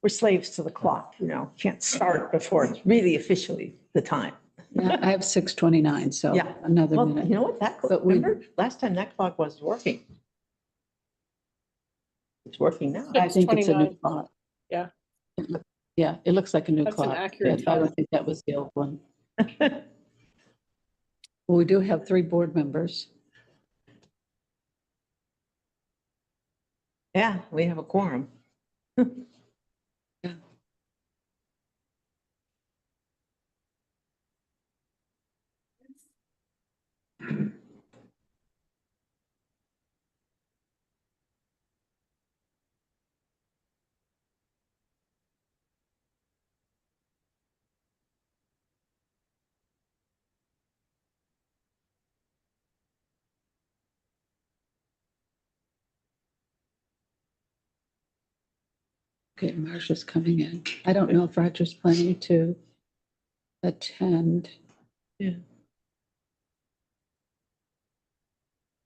we're slaves to the clock, you know, can't start before it's really officially the time. Yeah, I have 6:29, so Yeah. another Well, minute. you know what, that, But we- remember, last time that clock was working. It's working now. I think it's a new 6:29. clock. Yeah. Yeah, it looks like a new That's an clock. accurate Yeah, I time. don't think that was the old one. Well, we do have 3 board members. Yeah, we have a quorum. Okay, Marcia's coming in. I don't know if Roger's planning to attend. Yeah.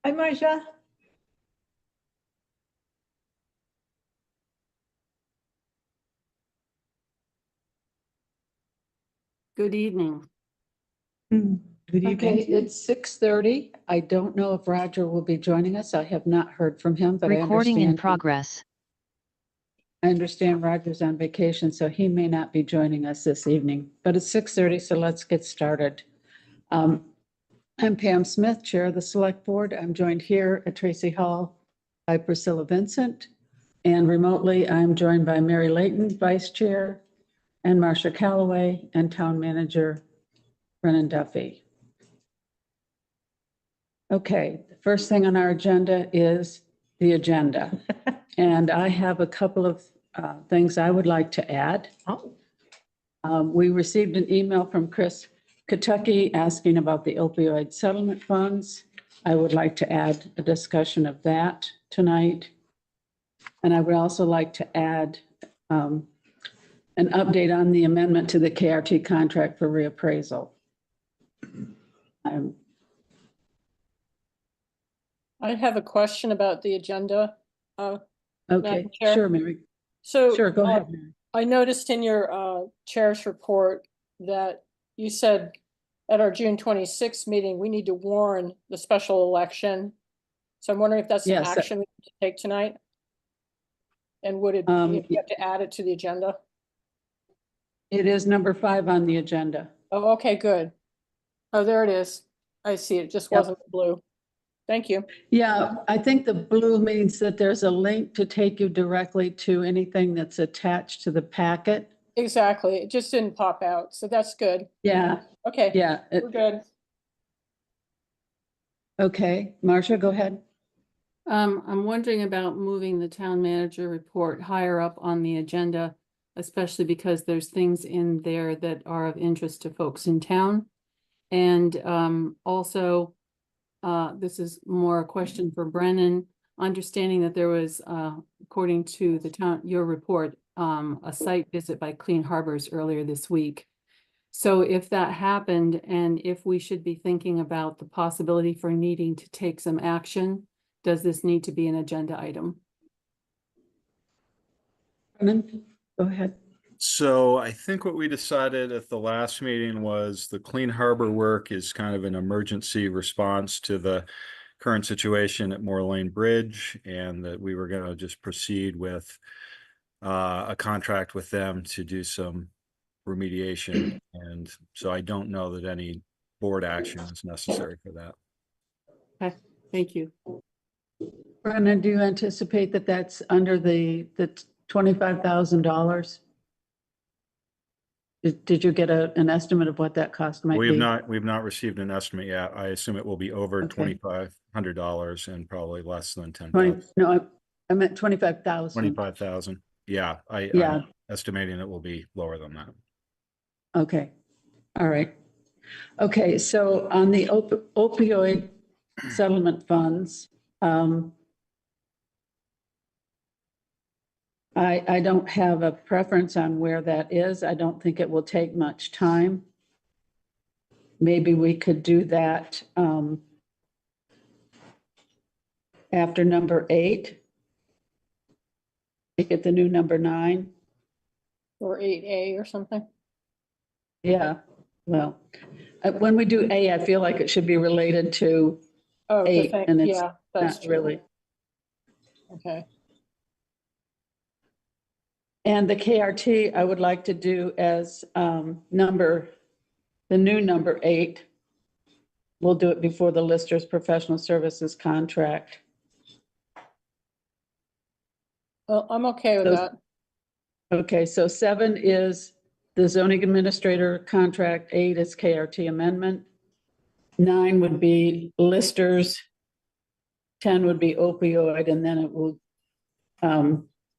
Hi, Marcia. Good evening. Good Okay, evening. it's 6:30. I don't know if Roger will be joining us. I have not heard from him, but Recording I in understand. progress. I understand Roger's on vacation, so he may not be joining us this evening, but it's 6:30, so let's get started. I'm Pam Smith, Chair of the Select Board. I'm joined here at Tracy Hall by Priscilla Vincent. And remotely, I'm joined by Mary Layton, Vice Chair, and Marcia Calloway, and Town Manager Brennan Duffy. Okay, the first thing on our agenda is the agenda. And I have a couple of things I would like to add. Oh, We received an email from Chris Kentucky asking about the opioid settlement funds. I would like to add a discussion of that tonight. And I would also like to add an update on the amendment to the KRT contract for reappraisal. I have a question about the agenda. Okay, Madam Chair? sure, Mary. So. Sure, go ahead, Mary. I noticed in your chair's report that you said at our June 26th meeting, we need to warn the special election. So I'm wondering if that's an Yes. action we need to take tonight? And would it, you have to add it to the agenda? It is number 5 on the agenda. Oh, okay, good. Oh, there it is. I see it. Just Yep. wasn't blue. Thank you. Yeah, I think the blue means that there's a link to take you directly to anything that's attached to the packet. Exactly. It just didn't pop out. So that's good. Yeah, Okay, yeah. we're good. Okay, Marcia, go ahead. I'm wondering about moving the town manager report higher up on the agenda, especially because there's things in there that are of interest to folks in town. And also, this is more a question for Brennan, understanding that there was, according to the town, your report, a site visit by Clean Harbors earlier this week. So if that happened, and if we should be thinking about the possibility for needing to take some action, does this need to be an agenda item? Brennan, go ahead. So I think what we decided at the last meeting was the Clean Harbor work is kind of an emergency response to the current situation at Moore Lane Bridge, and that we were going to just proceed with a contract with them to do some remediation. And so I don't know that any board action is necessary for that. Okay, thank you. Brennan, do you anticipate that that's under the $25,000? Did you get an estimate of what that cost might be? We've not received an estimate yet. I assume it will be over Okay. $2,500 and probably less than 20, 10,000. no, I meant 25,000. 25,000. Yeah, Yeah. I'm estimating it will be lower than that. Okay, all right. Okay, so on the opioid settlement funds, I don't have a preference on where that is. I don't think it will take much time. Maybe we could do that after number 8. Make it the new number 9. or 8A or something. Yeah, well, when we do A, I feel like it should be related to Oh, eight, and it's yeah, that's not true. really. Okay, And the KRT, I would like to do as the new number 8. We'll do it before the Lister's professional services contract. well, I'm okay with So- that. Okay, so 7 is the zoning administrator contract, 8 is KRT amendment. 9 would be Lister's. 10 would be opioid, and then it will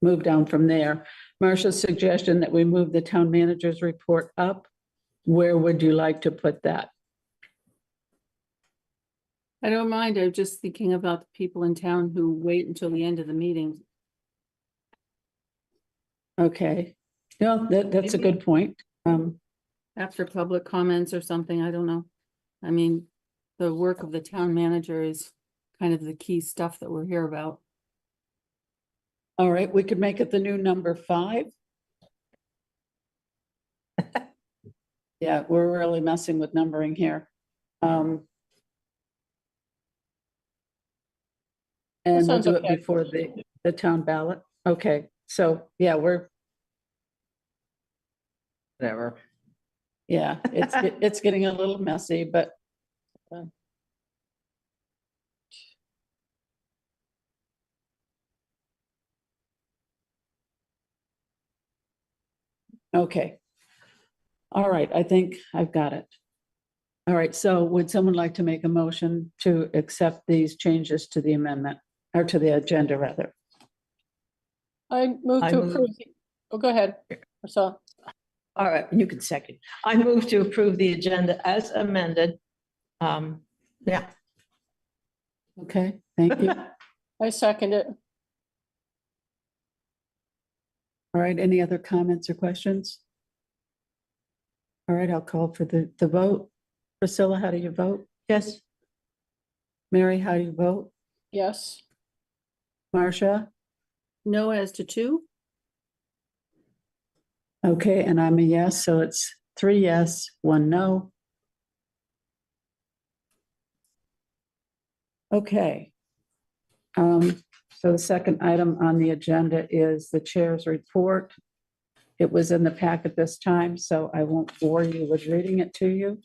move down from there. Marcia's suggestion that we move the town manager's report up. Where would you like to put that? I don't mind. I'm just thinking about the people in town who wait until the end of the meeting. Okay, no, that's a good point. After public comments or something, I don't know. I mean, the work of the town manager is kind of the key stuff that we're here about. All right, we could make it the new number 5. Yeah, we're really messing with numbering here. And we'll sounds do it okay. before the town ballot. Okay, so yeah, Whatever. yeah, it's getting a little messy, but okay. All right, I think I've got it. All right, so would someone like to make a motion to accept these changes to the amendment, or to the agenda rather? I move I to move- approve. Oh, go ahead, Marcella. All right, you can second. I move to approve the agenda as amended. Yeah. Okay, thank you. I second it. All right, any other comments or questions? All right, I'll call for the vote. Priscilla, how do you vote? Yes. Mary, how do you vote? Yes, Marcia? No as to 2? Okay, and I'm a yes, so it's 3 yes, 1 no. Okay. So the second item on the agenda is the chair's report. It was in the packet this time, so I won't bore you with reading it to you.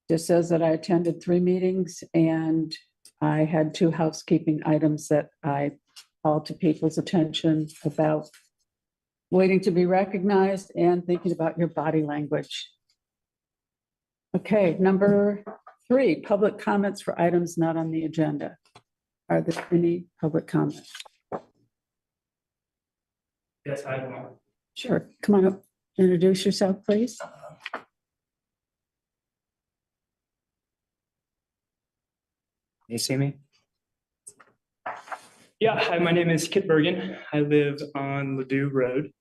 Just says that I attended 3 meetings and I had 2 housekeeping items that I called to people's attention about waiting to be recognized and thinking about your body language. Okay, number 3, public comments for items not on the agenda. Are there any public comments? Yes, I have one. Sure, come on up, introduce yourself, please. You see me? Yeah, hi, my name is Kit Bergen. I live on Ladue Road.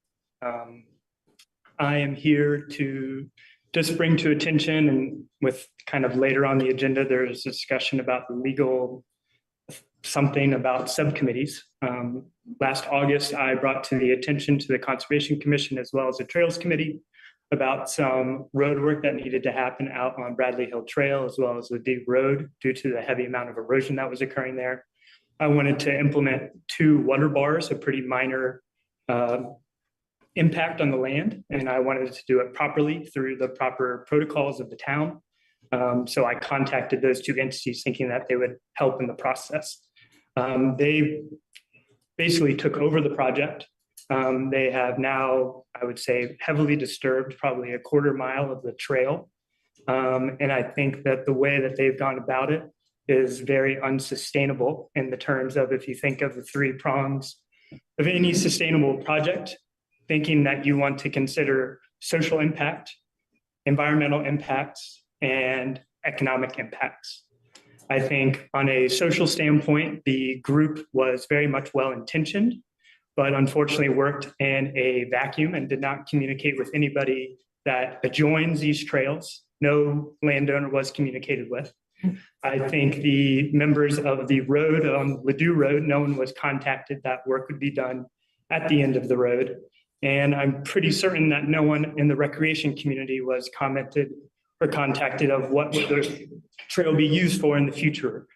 I am here to just bring to attention, and with kind of later on the agenda, there's a discussion about the legal something about subcommittees. Last August, I brought to the attention to the Conservation Commission as well as the Trails Committee about some road work that needed to happen out on Bradley Hill Trail as well as the Deep Road due to the heavy amount of erosion that was occurring there. I wanted to implement 2 water bars, a pretty minor impact on the land, and I wanted to do it properly through the proper protocols of the town. So I contacted those 2 entities thinking that they would help in the process. They basically took over the project. They have now, I would say, heavily disturbed probably a 1/4 mile of the trail. And I think that the way that they've gone about it is very unsustainable in the terms of, if you think of the 3 prongs of any sustainable project, thinking that you want to consider social impact, environmental impacts, and economic impacts. I think on a social standpoint, the group was very much well-intentioned, but unfortunately worked in a vacuum and did not communicate with anybody that adjoins these trails. No landowner was communicated with. I think the members of the road on Ladue Road, no one was contacted that work would be done at the end of the road. And I'm pretty certain that no one in the recreation community was commented or contacted of what would the trail be used for in the future.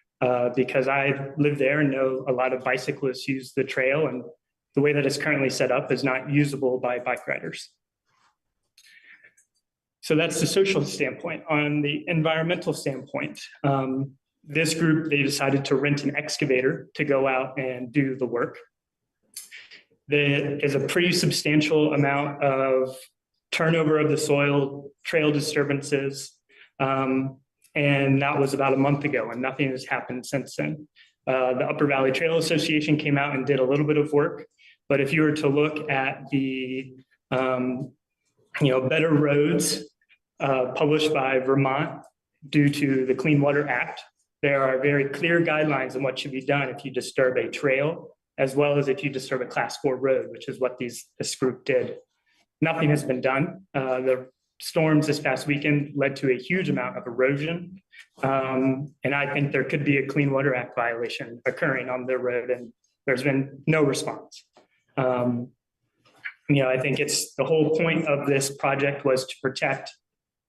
Because I live there and know a lot of bicyclists use the trail, and the way that it's currently set up is not usable by bike riders. So that's the social standpoint. On the environmental standpoint, this group, they decided to rent an excavator to go out and do the work. There is a pretty substantial amount of turnover of the soil, trail disturbances, and that was about a month ago, and nothing has happened since then. The Upper Valley Trail Association came out and did a little bit of work, but if you were to look at the Better Roads published by Vermont due to the Clean Water Act, there are very clear guidelines on what should be done if you disturb a trail, as well as if you disturb a Class 4 road, which is what this group did. Nothing has been done. The storms this past weekend led to a huge amount of erosion. And I think there could be a Clean Water Act violation occurring on the road, and there's been no response. I think it's the whole point of this project was to protect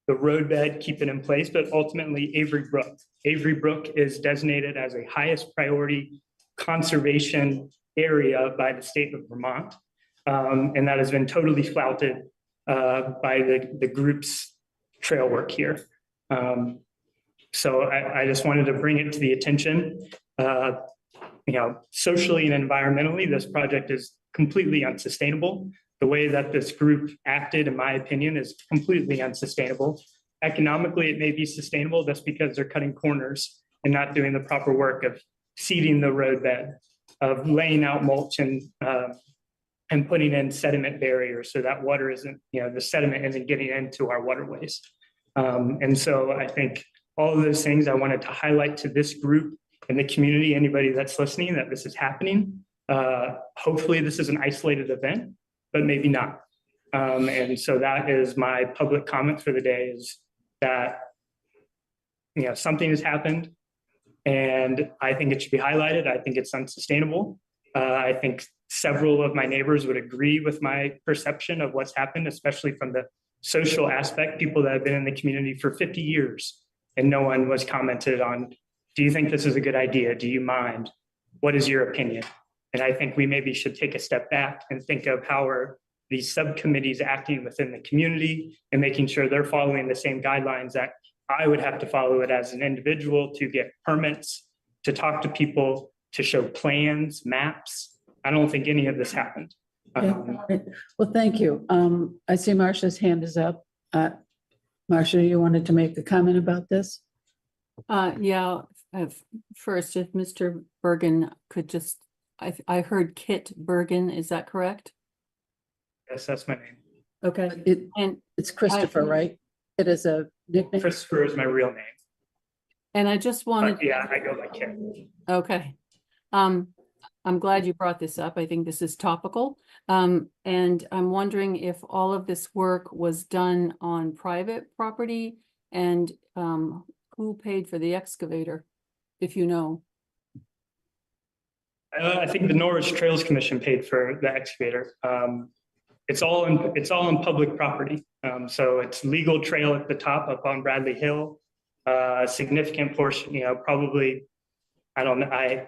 the roadbed, keep it in place, but ultimately Avery Brook. Avery Brook is designated as a highest priority conservation area by the state of Vermont. And that has been totally flouted by the group's trail work here. So I just wanted to bring it to the attention. Socially and environmentally, this project is completely unsustainable. The way that this group acted, in my opinion, is completely unsustainable. Economically, it may be sustainable just because they're cutting corners and not doing the proper work of seeding the roadbed, of laying out mulch and putting in sediment barriers so that water isn't, the sediment isn't getting into our waterways. And so I think all of those things I wanted to highlight to this group and the community, anybody that's listening, that this is happening. Hopefully this is an isolated event, but maybe not. And so that is my public comment for the day, is that, something has happened and I think it should be highlighted. I think it's unsustainable. I think several of my neighbors would agree with my perception of what's happened, especially from the social aspect, people that have been in the community for 50 years and no one was commented on. Do you think this is a good idea? Do you mind? What is your opinion? And I think we maybe should take a step back and think of how are these subcommittees acting within the community and making sure they're following the same guidelines that I would have to follow it as an individual to get permits, to talk to people, to show plans, maps. I don't think any of this happened. Well, thank you. I see Marcia's hand is up. Marcia, you wanted to make a comment about this? Yeah, first, if Mr. Bergen could just, I heard Kit Bergen, is that correct? Yes, that's my name. Okay, and It's Christopher, right? It is a nickname? Christopher is my real name. and I just wanted. But yeah, I go by Kit. Okay. I'm glad you brought this up. I think this is topical. And I'm wondering if all of this work was done on private property and who paid for the excavator, if you know. I think the Norwich Trails Commission paid for the excavator. It's all on public property. So it's legal trail at the top up on Bradley Hill. A significant portion, probably, I don't know, I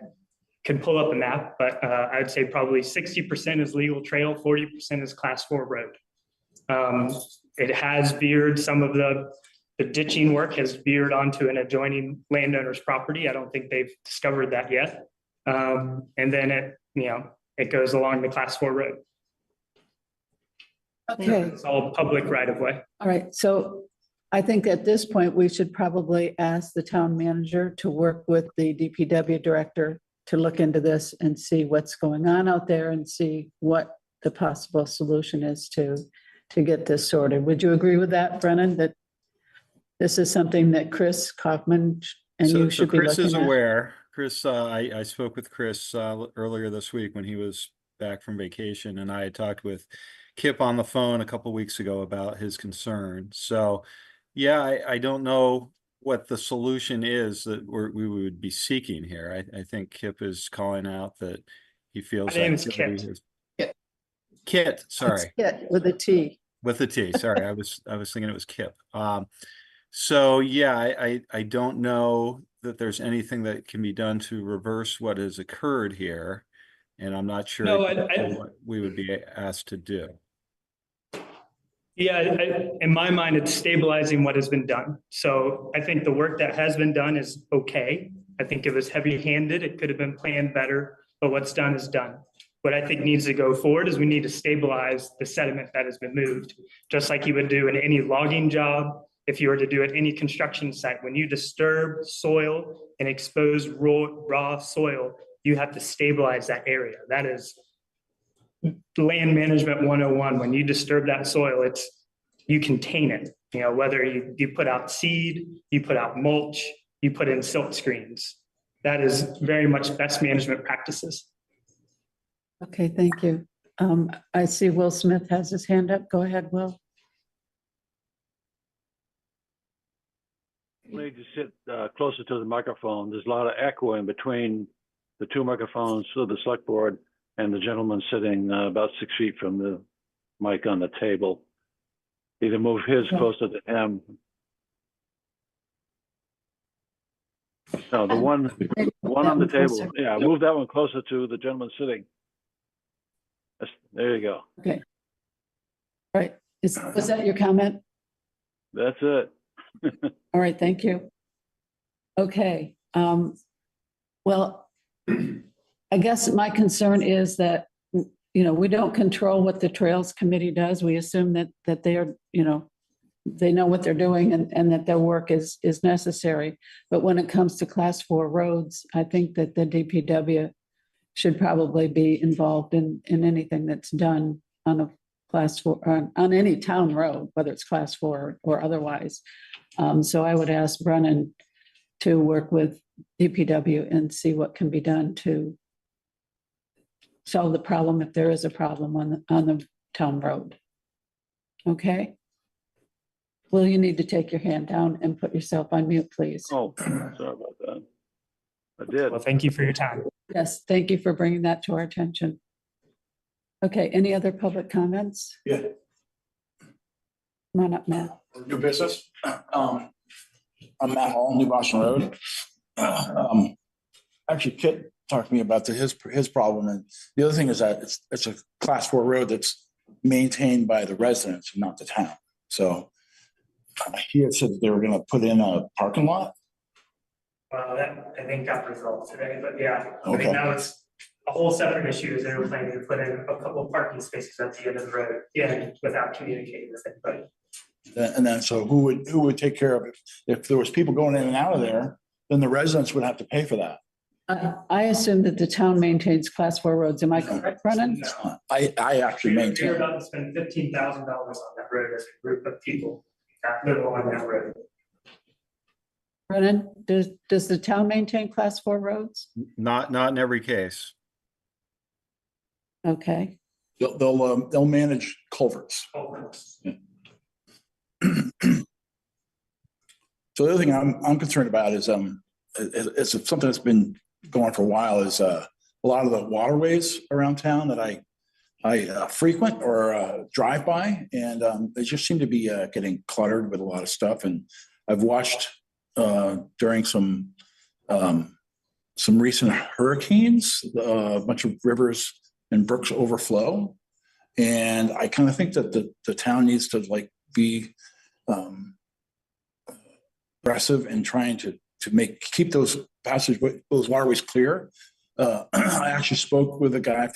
could pull up a map, but I'd say probably 60% is legal trail, 40% is Class 4 road. It has veered, some of the ditching work has veered onto an adjoining landowner's property. I don't think they've discovered that yet. And then it goes along the Class 4 road. Okay, It's all public right of way. all right. So I think at this point, we should probably ask the town manager to work with the DPW director to look into this and see what's going on out there and see what the possible solution is to get this sorted. Would you agree with that, Brennan, that this is something that Chris Kaufman and you should be Chris is looking at? aware. Chris, I spoke with Chris earlier this week when he was back from vacation, and I had talked with Kip on the phone a couple weeks ago about his concern. So, yeah, I don't know what the solution is that we would be seeking here. I think Kip is calling out that he feels. My name is activity Kit. is- Kit, sorry. Kit with a T. With a T, sorry, I was thinking it was Kip. So yeah, I don't know that there's anything that can be done to reverse what has occurred here. And I'm not sure No, what we would be asked to do. Yeah, in my mind, it's stabilizing what has been done. So I think the work that has been done is okay. I think it was heavy-handed. It could have been planned better, but what's done is done. What I think needs to go forward is we need to stabilize the sediment that has been moved, just like you would do in any logging job. If you were to do at any construction site, when you disturb soil and expose raw soil, you have to stabilize that area. That is land management 101. When you disturb that soil, you contain it. You know, whether you put out seed, you put out mulch, you put in silt screens. That is very much best management practices. Okay, thank you. I see Will Smith has his hand up. Go ahead, Will. Need to sit closer to the microphone. There's a lot of echo in between the two microphones of the select board and the gentleman sitting about 6 feet from the mic on the table. Either move his closer to him. No, the one on the table. Yeah, move that one closer to the gentleman sitting. There you go. Okay. Right. Was that your comment? That's it. All right, thank you. Okay, well, I guess my concern is that, you know, we don't control what the Trails Committee does. We assume that they are, you know, they know what they're doing and that their work is necessary. But when it comes to class 4 roads, I think that the DPW should probably be involved in anything that's done on a class 4, on any town road, whether it's class 4 or otherwise. So I would ask Brennan to work with DPW and see what can be done to solve the problem if there is a problem on the town road. Okay? Will, you need to take your hand down and put yourself on mute, please. Oh, sorry about that. I did. Well, thank you for your time. Yes, thank you for bringing that to our attention. Okay, any other public comments? Yeah, Come on up, Matt. new business. I'm Matt Hall, New Boston Road. Actually, Kit talked to me about his problem, and the other thing is that it's a class 4 road that's maintained by the residents and not the town. So he had said that they were going to put in a parking lot. Well, that I think got resolved today, but yeah, I Okay. mean, now it's a whole separate issue. Is they were planning to put in a couple of parking spaces at the end of the road, yeah, without communicating with anybody. And then, so who would take care of it? If there was people going in and out of there, then the residents would have to pay for that. I assume that the town maintains class 4 roads. Am I correct, Brennan? I actually We're maintain. about to spend $15,000 on that road as a group of people that live on that road. Brennan, does the town maintain class 4 roads? Not in every case. Okay, They'll manage culverts. So the other thing I'm concerned about is it's something that's been going on for a while is a lot of the waterways around town that I frequent or drive by, and they just seem to be getting cluttered with a lot of stuff. And I've watched during some recent hurricanes, a bunch of rivers and brooks overflow, and I kind of think that the town needs to be aggressive in trying to keep those waterways clear. I actually spoke with a guy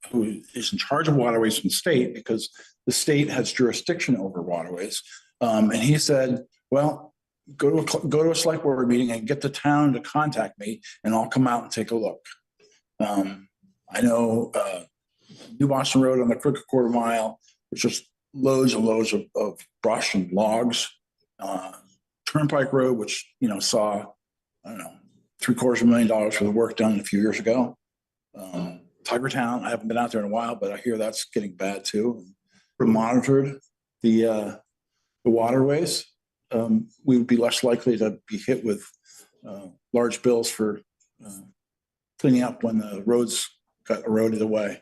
who is in charge of waterways from the state, because the state has jurisdiction over waterways, and he said, "Well, go to a select board meeting and get the town to contact me, and I'll come out and take a look." I know New Boston Road on the Crooked Quarter Mile, there's just loads and loads of brush and logs. Turnpike Road, which saw, I don't know, $750,000 worth of work done a few years ago. Tiger Town, I haven't been out there in a while, but I hear that's getting bad too. We monitored the waterways. we would be less likely to be hit with large bills for cleaning up when the roads got eroded away.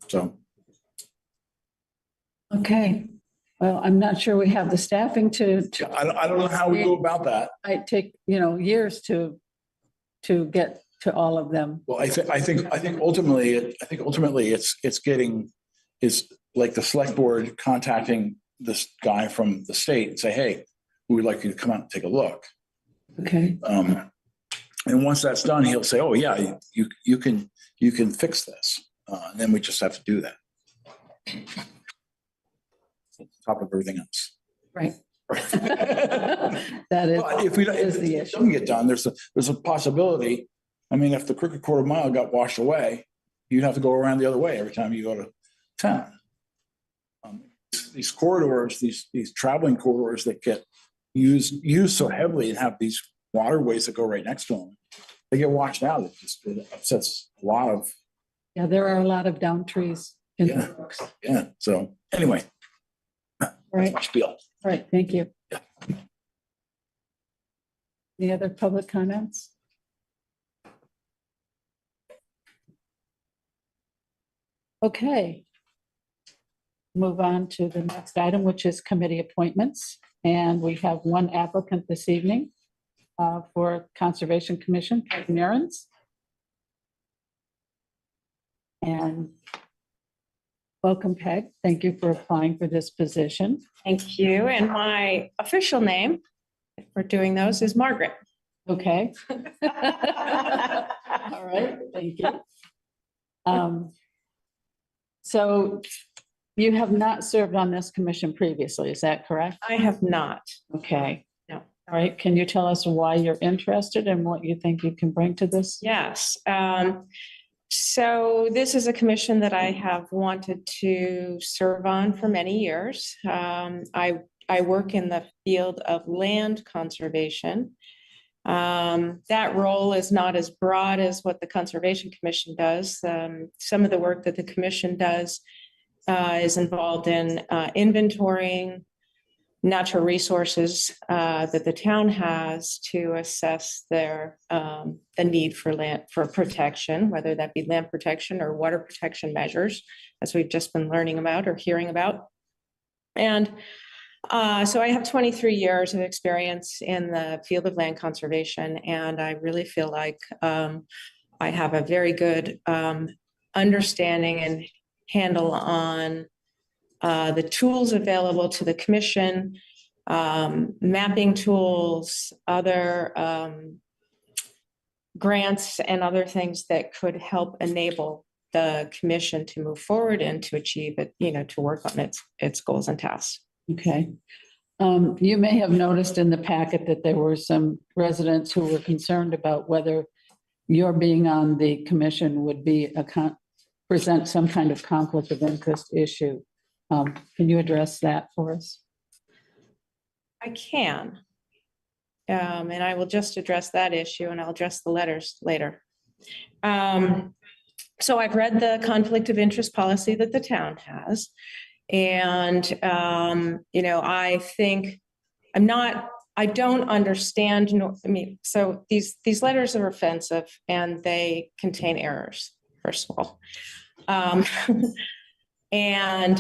So. Okay, well, I'm not sure we have the staffing to, I don't know how we go about that. might take, years to get to all of them. Well, I think ultimately, it's like the select board contacting this guy from the state and say, hey, we would like you to come out and take a look. Okay, And once that's done, he'll say, oh, yeah, you can fix this. And then we just have to do that. On top of everything else. right. That is, But if we don't, is if the it issue. doesn't get done, there's a possibility. I mean, if the crooked quarter mile got washed away, you'd have to go around the other way every time you go to town. These corridors, these traveling corridors that get used so heavily and have these waterways that go right next to them, they get washed out. It upsets a lot of. Yeah, there are a lot of down trees in the Yeah. books. Yeah. So anyway, Right, my spiel. right, thank you. Yeah. Any other public comments? Okay. Move on to the next item, which is committee appointments. And we have one applicant this evening for Conservation Commission, Peg Narens. And welcome, Peg. Thank you for applying for this position. Thank you. And my official name, if we're doing those, is Margaret. Okay. All right, thank you. So you have not served on this commission previously, is that correct? I have not. Okay. No. All right, can you tell us why you're interested and what you think you can bring to this? Yes. So this is a commission that I have wanted to serve on for many years. I work in the field of land conservation. That role is not as broad as what the Conservation Commission does. Some of the work that the commission does is involved in inventorying natural resources that the town has to assess their the need for land for protection, whether that be land protection or water protection measures, as we've just been learning about or hearing about. And so I have 23 years of experience in the field of land conservation, and I really feel like I have a very good understanding and handle on the tools available to the commission, mapping tools, other grants and other things that could help enable the commission to move forward and to achieve it, to work on its goals and tasks. Okay. You may have noticed in the packet that there were some residents who were concerned about whether your being on the commission would be present some kind of conflict of interest issue. Can you address that for us? I can. And I will just address that issue and I'll address the letters later. So I've read the conflict of interest policy that the town has. And, I think I don't understand, so these letters are offensive and they contain errors, first of all. And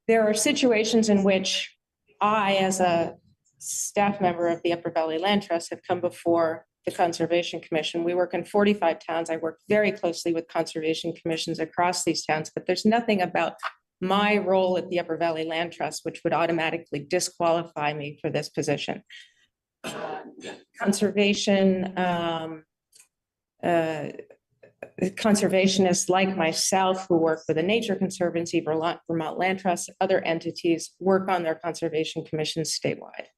there are situations in which I, as a staff member of the Upper Valley Land Trust, have come before the Conservation Commission. We work in 45 towns. I work very closely with conservation commissions across these towns, but there's nothing about my role at the Upper Valley Land Trust which would automatically disqualify me for this position. Conservationists like myself who work for the Nature Conservancy, Vermont Land Trust, other entities work on their conservation commissions statewide.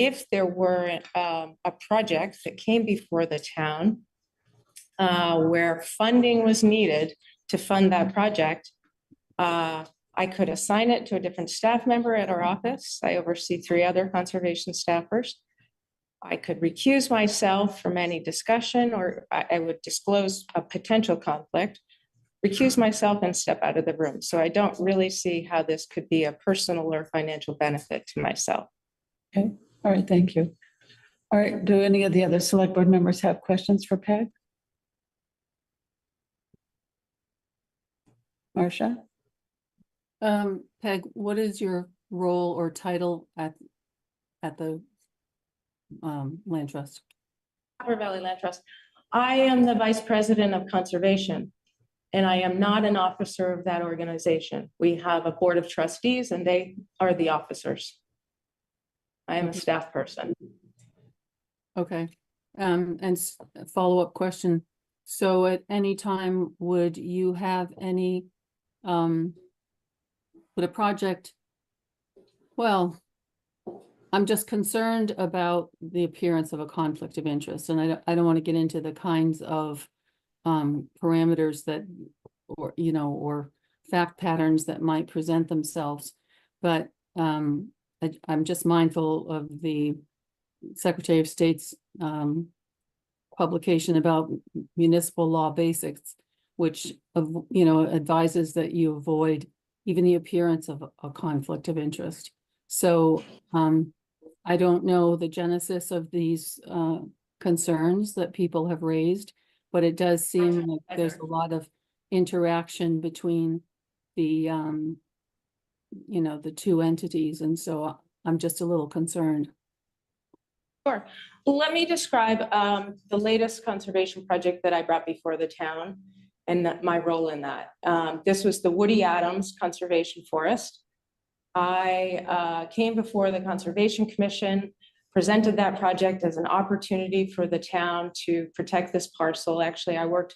If there were a project that came before the town where funding was needed to fund that project, I could assign it to a different staff member at our office. I oversee 3 other conservation staffers. I could recuse myself from any discussion, or I would disclose a potential conflict. recuse myself and step out of the room. So I don't really see how this could be a personal or financial benefit to myself. Okay, all right, thank you. All right, do any of the other select board members have questions for Peg? Marcia? Peg, what is your role or title at the land trust? Upper Valley Land Trust. I am the Vice President of Conservation, and I am not an officer of that organization. We have a board of trustees, and they are the officers. I am a staff person. Okay, and follow-up question. So at any time, would you have any, would a project, well, I'm just concerned about the appearance of a conflict of interest, and I don't want to get into the kinds of parameters that, or, you know, or fact patterns that might present themselves. But I'm just mindful of the Secretary of State's publication about municipal law basics, which, you know, advises that you avoid even the appearance of a conflict of interest. So I don't know the genesis of these concerns that people have raised, but it does seem like there's a lot of interaction between the, you know, the two entities. And so I'm just a little concerned. Sure. Let me describe the latest conservation project that I brought before the town and my role in that. This was the Woody Adams Conservation Forest. I came before the Conservation Commission, presented that project as an opportunity for the town to protect this parcel. Actually, I worked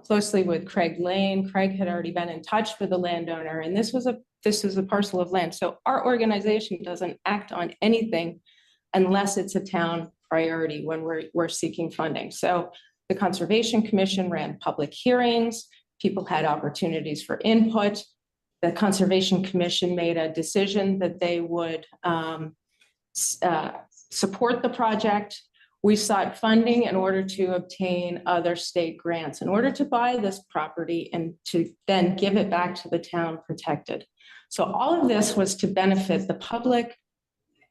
closely with Craig Lane. Craig had already been in touch with the landowner, and this was a parcel of land. So our organization doesn't act on anything unless it's a town priority when we're seeking funding. So the Conservation Commission ran public hearings. People had opportunities for input. The Conservation Commission made a decision that they would support the project. We sought funding in order to obtain other state grants in order to buy this property and to then give it back to the town protected. So all of this was to benefit the public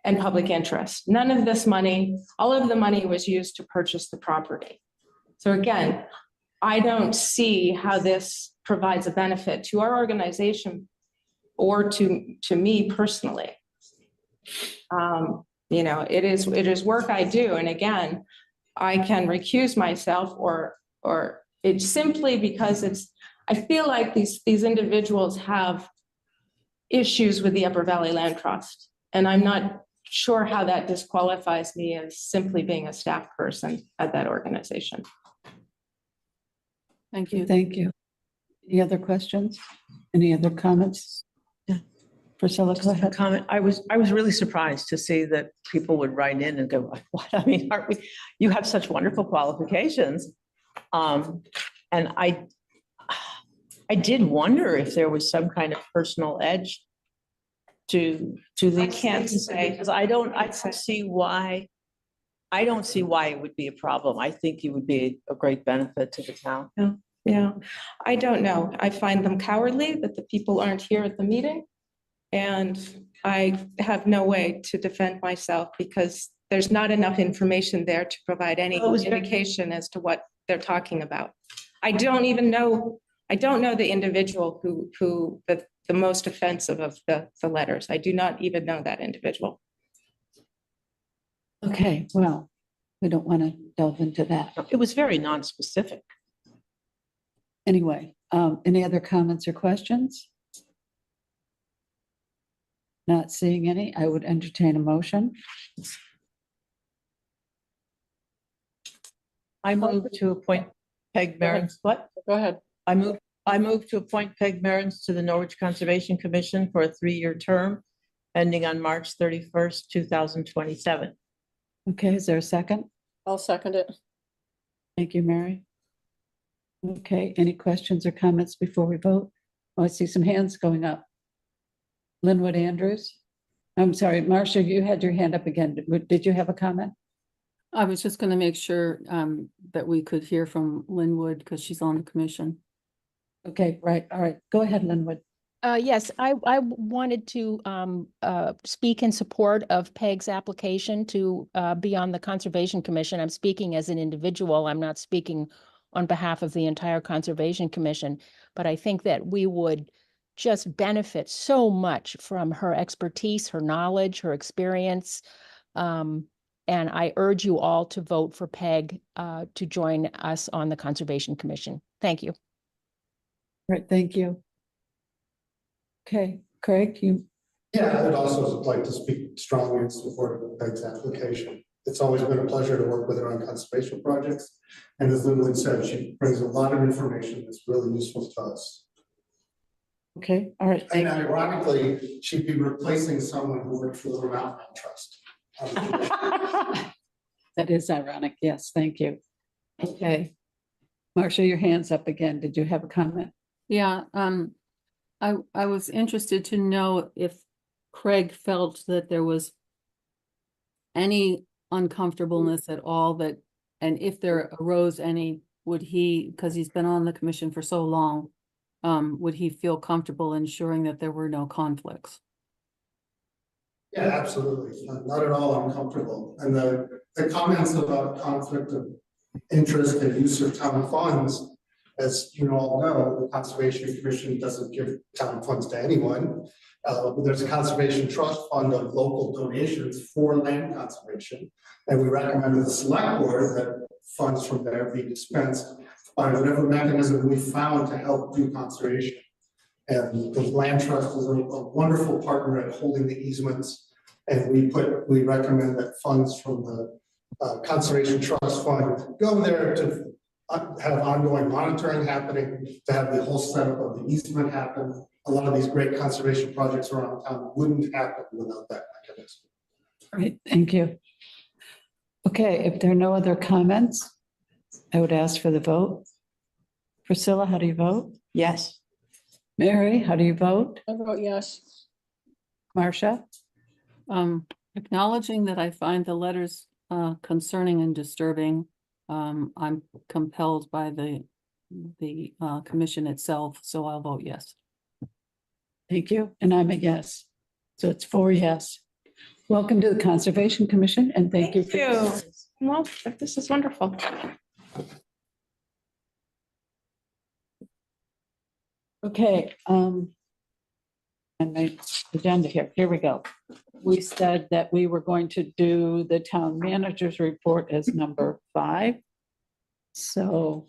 and public interest. None of this money, all of the money was used to purchase the property. So again, I don't see how this provides a benefit to our organization or to me personally. You know, it is work I do. And again, I can recuse myself or it's simply because I feel like these individuals have issues with the Upper Valley Land Trust. And I'm not sure how that disqualifies me as simply being a staff person at that organization. Thank you. Thank you. Any other questions? Any other comments? Yeah. Priscilla, go ahead. Comment. I was really surprised to see that people would write in and go, what? I mean, aren't we, you have such wonderful qualifications. And I did wonder if there was some kind of personal edge to the. I can't say. Because I don't see why it would be a problem. I think you would be a great benefit to the town. Yeah, I don't know. I find them cowardly that the people aren't here at the meeting. And I have no way to defend myself because there's not enough information there to provide any indication as to what they're talking about. I don't know the individual who the most offensive of the letters. I do not even know that individual. Okay, well, we don't want to delve into that. It was very non-specific. Anyway, any other comments or questions? Not seeing any, I would entertain a motion. I move to appoint Peg Merens. What? Go ahead. I move to appoint Peg Merens to the Norwich Conservation Commission for a 3-year term ending on March 31st, 2027. Okay, is there a second? I'll second it. Thank you, Mary. Okay, any questions or comments before we vote? Oh, I see some hands going up. Linwood Andrews. I'm sorry, Marcia, you had your hand up again. Did you have a comment? I was just going to make sure that we could hear from Linwood because she's on the commission. Okay, right, all right. Go ahead, Linwood. Yes, I wanted to speak in support of Peg's application to be on the Conservation Commission. I'm speaking as an individual. I'm not speaking on behalf of the entire Conservation Commission, but I think that we would just benefit so much from her expertise, her knowledge, her experience. And I urge you all to vote for Peg to join us on the Conservation Commission. Thank you. Right, thank you. Okay, Craig, you, Yeah, I would also like to speak strongly in support of Peg's application. It's always been a pleasure to work with her on conservation projects. And as Linwood said, she brings a lot of information that's really useful to us. okay, all right. And ironically, she'd be replacing someone who worked for the Rhode Island Trust. That is ironic. Yes, thank you. Okay. Marcia, your hand's up again. Did you have a comment? Yeah, I was interested to know if Craig felt that there was any uncomfortableness at all that, and if there arose any, would he, because he's been on the commission for so long, would he feel comfortable ensuring that there were no conflicts? Yeah, absolutely. Not at all uncomfortable. And the comments about conflict of interest and use of town funds, as you all know, the Conservation Commission doesn't give town funds to anyone. There's a conservation trust fund of local donations for land conservation. And we recommend to the select board that funds from there be dispensed by whatever mechanism we found to help do conservation. And the land trust is a wonderful partner at holding the easements. And we recommend that funds from the Conservation Trust Fund go there to have ongoing monitoring happening, to have the whole setup of the easement happen. A lot of these great conservation projects around town wouldn't happen without that mechanism. All right, thank you. Okay, if there are no other comments, I would ask for the vote. Priscilla, how do you vote? Yes. Mary, how do you vote? I vote yes. Marcia? Acknowledging that I find the letters concerning and disturbing, I'm compelled by the commission itself, so I'll vote yes. Thank you, and I'm a yes. So it's 4 yes. Welcome to the Conservation Commission, and thank you. Thank you. Well, this is wonderful. Okay, and my agenda here we go. We said that we were going to do the town manager's report as number 5. So,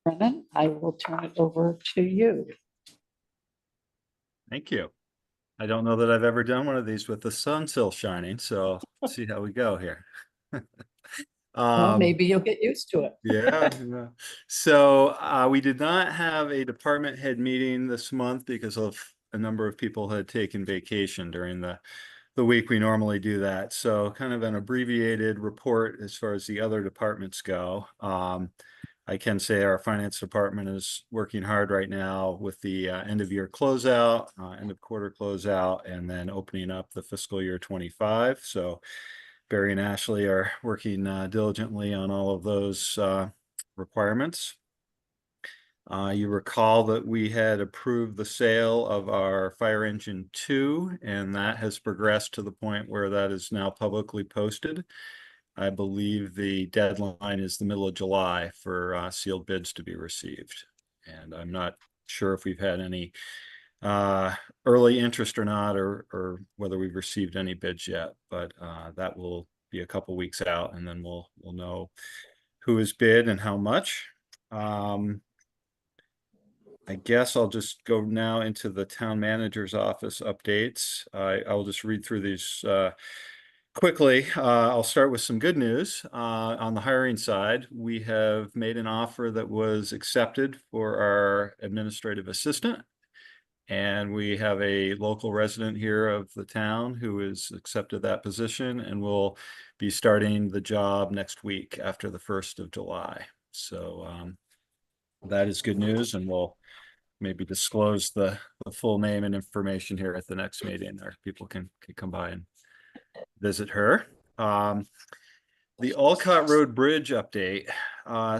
Brennan, I will turn it over to you. Thank you. I don't know that I've ever done one of these with the sun still shining, so let's see how we go here. Well, maybe you'll get used to it. Yeah. So we did not have a department head meeting this month because of a number of people had taken vacation during the week we normally do that. So kind of an abbreviated report as far as the other departments go. I can say our finance department is working hard right now with the end of year closeout, end of quarter closeout, and then opening up the fiscal year 25. So Barry and Ashley are working diligently on all of those requirements. You recall that we had approved the sale of our fire engine 2, and that has progressed to the point where that is now publicly posted. I believe the deadline is the middle of July for sealed bids to be received. And I'm not sure if we've had any early interest or not, or whether we've received any bids yet, but that will be a couple weeks out, and then we'll know who has bid and how much. I guess I'll just go now into the town manager's office updates. I'll just read through these quickly. I'll start with some good news. On the hiring side, we have made an offer that was accepted for our administrative assistant. And we have a local resident here of the town who has accepted that position and will be starting the job next week after the 1st of July. So that is good news, and we'll maybe disclose the full name and information here at the next meeting, or people can come by and visit her. The Alcott Road Bridge update.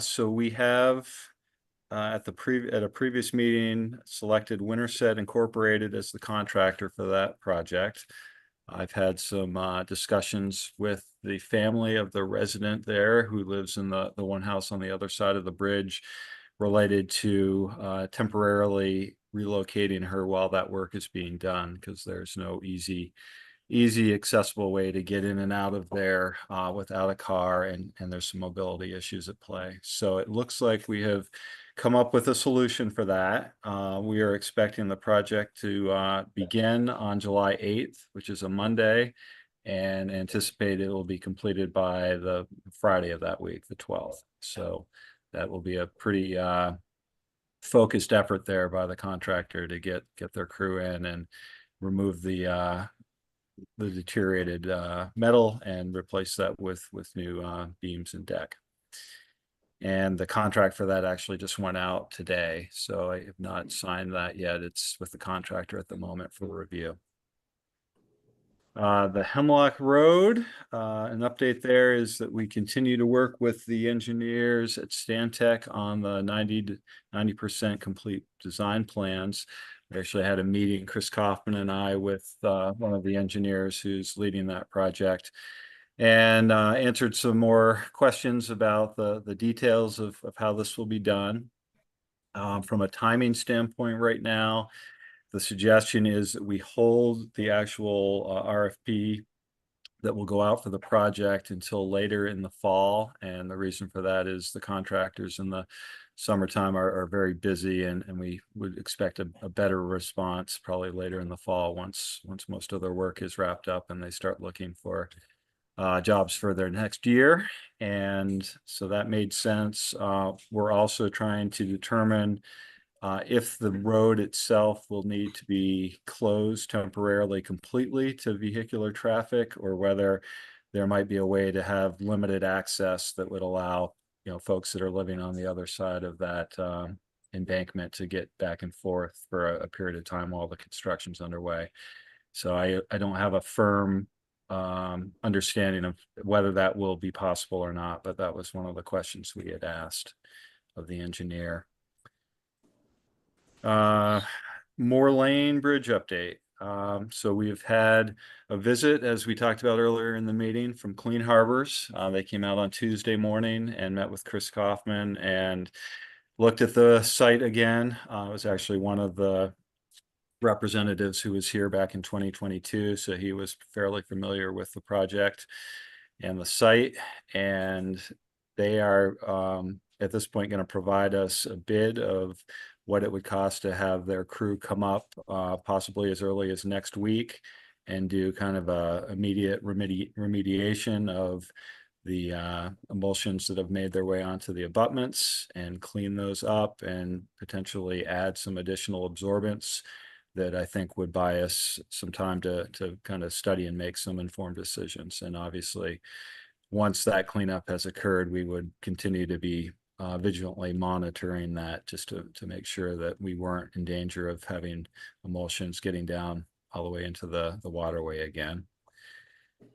So we have at a previous meeting, selected Winterset Incorporated as the contractor for that project. I've had some discussions with the family of the resident there who lives in the one house on the other side of the bridge, related to temporarily relocating her while that work is being done, because there's no easy accessible way to get in and out of there without a car, and there's some mobility issues at play. So it looks like we have come up with a solution for that. We are expecting the project to begin on July 8th, which is a Monday, and anticipate it will be completed by the Friday of that week, the 12th. So that will be a pretty focused effort there by the contractor to get their crew in and remove the deteriorated metal and replace that with new beams and deck. And the contract for that actually just went out today, so I have not signed that yet. It's with the contractor at the moment for review. The Hemlock Road, an update there is that we continue to work with the engineers at Stantec on the 90% complete design plans. We actually had a meeting, Chris Kaufman and I, with one of the engineers who's leading that project, and answered some more questions about the details of how this will be done. From a timing standpoint right now, the suggestion is that we hold the actual RFP that will go out for the project until later in the fall. And the reason for that is the contractors in the summertime are very busy, and we would expect a better response probably later in the fall once most of their work is wrapped up and they start looking for jobs for their next year. And so that made sense. We're also trying to determine if the road itself will need to be closed temporarily completely to vehicular traffic, or whether there might be a way to have limited access that would allow, folks that are living on the other side of that embankment to get back and forth for a period of time while the construction's underway. So I don't have a firm understanding of whether that will be possible or not, but that was one of the questions we had asked of the engineer. Moore Lane Bridge update. So we've had a visit, as we talked about earlier in the meeting, from Clean Harbors. They came out on Tuesday morning and met with Chris Kaufman and looked at the site again. It was actually one of the representatives who was here back in 2022, so he was fairly familiar with the project and the site. And they are at this point going to provide us a bid of what it would cost to have their crew come up possibly as early as next week and do kind of a immediate remediation of the emulsions that have made their way onto the abutments and clean those up and potentially add some additional absorbents that I think would buy us some time to kind of study and make some informed decisions. And obviously, once that cleanup has occurred, we would continue to be vigilantly monitoring that just to make sure that we weren't in danger of having emulsions getting down all the way into the waterway again.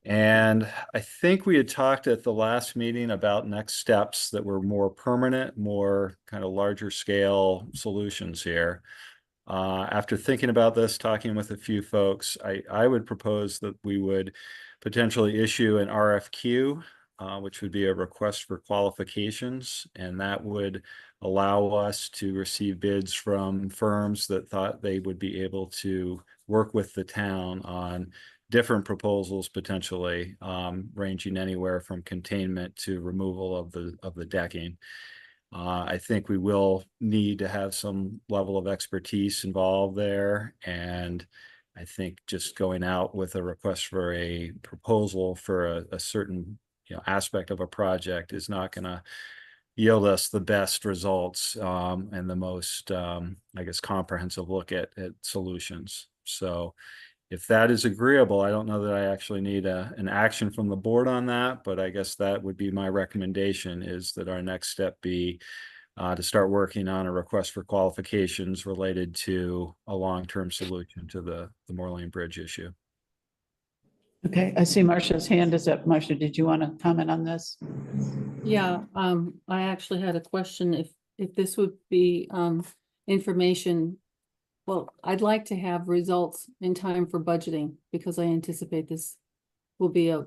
And I think we had talked at the last meeting about next steps that were more permanent, more kind of larger scale solutions here. After thinking about this, talking with a few folks, I would propose that we would potentially issue an RFQ, which would be a request for qualifications, and that would allow us to receive bids from firms that thought they would be able to work with the town on different proposals, potentially ranging anywhere from containment to removal of the decking. I think we will need to have some level of expertise involved there. And I think just going out with a request for a proposal for a certain aspect of a project is not going to yield us the best results and the most, I guess, comprehensive look at solutions. So if that is agreeable, I don't know that I actually need an action from the board on that, but I guess that would be my recommendation, is that our next step be to start working on a request for qualifications related to a long-term solution to the Moore Lane Bridge issue. Okay, I see Marcia's hand is up. Marcia, did you want to comment on this? Yeah, I actually had a question. if this would be information. Well, I'd like to have results in time for budgeting because I anticipate this will be a,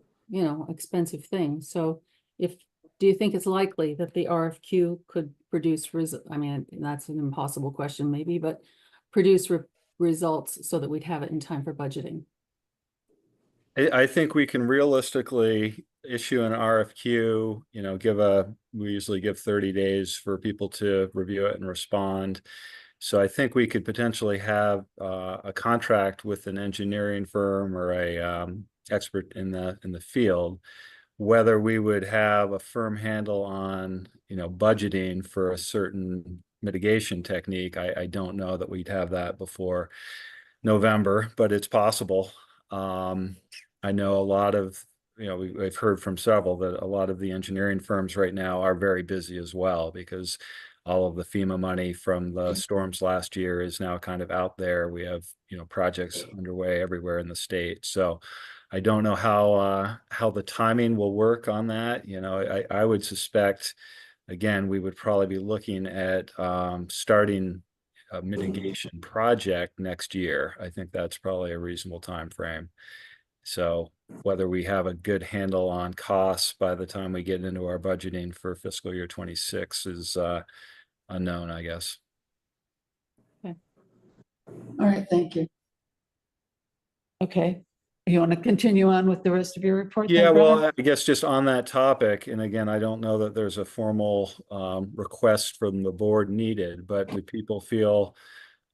expensive thing. So do you think it's likely that the RFQ could produce, I mean, that's an impossible question maybe, but produce results so that we'd have it in time for budgeting? I think we can realistically issue an RFQ, we usually give 30 days for people to review it and respond. So I think we could potentially have a contract with an engineering firm or a expert in the field. Whether we would have a firm handle on, budgeting for a certain mitigation technique, I don't know that we'd have that before November, but it's possible. I know a lot of, we've heard from several that a lot of the engineering firms right now are very busy as well because all of the FEMA money from the storms last year is now kind of out there. We have, projects underway everywhere in the state. So I don't know how the timing will work on that. I would suspect, again, we would probably be looking at starting a mitigation project next year. I think that's probably a reasonable time frame. So whether we have a good handle on costs by the time we get into our budgeting for fiscal year 26 is unknown, I guess. All right, thank you. Okay, you want to continue on with the rest of your report? Yeah, then, well, Brenda? I guess just on that topic, and again, I don't know that there's a formal request from the board needed, but do people feel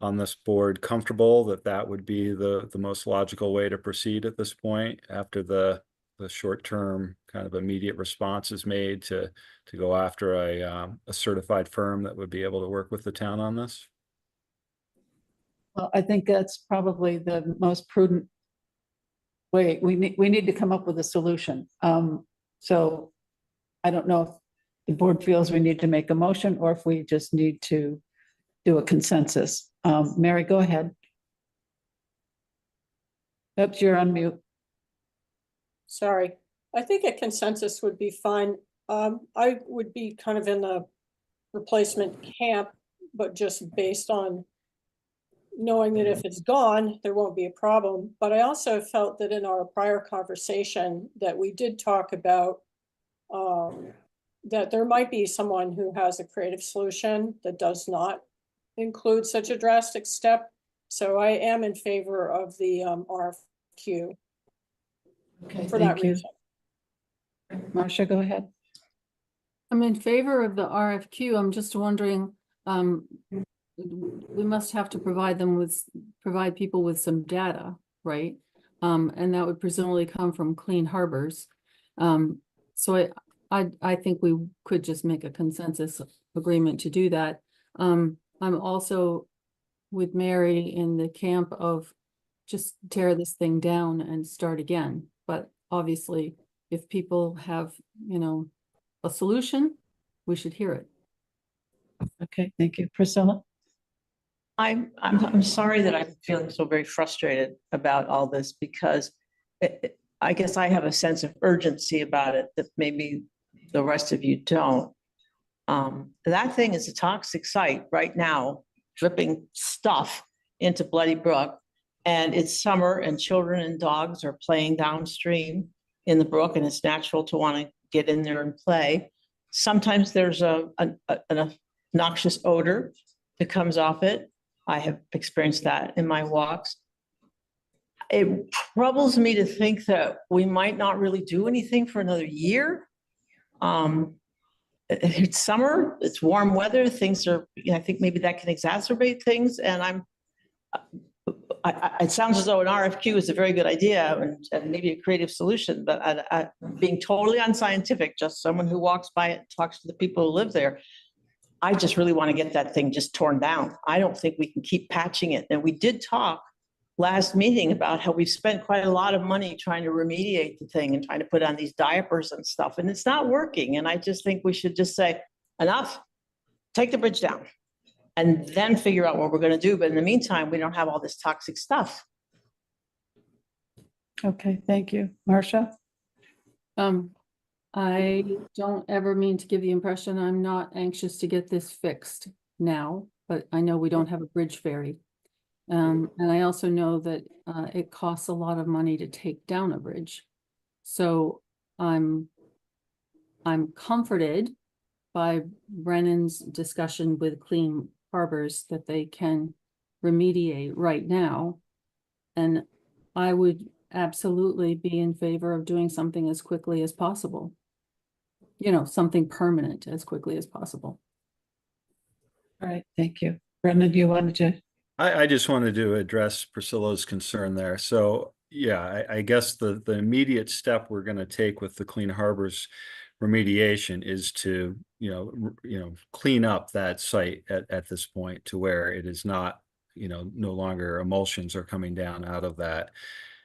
on this board comfortable that that would be the most logical way to proceed at this point after the short-term kind of immediate response is made to go after a certified firm that would be able to work with the town on this? Well, I think that's probably the most prudent way. We need to come up with a solution. So I don't know if the board feels we need to make a motion or if we just need to do a consensus. Mary, go ahead. Oops, you're on mute. Sorry, I think a consensus would be fine. I would be kind of in the replacement camp, but just based on knowing that if it's gone, there won't be a problem. But I also felt that in our prior conversation that we did talk about that there might be someone who has a creative solution that does not include such a drastic step. So I am in favor of the RFQ. Okay, For that thank you. reason. Marcia, go ahead. I'm in favor of the RFQ. I'm just wondering, we must have to provide people with some data, right? And that would presumably come from Clean Harbors. So I think we could just make a consensus agreement to do that. I'm also with Mary in the camp of just tear this thing down and start again. But obviously, if people have, a solution, we should hear it. Okay, thank you. Priscilla? I'm sorry that I'm feeling so very frustrated about all this because I guess I have a sense of urgency about it that maybe the rest of you don't. That thing is a toxic site right now, dripping stuff into Bloody Brook. And it's summer and children and dogs are playing downstream in the brook and it's natural to want to get in there and play. Sometimes there's an noxious odor that comes off it. I have experienced that in my walks. It troubles me to think that we might not really do anything for another year. It's summer, it's warm weather, things are, I think maybe that can exacerbate things. And it sounds as though an RFQ is a very good idea and maybe a creative solution, but being totally unscientific, just someone who walks by it, talks to the people who live there. I just really want to get that thing just torn down. I don't think we can keep patching it. And we did talk last meeting about how we've spent quite a lot of money trying to remediate the thing and trying to put on these diapers and stuff, and it's not working. And I just think we should just say, enough, take the bridge down, and then figure out what we're going to do. But in the meantime, we don't have all this toxic stuff. Okay, thank you. Marcia? I don't ever mean to give the impression I'm not anxious to get this fixed now, but I know we don't have a bridge ferry. And I also know that it costs a lot of money to take down a bridge. So I'm comforted by Brennan's discussion with Clean Harbors that they can remediate right now. And I would absolutely be in favor of doing something as quickly as possible. You know, something permanent as quickly as possible. All right, thank you. Brendan, you wanted to? I just wanted to address Priscilla's concern there. So, yeah, I guess the immediate step we're going to take with the Clean Harbors remediation is to, clean up that site at this point to where it is not, no longer emulsions are coming down out of that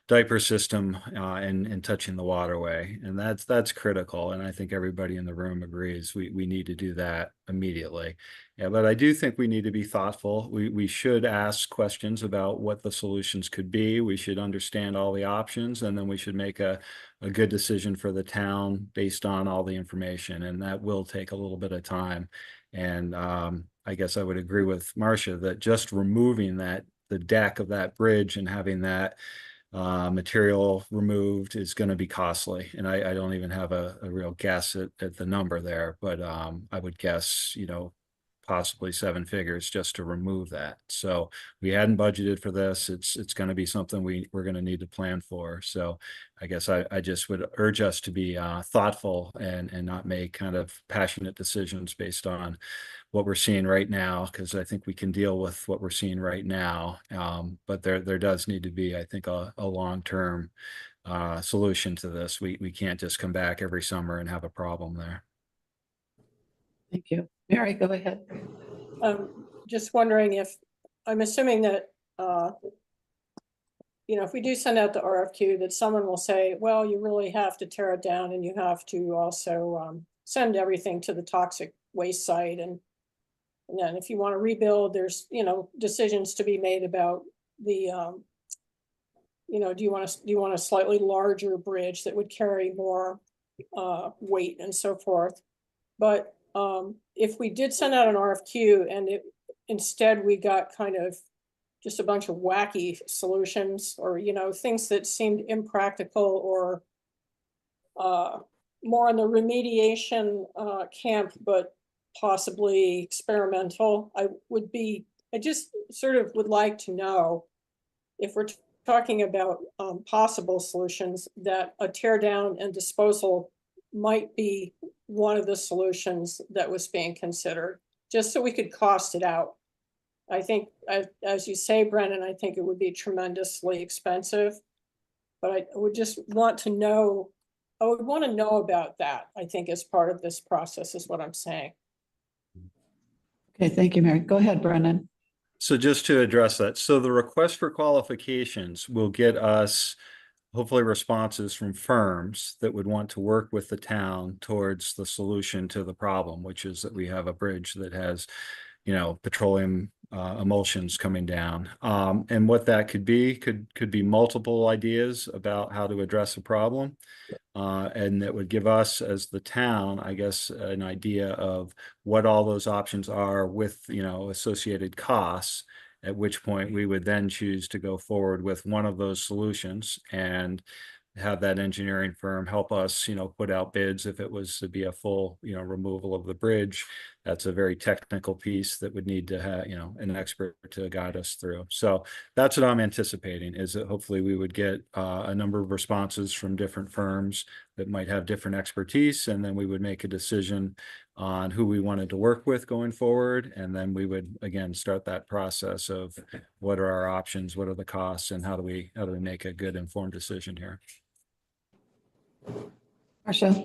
diaper system and touching the waterway. And that's critical. And I think everybody in the room agrees we need to do that immediately. Yeah, but I do think we need to be thoughtful. We should ask questions about what the solutions could be. We should understand all the options, and then we should make a good decision for the town based on all the information. And that will take a little bit of time. And I guess I would agree with Marcia that just removing the deck of that bridge and having that material removed is going to be costly. And I don't even have a real guess at the number there, but I would guess, possibly 7 figures just to remove that. So we hadn't budgeted for this. It's going to be something we're going to need to plan for. So I guess I just would urge us to be thoughtful and not make kind of passionate decisions based on what we're seeing right now, because I think we can deal with what we're seeing right now. But there does need to be, I think, a long-term solution to this. We can't just come back every summer and have a problem there. Thank you. Mary, go ahead. Just wondering if, I'm assuming that, if we do send out the RFQ, that someone will say, well, you really have to tear it down and you have to also send everything to the toxic waste site. And then if you want to rebuild, there's, decisions to be made about the, do you want a slightly larger bridge that would carry more weight and so forth. But if we did send out an RFQ and instead we got kind of just a bunch of wacky solutions or, things that seemed impractical or more in the remediation camp, but possibly experimental, I just sort of would like to know if we're talking about possible solutions that a tear down and disposal might be one of the solutions that was being considered, just so we could cost it out. I think, as you say, Brennan, I think it would be tremendously expensive, but I would just want to know, I would want to know about that, I think, as part of this process is what I'm saying. Okay, thank you, Mary. Go ahead, Brennan. So just to address that, so the request for qualifications will get us hopefully responses from firms that would want to work with the town towards the solution to the problem, which is that we have a bridge that has, petroleum emulsions coming down. And what that could be multiple ideas about how to address a problem. And that would give us as the town, I guess, an idea of what all those options are with, associated costs, at which point we would then choose to go forward with one of those solutions and have that engineering firm help us, put out bids if it was to be a full, removal of the bridge. That's a very technical piece that would need to have, an expert to guide us through. So that's what I'm anticipating, is that hopefully we would get a number of responses from different firms that might have different expertise, and then we would make a decision on who we wanted to work with going forward. And then we would, again, start that process of what are our options, what are the costs, and how do we make a good informed decision here. Marcia.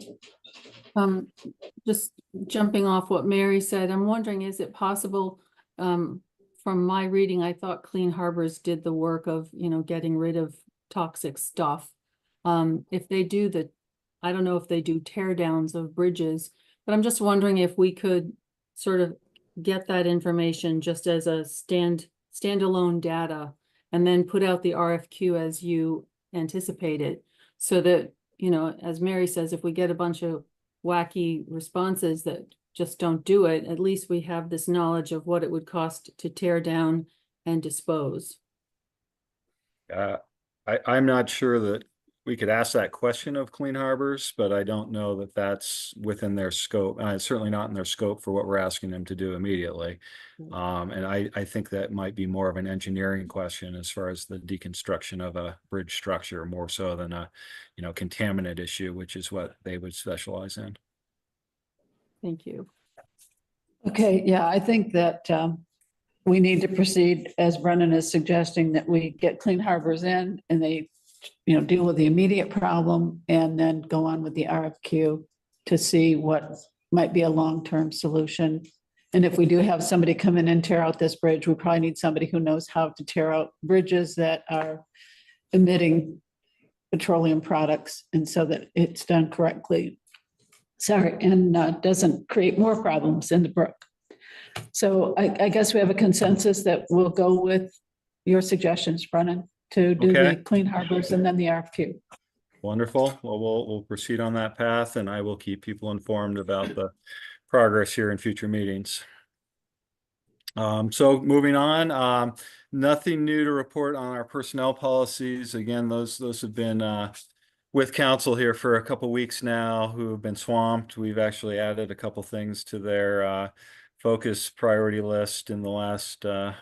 Just jumping off what Mary said, I'm wondering, is it possible, from my reading, I thought Clean Harbors did the work of, getting rid of toxic stuff. If they do I don't know if they do tear downs of bridges, but I'm just wondering if we could sort of get that information just as a standalone data and then put out the RFQ as you anticipated, so that you know, as Mary says, if we get a bunch of wacky responses that just don't do it, at least we have this knowledge of what it would cost to tear down and dispose. I'm not sure that we could ask that question of Clean Harbors, but I don't know that that's within their scope. It's certainly not in their scope for what we're asking them to do immediately. And I think that might be more of an engineering question as far as the deconstruction of a bridge structure, more so than a, you know, contaminant issue, which is what they would specialize in. Thank you. Okay, yeah, I think that we need to proceed as Brennan is suggesting, that we get Clean Harbors in and they, you know, deal with the immediate problem and then go on with the RFQ to see what might be a long-term solution. And if we do have somebody come in and tear out this bridge, we probably need somebody who knows how to tear out bridges that are emitting petroleum products, and so that it's done correctly. Sorry, and doesn't create more problems in the brook. So I guess we have a consensus that we'll go with your suggestions, Brennan, to do the Okay. Clean Harbors and then the RFQ. Wonderful. Well, we'll proceed on that path, and I will keep people informed about the progress here in future meetings. So moving on, nothing new to report on our personnel policies. Again, those have been with council here for a couple weeks now, who have been swamped. We've actually added a couple things to their focus priority list in the last 2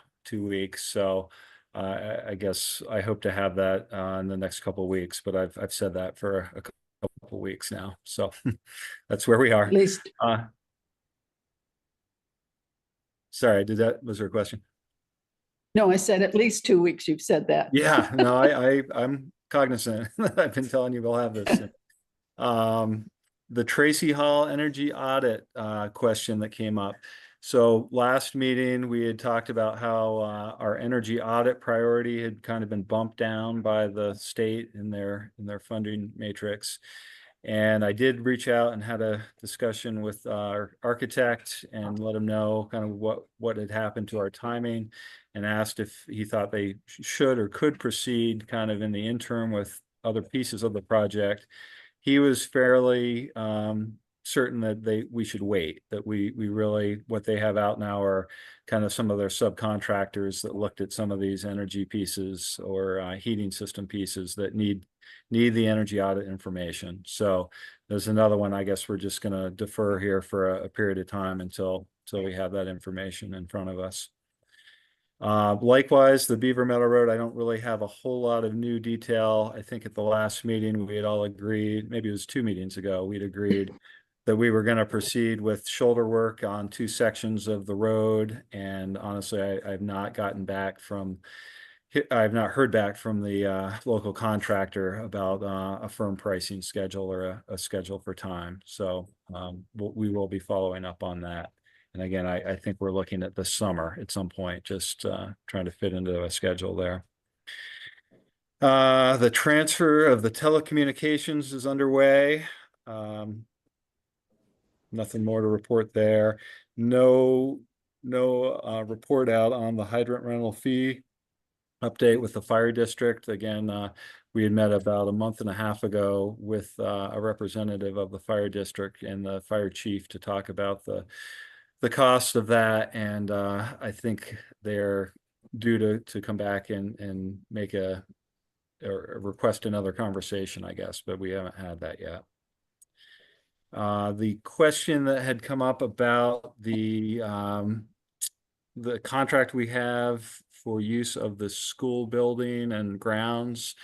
weeks. So I guess I hope to have that in the next couple of weeks, but I've said that for a couple weeks now. So that's where we are. At least, sorry, was there a question? no, I said at least 2 weeks. You've said that. Yeah, no, I'm cognizant. I've been telling you we'll have this. The Tracy Hall energy audit question that came up. So last meeting, we had talked about how our energy audit priority had kind of been bumped down by the state in their funding matrix. And I did reach out and had a discussion with our architect and let him know kind of what had happened to our timing, and asked if he thought they should or could proceed kind of in the interim with other pieces of the project. He was fairly certain that we should wait, that we really, what they have out now are kind of some of their subcontractors that looked at some of these energy pieces or heating system pieces that need the energy audit information. So there's another one. I guess we're just going to defer here for a period of time until we have that information in front of us. Likewise, the Beaver Meadow Road, I don't really have a whole lot of new detail. I think at the last meeting, we had all agreed, maybe it was 2 meetings ago, we'd agreed that we were going to proceed with shoulder work on 2 sections of the road. And honestly, I've not heard back from the local contractor about a firm pricing schedule or a schedule for time. So we will be following up on that. And again, I think we're looking at the summer at some point, just trying to fit into a schedule there. The transfer of the telecommunications is underway. Nothing more to report there. No report out on the hydrant rental fee update with the fire district. Again, we had met about a month and a half ago with a representative of the fire district and the fire chief to talk about the cost of that. And I think they're due to come back and make or request another conversation, I guess, but we haven't had that yet. The question that had come up about the contract we have for use of the school building and grounds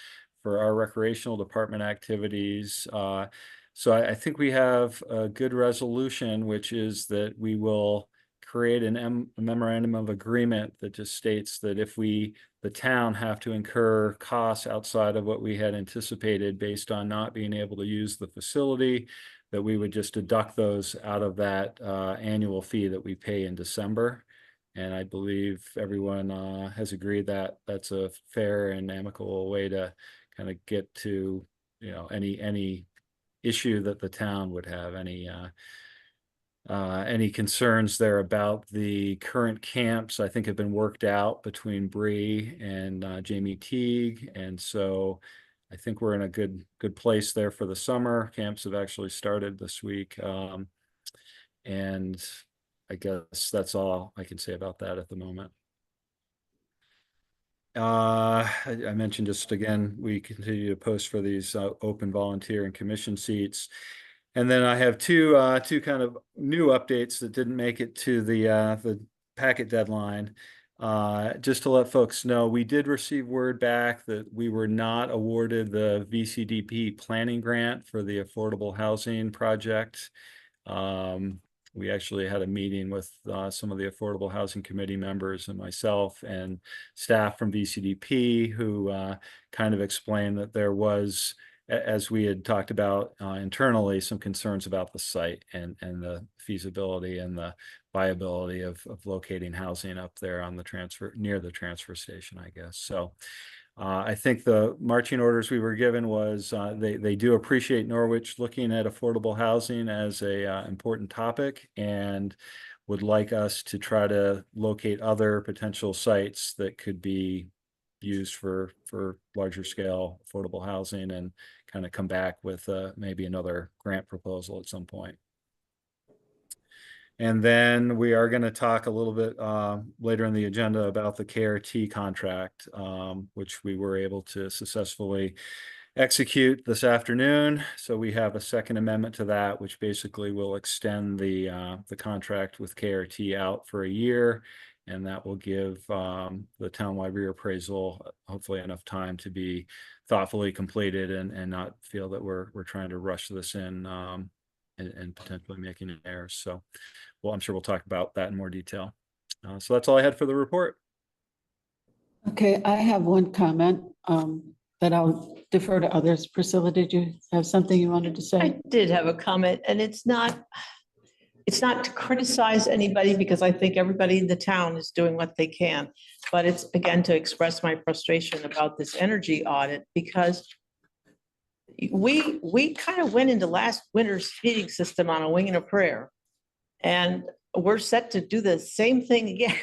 for our recreational department activities. So I think we have a good resolution, which is that we will create a memorandum of agreement that just states that if the town have to incur costs outside of what we had anticipated based on not being able to use the facility, that we would just deduct those out of that annual fee that we pay in December. And I believe everyone has agreed that that's a fair and amicable way to kind of get to, you know, any issue that the town would have, any concerns there about the current camps, I think have been worked out between Bree and Jamie Teague. And so I think we're in a good place there for the summer. Camps have actually started this week. And I guess that's all I can say about that at the moment. I mentioned just again, we continue to post for these open volunteer and commission seats. And then I have two kind of new updates that didn't make it to the packet deadline. Just to let folks know, we did receive word back that we were not awarded the VCDP planning grant for the affordable housing project. We actually had a meeting with some of the Affordable Housing Committee members and myself and staff from VCDP who kind of explained that there was, as we had talked about internally, some concerns about the site and the feasibility and the viability of locating housing up there on the near the transfer station, I guess. So I think the marching orders we were given was they do appreciate Norwich looking at affordable housing as a important topic and would like us to try to locate other potential sites that could be used for larger scale affordable housing and kind of come back with maybe another grant proposal at some point. And then we are going to talk a little bit later in the agenda about the KRT contract, which we were able to successfully execute this afternoon. So we have a second amendment to that, which basically will extend the contract with KRT out for a year. And that will give the townwide reappraisal hopefully enough time to be thoughtfully completed and not feel that we're trying to rush this in and potentially making an error. So, well, I'm sure we'll talk about that in more detail. So that's all I had for the report. Okay, I have one comment that I'll defer to others. Priscilla, did you have something you wanted to say? I did have a comment, and it's not to criticize anybody because I think everybody in the town is doing what they can. But it's again to express my frustration about this energy audit because we kind of went into last winter's heating system on a wing and a prayer. And we're set to do the same thing again.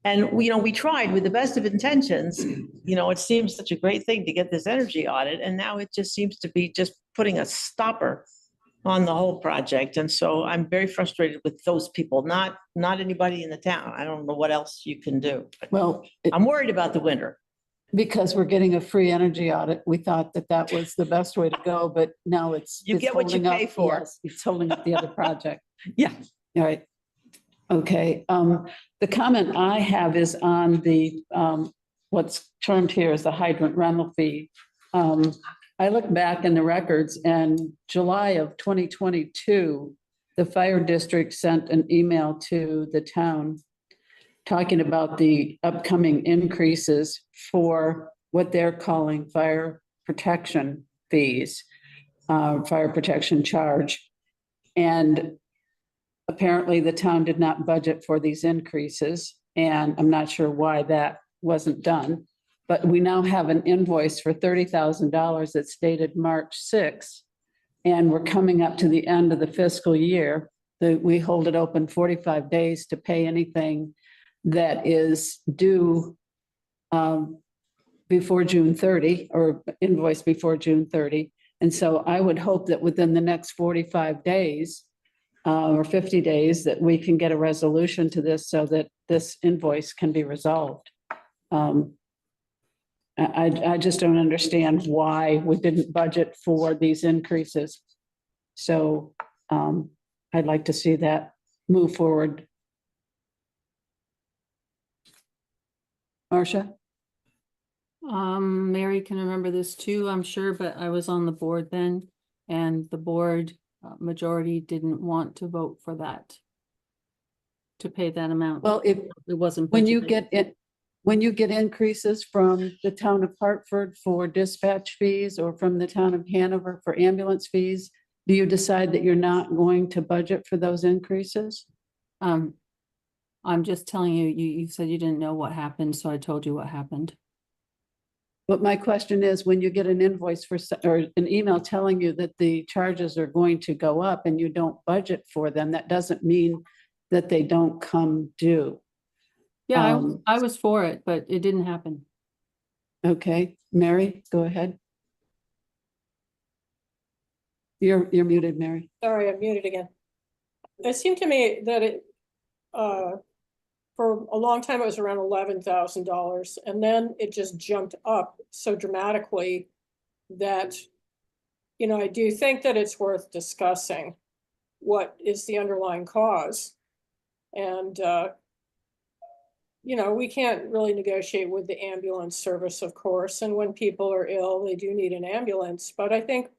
And we tried with the best of intentions. It seems such a great thing to get this energy audit. And now it just seems to be just putting a stopper on the whole project. And so I'm very frustrated with those people, not anybody in the town. I don't know what else you can do. Well, I'm worried about the winter. because we're getting a free energy audit, we thought that was the best way to go, but now it's. You get what you holding up- pay for. yes, it's holding up the other project. Yeah. All right. Okay, the comment I have is on the, what's termed here as the hydrant rental fee. I look back in the records and July of 2022, the fire district sent an email to the town talking about the upcoming increases for what they're calling fire protection fees, fire protection charge. And apparently the town did not budget for these increases, and I'm not sure why that wasn't done. But we now have an invoice for $30,000 that's dated March 6th, and we're coming up to the end of the fiscal year. We hold it open 45 days to pay anything that is due before June 30 or invoice before June 30. And so I would hope that within the next 45 days or 50 days that we can get a resolution to this so that this invoice can be resolved. I just don't understand why we didn't budget for these increases. So I'd like to see that move forward. Marcia? Mary can remember this too, I'm sure, but I was on the board then, and the board majority didn't want to vote for that, to pay that amount. Well, if It wasn't. when you budgeted. get it, when you get increases from the town of Hartford for dispatch fees or from the town of Hanover for ambulance fees, do you decide that you're not going to budget for those increases? I'm just telling you, you said you didn't know what happened, so I told you what happened. But my question is, when you get an invoice for, or an email telling you that the charges are going to go up and you don't budget for them, that doesn't mean that they don't come due. Yeah, I was for it, but it didn't happen. Okay, Mary, go ahead. You're muted, Mary. Sorry, I'm muted again. It seemed to me that for a long time, it was around $11,000, and then it just jumped up so dramatically that, I do think that it's worth discussing what is the underlying cause. And, we can't really negotiate with the ambulance service, of course, and when people are ill, they do need an ambulance, but I think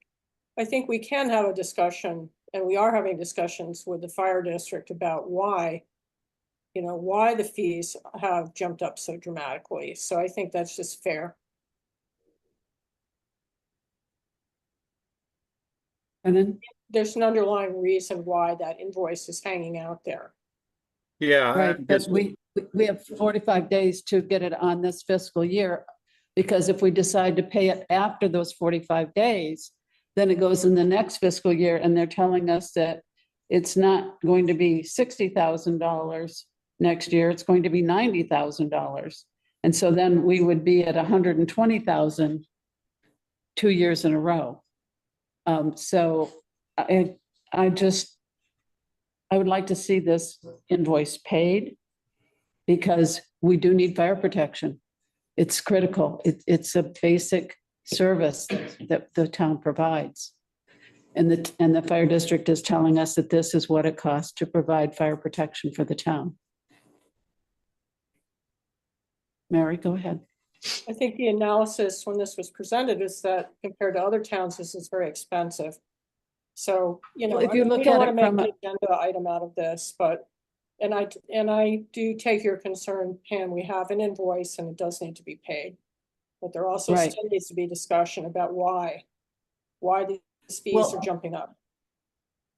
we can have a discussion, and we are having discussions with the fire district about why the fees have jumped up so dramatically. So I think that's just fair. And then, There's an underlying reason why that invoice is hanging out there. Yeah. I right, guess- but we have 45 days to get it on this fiscal year. Because if we decide to pay it after those 45 days, then it goes in the next fiscal year, and they're telling us that it's not going to be $60,000 next year, it's going to be $90,000. And so then we would be at 120,000 2 years in a row. So I would like to see this invoice paid, because we do need fire protection. It's critical. It's a basic service that the town provides. And the fire district is telling us that this is what it costs to provide fire protection for the town. Mary, go ahead. I think the analysis when this was presented is that compared to other towns, this is very expensive. So, Well, if you we look don't at want it to make from an agenda item out of this, but, and I do take your concern, Pam, we have an invoice and it does need to be paid. But there also Right. still needs to be discussion about why these fees Well, are jumping up.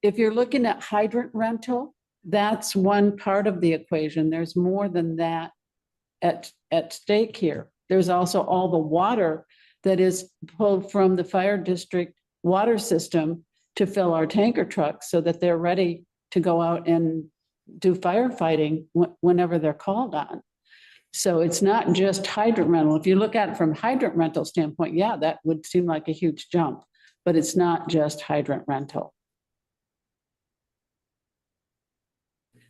If you're looking at hydrant rental, that's one part of the equation. There's more than that at stake here. There's also all the water that is pulled from the fire district water system to fill our tanker trucks so that they're ready to go out and do firefighting whenever they're called on. So it's not just hydrant rental. If you look at it from hydrant rental standpoint, yeah, that would seem like a huge jump, but it's not just hydrant rental.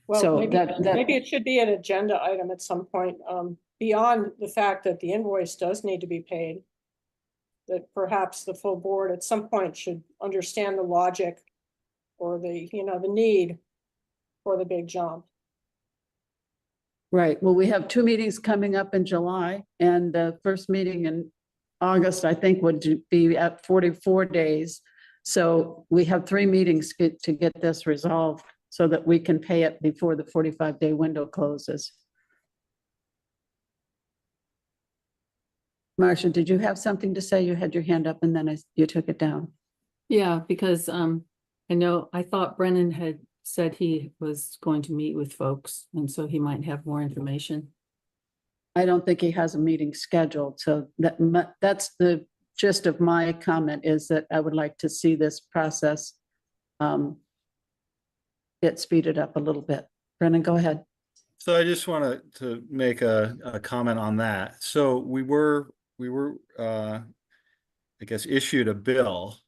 Well, So maybe it should be an agenda item at some point, beyond the fact that the invoice does need to be paid. That perhaps the full board at some point should understand the logic or the need for the big jump. Right. Well, we have 2 meetings coming up in July, and the first meeting in August, I think, would be at 44 days. So we have 3 meetings to get this resolved so that we can pay it before the 45-day window closes. Marcia, did you have something to say? You had your hand up and then you took it down. Yeah, because I thought Brennan had said he was going to meet with folks, and so he might have more information. I don't think he has a meeting scheduled, so that's the gist of my comment, is that I would like to see this process get speeded up a little bit. Brennan, go ahead. So I just wanted to make a comment on that. So we were I guess issued a bill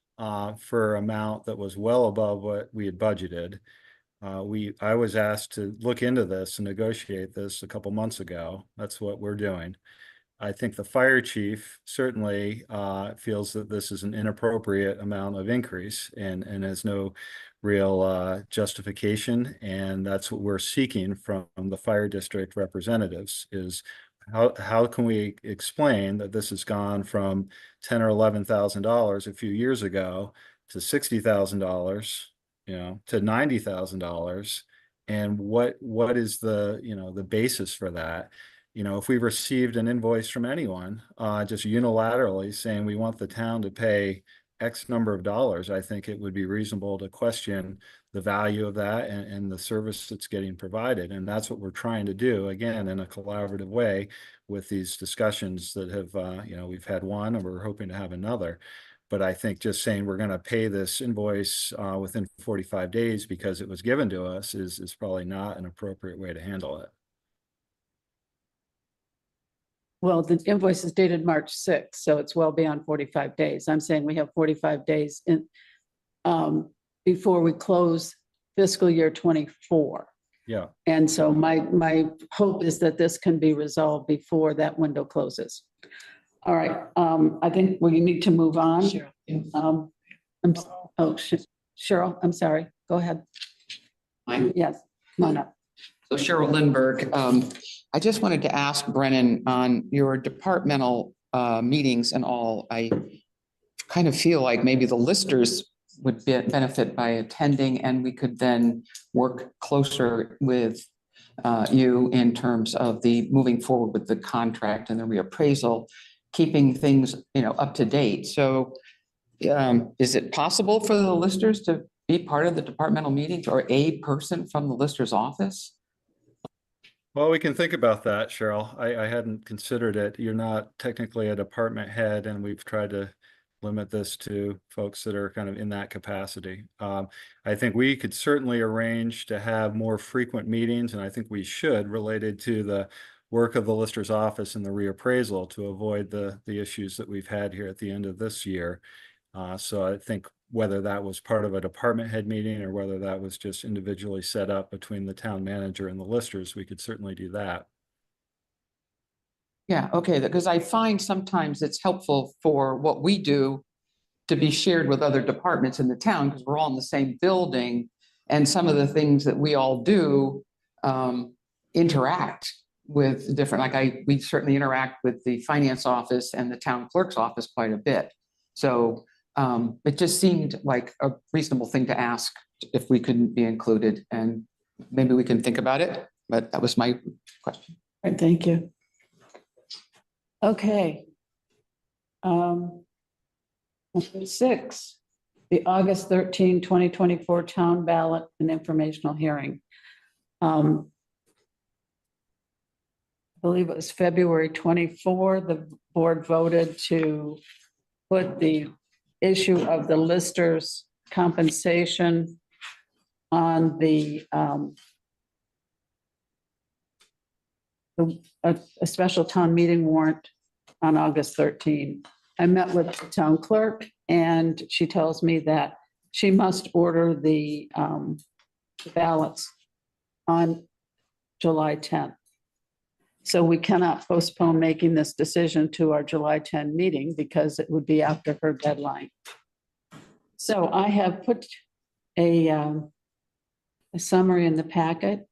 for amount that was well above what we had budgeted. I was asked to look into this and negotiate this a couple months ago. That's what we're doing. I think the fire chief certainly feels that this is an inappropriate amount of increase and has no real justification. And that's what we're seeking from the fire district representatives is how can we explain that this has gone from $10,000 or $11,000 a few years ago to $60,000, to $90,000, and what is the basis for that? If we received an invoice from anyone, just unilaterally saying we want the town to pay X number of dollars, I think it would be reasonable to question the value of that and the service that's getting provided. And that's what we're trying to do, again, in a collaborative way with these discussions that have, we've had one and we're hoping to have another. But I think just saying we're going to pay this invoice within 45 days because it was given to us is probably not an appropriate way to handle it. Well, the invoice is dated March 6th, so it's well beyond 45 days. I'm saying we have 45 days before we close fiscal year 24. Yeah. And so my hope is that this can be resolved before that window closes. All right, I think we need to move on. Cheryl. Cheryl, I'm sorry, go ahead. Yes, come on up. So Cheryl Lindbergh, I just wanted to ask Brennan on your departmental meetings and all. I kind of feel like maybe the listers would benefit by attending, and we could then work closer with you in terms of the moving forward with the contract and the reappraisal, keeping things, up to date. So is it possible for the listers to be part of the departmental meetings, or a person from the lister's office? Well, we can think about that, Cheryl. I hadn't considered it. You're not technically a department head, and we've tried to limit this to folks that are kind of in that capacity. I think we could certainly arrange to have more frequent meetings, and I think we should, related to the work of the lister's office and the reappraisal, to avoid the issues that we've had here at the end of this year. So I think whether that was part of a department head meeting or whether that was just individually set up between the town manager and the listers, we could certainly do that. Yeah, okay, because I find sometimes it's helpful for what we do to be shared with other departments in the town, because we're all in the same building, and some of the things that we all do interact with different, we certainly interact with the finance office and the town clerk's office quite a bit. So it just seemed like a reasonable thing to ask if we couldn't be included, and maybe we can think about it, but that was my question. All right, thank you. Okay. Number 6, the August 13, 2024 town ballot and informational hearing. I believe it was February 24, the board voted to put the issue of the listers' compensation on a special town meeting warrant on August 13. I met with the town clerk, and she tells me that she must order the ballots on July 10th. So we cannot postpone making this decision to our July 10 meeting because it would be after her deadline. So I have put a summary in the packet,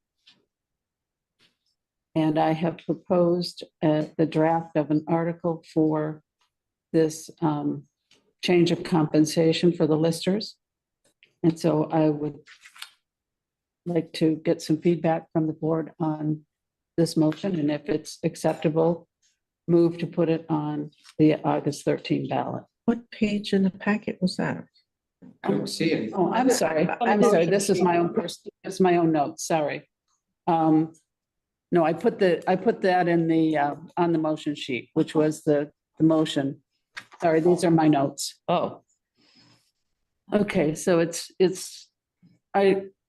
and I have proposed the draft of an article for this change of compensation for the listers. And so I would like to get some feedback from the board on this motion, and if it's acceptable, move to put it on the August 13 ballot. What page in the packet was that? I don't see it. Oh, I'm sorry. I'm sorry. This is my own it's my own notes. Sorry. No, I put that in the on the motion sheet, which was the motion. Sorry, these are my notes. Oh, Okay, so it's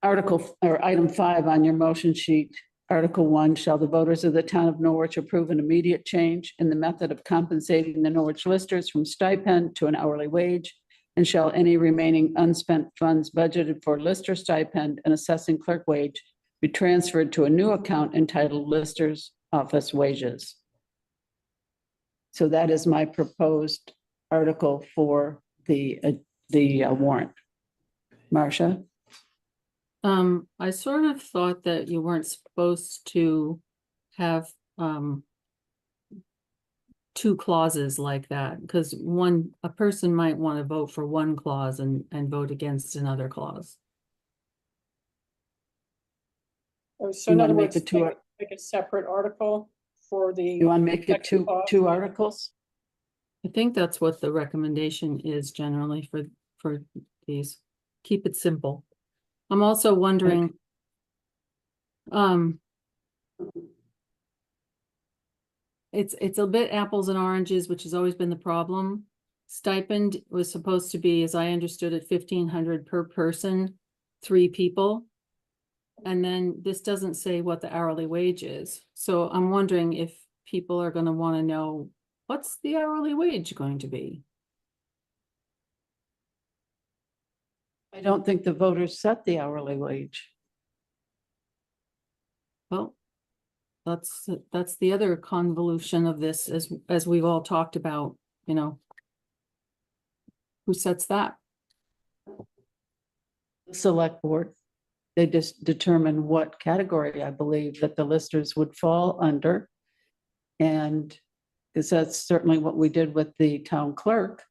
article or item 5 on your motion sheet. Article 1, shall the voters of the town of Norwich approve an immediate change in the method of compensating the Norwich listers from stipend to an hourly wage? And shall any remaining unspent funds budgeted for lister stipend and assessing clerk wage be transferred to a new account entitled Listers Office Wages? So that is my proposed article for the warrant. Marcia? I sort of thought that you weren't supposed to have two clauses like that, because a person might want to vote for one clause and vote against another clause. So in You other wanna make words, the make a separate article for the. You want to make it two articles? I think that's what the recommendation is generally for these. Keep it simple. I'm also wondering, it's a bit apples and oranges, which has always been the problem. Stipend was supposed to be, as I understood it, 1,500 per person, 3 people. And then this doesn't say what the hourly wage is. So I'm wondering if people are going to want to know, what's the hourly wage going to be? I don't think the voters set the hourly wage. Well, that's the other convolution of this, as we've all talked about, you know. Who sets that? The select board, they just determine what category I believe that the listers would fall under. And because that's certainly what we did with the town clerk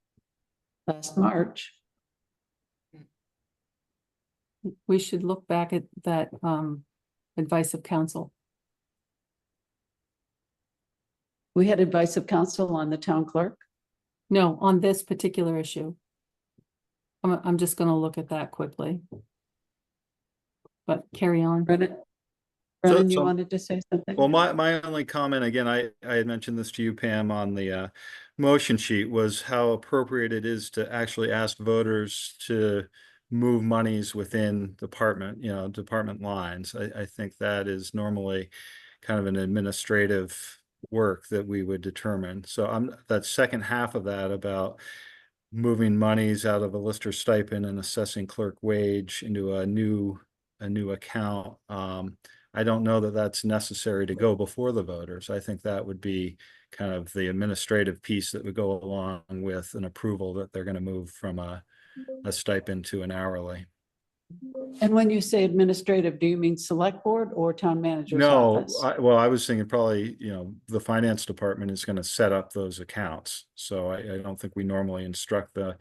last March. We should look back at that advice of counsel. We had advice of counsel on the town clerk. No, on this particular issue. I'm just gonna look at that quickly. But carry on. Brennan, you so- wanted to say something? Well, my only comment, again, I had mentioned this to you, Pam, on the motion sheet, was how appropriate it is to actually ask voters to move monies within department lines. I think that is normally kind of an administrative work that we would determine. So that second half of that about moving monies out of a lister stipend and assessing clerk wage into a new account. I don't know that that's necessary to go before the voters. I think that would be kind of the administrative piece that would go along with an approval that they're going to move from a stipend to an hourly. And when you say administrative, do you mean select board or town manager's No, office? I was thinking probably, the finance department is going to set up those accounts. So I don't think we normally instruct the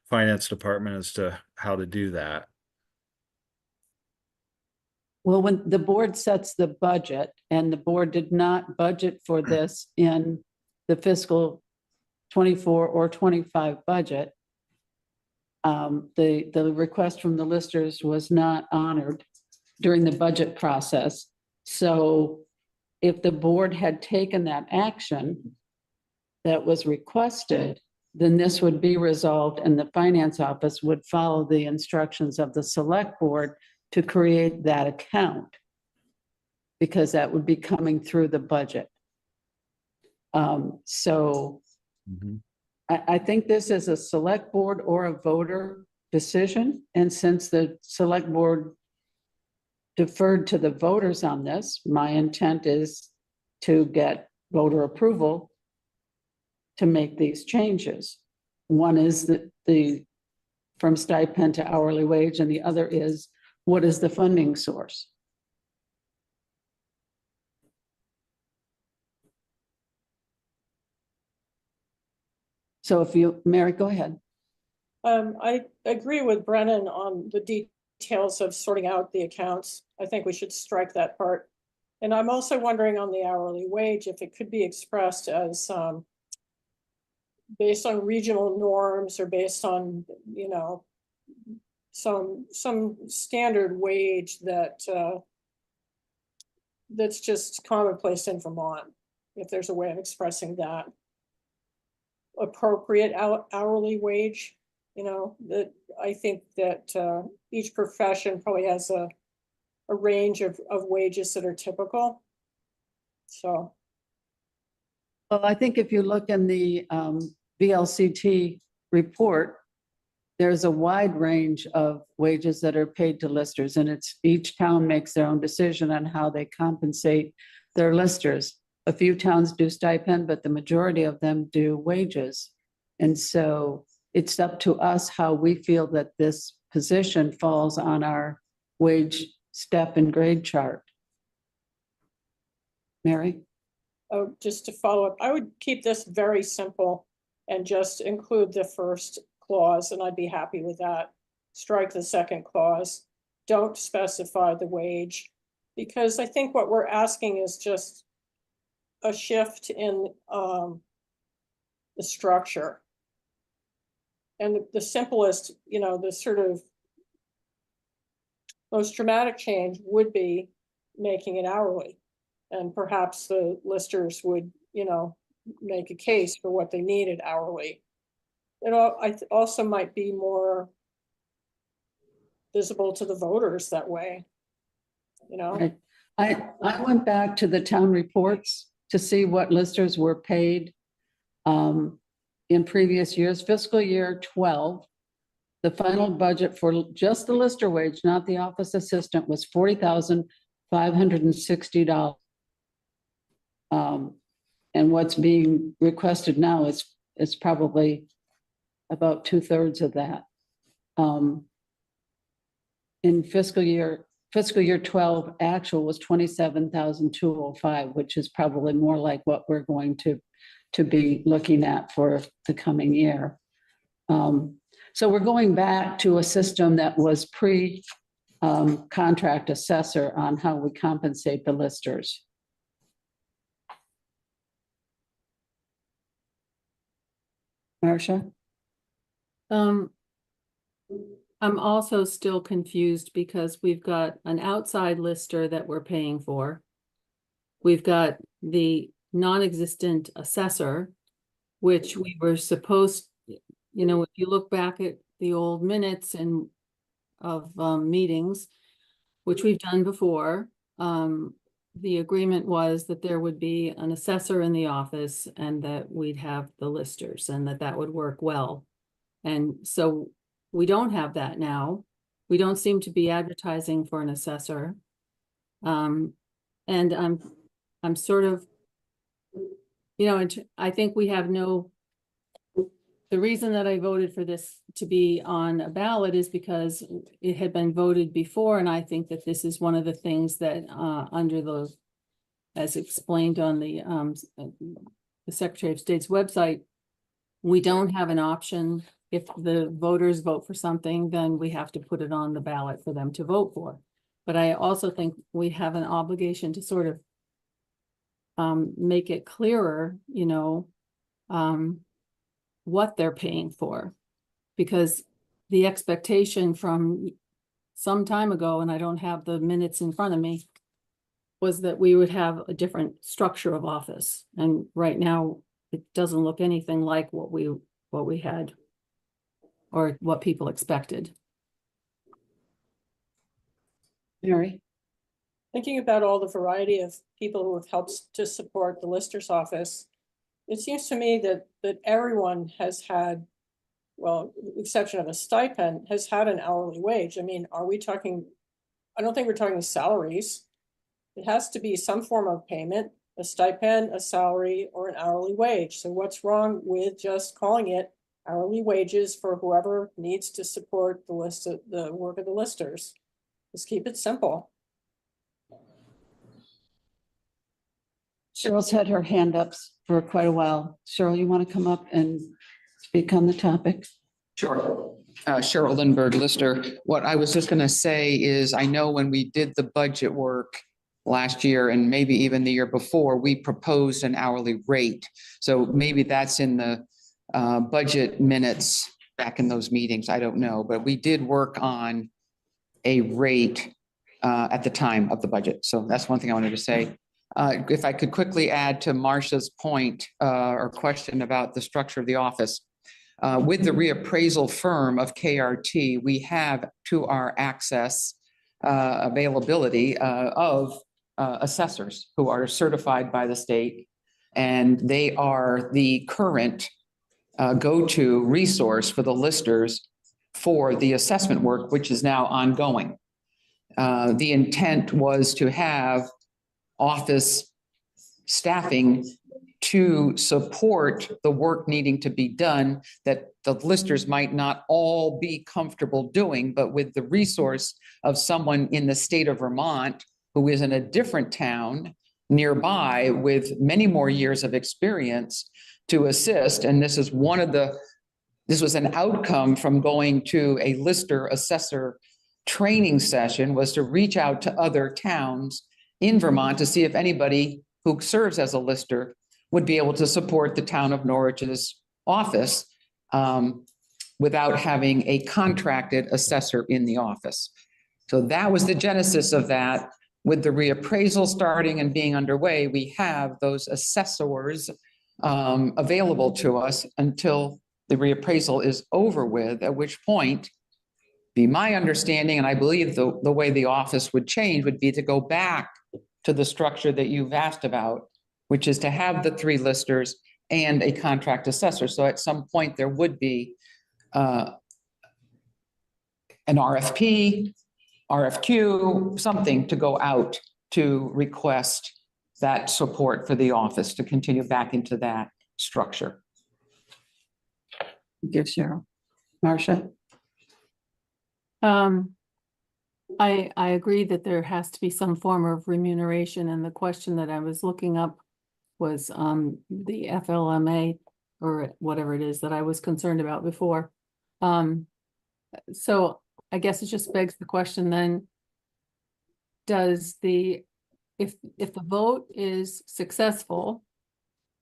finance department as to how to do that. Well, when the board sets the budget and the board did not budget for this in the fiscal 24 or 25 budget, the request from the listers was not honored during the budget process. So if the board had taken that action that was requested, then this would be resolved and the finance office would follow the instructions of the select board to create that account, because that would be coming through the budget. So I think this is a select board or a voter decision. And since the select board deferred to the voters on this, my intent is to get voter approval to make these changes. One is the from stipend to hourly wage, and the other is what is the funding source? So if you, Mary, go ahead. I agree with Brennan on the details of sorting out the accounts. I think we should strike that part. And I'm also wondering on the hourly wage, if it could be expressed as based on regional norms or based on, some standard wage that that's just commonplace in Vermont, if there's a way of expressing that. Appropriate hourly wage, that I think that each profession probably has a range of wages that are typical. So. Well, I think if you look in the VLCT report, there's a wide range of wages that are paid to listers, and it's each town makes their own decision on how they compensate their listers. A few towns do stipend, but the majority of them do wages. And so it's up to us how we feel that this position falls on our wage step and grade chart. Mary? Oh, just to follow up, I would keep this very simple and just include the first clause, and I'd be happy with that. Strike the second clause. Don't specify the wage, because I think what we're asking is just a shift in the structure. And the simplest, the sort of most dramatic change would be making it hourly. And perhaps the listers would, make a case for what they needed hourly. I also might be more visible to the voters that way, I went back to the town reports to see what listers were paid in previous years. Fiscal year 12, The final budget for just the lister wage, not the office assistant, was $40,560. And what's being requested now is probably about 2/3 of that. In fiscal year 12, actual was 27,205, which is probably more like what we're going to be looking at for the coming year. So we're going back to a system that was contract assessor on how we compensate the listers. Marcia? I'm also still confused because we've got an outside lister that we're paying for. We've got the non-existent assessor, which we were supposed, you know, if you look back at the old minutes and of meetings, which we've done before, the agreement was that there would be an assessor in the office and that we'd have the listers and that would work well. And so we don't have that now. We don't seem to be advertising for an assessor. And I'm sort of, you know, I think we have the reason that I voted for this to be on a ballot is because it had been voted before. And I think that this is one of the things that under those, as explained on the Secretary of State's website, we don't have an option. If the voters vote for something, then we have to put it on the ballot for them to vote for. But I also think we have an obligation to sort of make it clearer, you know, what they're paying for. Because the expectation from some time ago, and I don't have the minutes in front of me, was that we would have a different structure of office. And right now, it doesn't look anything like what we had or what people expected. Mary? Thinking about all the variety of people who have helped to support the lister's office, it seems to me that everyone has had, well, with the exception of a stipend, has had an hourly wage. I mean, are we talking, I don't think we're talking salaries. It has to be some form of payment, a stipend, a salary, or an hourly wage. So what's wrong with just calling it hourly wages for whoever needs to support the work of the listers? Just keep it simple. Cheryl's had her hand up for quite a while. Cheryl, you want to come up and speak on the topic? Sure. Cheryl Lindbergh, Lister. What I was just going to say is I know when we did the budget work last year and maybe even the year before, we proposed an hourly rate. So maybe that's in the budget minutes back in those meetings. I don't know, but we did work on a rate at the time of the budget. So that's one thing I wanted to say. If I could quickly add to Marcia's point or question about the structure of the office. With the reappraisal firm of KRT, we have to our access availability of assessors who are certified by the state, and they are the current go-to resource for the listers for the assessment work, which is now ongoing. The intent was to have office staffing to support the work needing to be done that the listers might not all be comfortable doing, but with the resource of someone in the state of Vermont who is in a different town nearby with many more years of experience to assist. And this is this was an outcome from going to a lister assessor training session, was to reach out to other towns in Vermont to see if anybody who serves as a lister would be able to support the town of Norwich's office without having a contracted assessor in the office. So that was the genesis of that. With the reappraisal starting and being underway, we have those assessors available to us until the reappraisal is over with, at which point, be my understanding, and I believe the way the office would change would be to go back to the structure that you've asked about, which is to have the 3 listers and a contract assessor. So at some point there would be an RFP, RFQ, something to go out to request that support for the office to continue back into that structure. Give Cheryl. Marcia? I agree that there has to be some form of remuneration, and the question that I was looking up was the FLMA or whatever it is that I was concerned about before. So I guess it just begs the question then, does if the vote is successful,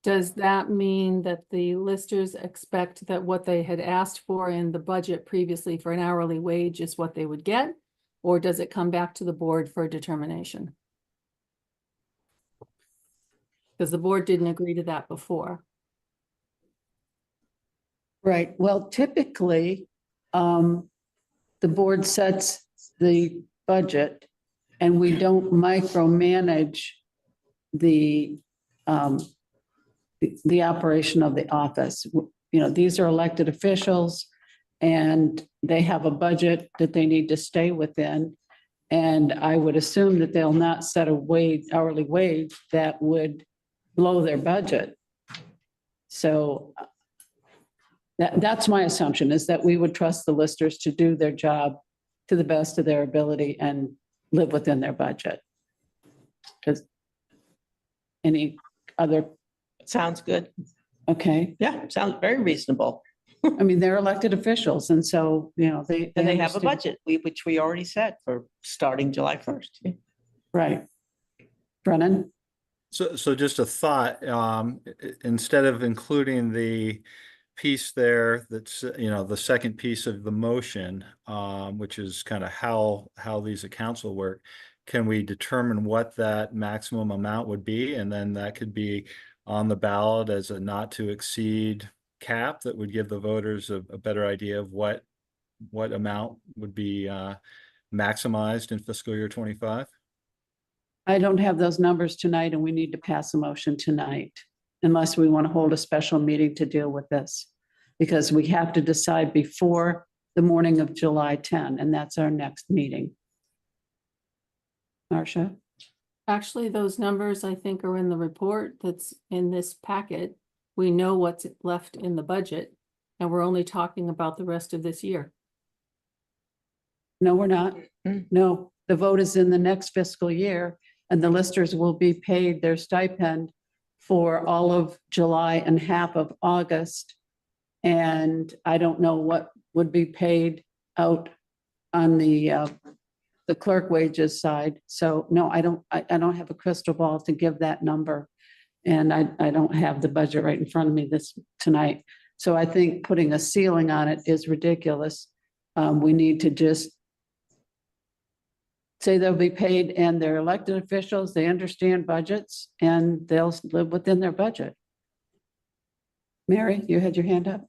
does that mean that the listers expect that what they had asked for in the budget previously for an hourly wage is what they would get? Or does it come back to the board for a determination? Because the board didn't agree to that before. Right, well, typically, the board sets the budget and we don't micromanage the operation of the office. You know, these are elected officials and they have a budget that they need to stay within. And I would assume that they'll not set a hourly wage that would blow their budget. So that's my assumption, is that we would trust the listers to do their job to the best of their ability and live within their budget. Because any other, Sounds good. okay, Yeah, sounds very reasonable. I mean, they're elected officials and so, you know, they. And they have a understand. budget, which we already set for starting July 1st. Right. Brennan? So just a thought, instead of including the piece there, that's, the second piece of the motion, which is kind of how these accounts will work, can we determine what that maximum amount would be? And then that could be on the ballot as a not to exceed cap that would give the voters a better idea of what amount would be maximized in fiscal year 25. I don't have those numbers tonight and we need to pass a motion tonight unless we want to hold a special meeting to deal with this. Because we have to decide before the morning of July 10, and that's our next meeting. Marcia? Actually, those numbers I think are in the report that's in this packet. We know what's left in the budget and we're only talking about the rest of this year. No, we're not. No, the vote is in the next fiscal year and the listers will be paid their stipend for all of July and half of August. And I don't know what would be paid out on the clerk wages side. So no, I don't have a crystal ball to give that number. And I don't have the budget right in front of me tonight. So I think putting a ceiling on it is ridiculous. We need to just say they'll be paid and they're elected officials, they understand budgets and they'll live within their budget. Mary, you had your hand up?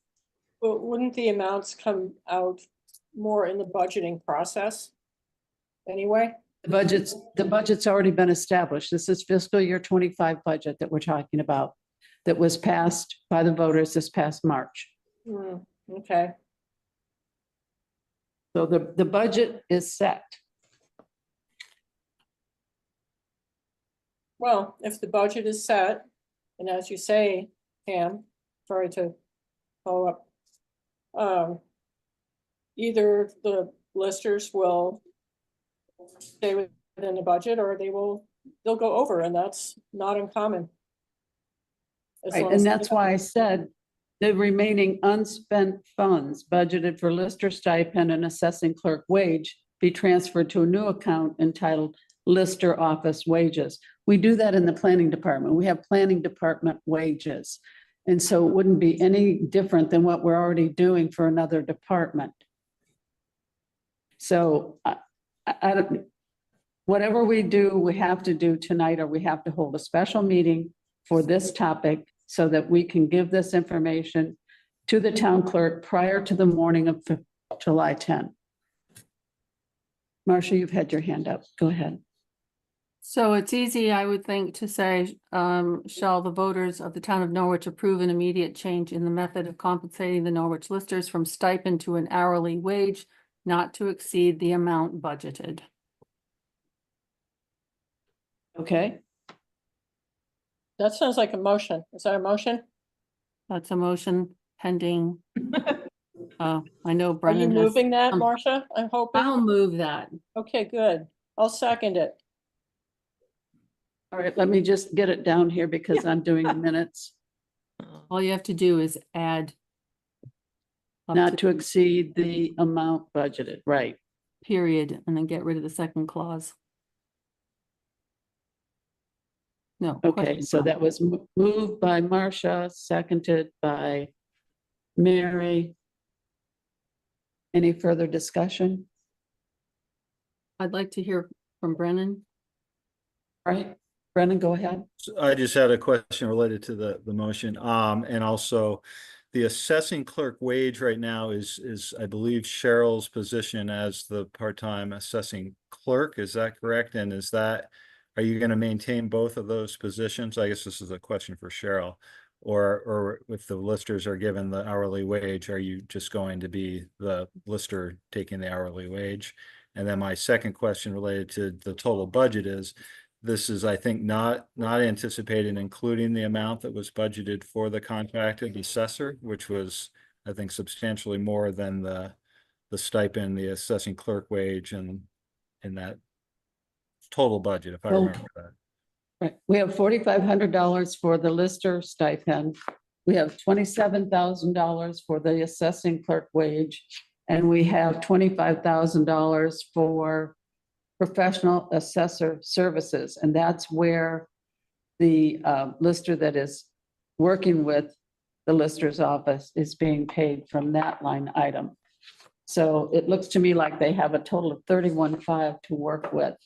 But wouldn't the amounts come out more in the budgeting process anyway? The budget's already been established. This is fiscal year 25 budget that we're talking about, that was passed by the voters this past March. Okay. So the budget is set. Well, if the budget is set, and as you say, Pam, sorry to follow up. Either the listers will stay within the budget or they'll go over, and that's not uncommon. As Right, long and as- that's why I said the remaining unspent funds budgeted for lister stipend and assessing clerk wage be transferred to a new account entitled Lister Office Wages. We do that in the planning department. We have planning department wages. And so it wouldn't be any different than what we're already doing for another department. So I don't, whatever we do, we have to do tonight, or we have to hold a special meeting for this topic so that we can give this information to the town clerk prior to the morning of July 10. Marcia, you've had your hand up. Go ahead. So it's easy, I would think, to say, shall the voters of the town of Norwich approve an immediate change in the method of compensating the Norwich listers from stipend to an hourly wage not to exceed the amount budgeted. Okay, That sounds like a motion. Is that a motion? That's a motion pending. I know Are you Brennan has. moving that, um, Marcia? I'm hoping. I'll move that. Okay, good. I'll second it. all right, let me just get it down here because I'm doing the minutes. All you have to do is add. up Not to exceed the amount budgeted, right? Period, and then get rid of the second clause. No. Okay, question so mark. that was moved by Marcia, seconded by Mary. Any further discussion? I'd like to hear from Brennan. All right, Brennan, go ahead. So I just had a question related to the motion, and also the assessing clerk wage right now is I believe Cheryl's position as the part-time assessing clerk. Is that correct? And are you going to maintain both of those positions? I guess this is a question for Cheryl. Or if the listers are given the hourly wage, are you just going to be the lister taking the hourly wage? And then my second question related to the total budget is, this is, I think, not anticipated including the amount that was budgeted for the contracted assessor, which was, I think, substantially more than the stipend, the assessing clerk wage, and in that total budget, if I Well, remember that. Right, we have $4,500 for the lister stipend. We have $27,000 for the assessing clerk wage. And we have $25,000 for professional assessor services. And that's where the lister that is working with the lister's office is being paid from that line item. So it looks to me like they have a total of 31,500 to work with.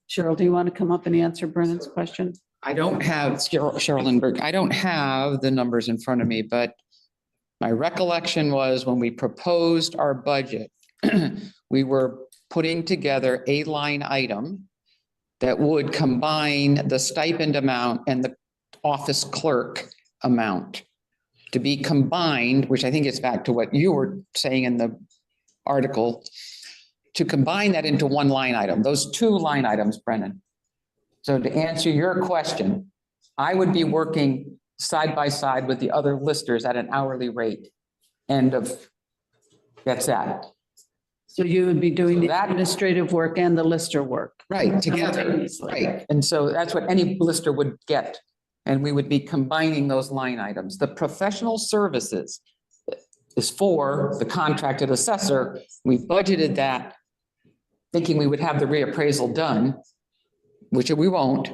Cheryl, do you want to come up and answer Brennan's question? I don't have, Cheryl Lindbergh, I don't have the numbers in front of me, but my recollection was when we proposed our budget, we were putting together a line item that would combine the stipend amount and the office clerk amount to be combined, which I think is back to what you were saying in the article, to combine that into one line item, those two line items, Brennan. So to answer your question, I would be working side by side with the other listers at an hourly rate. That's that. So you would be doing So the that- administrative work and the lister work. Right, together, Simultaneously. right. And so that's what any lister would get. And we would be combining those line items. The professional services is for the contracted assessor. We budgeted that thinking we would have the reappraisal done, which we won't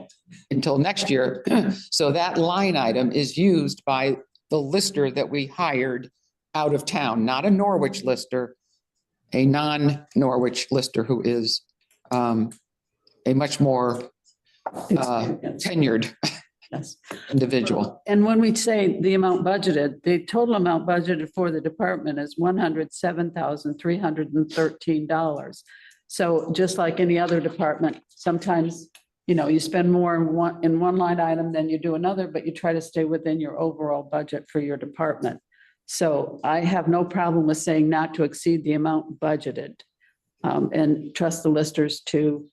until next year. So that line item is used by the lister that we hired out of town, not a Norwich lister, a non-Norwich lister who is a much more tenured Yes. individual. And when we say the amount budgeted, the total amount budgeted for the department is $107,313. So just like any other department, sometimes, you spend more in one line item than you do another, but you try to stay within your overall budget for your department. So I have no problem with saying not to exceed the amount budgeted, and trust the listers to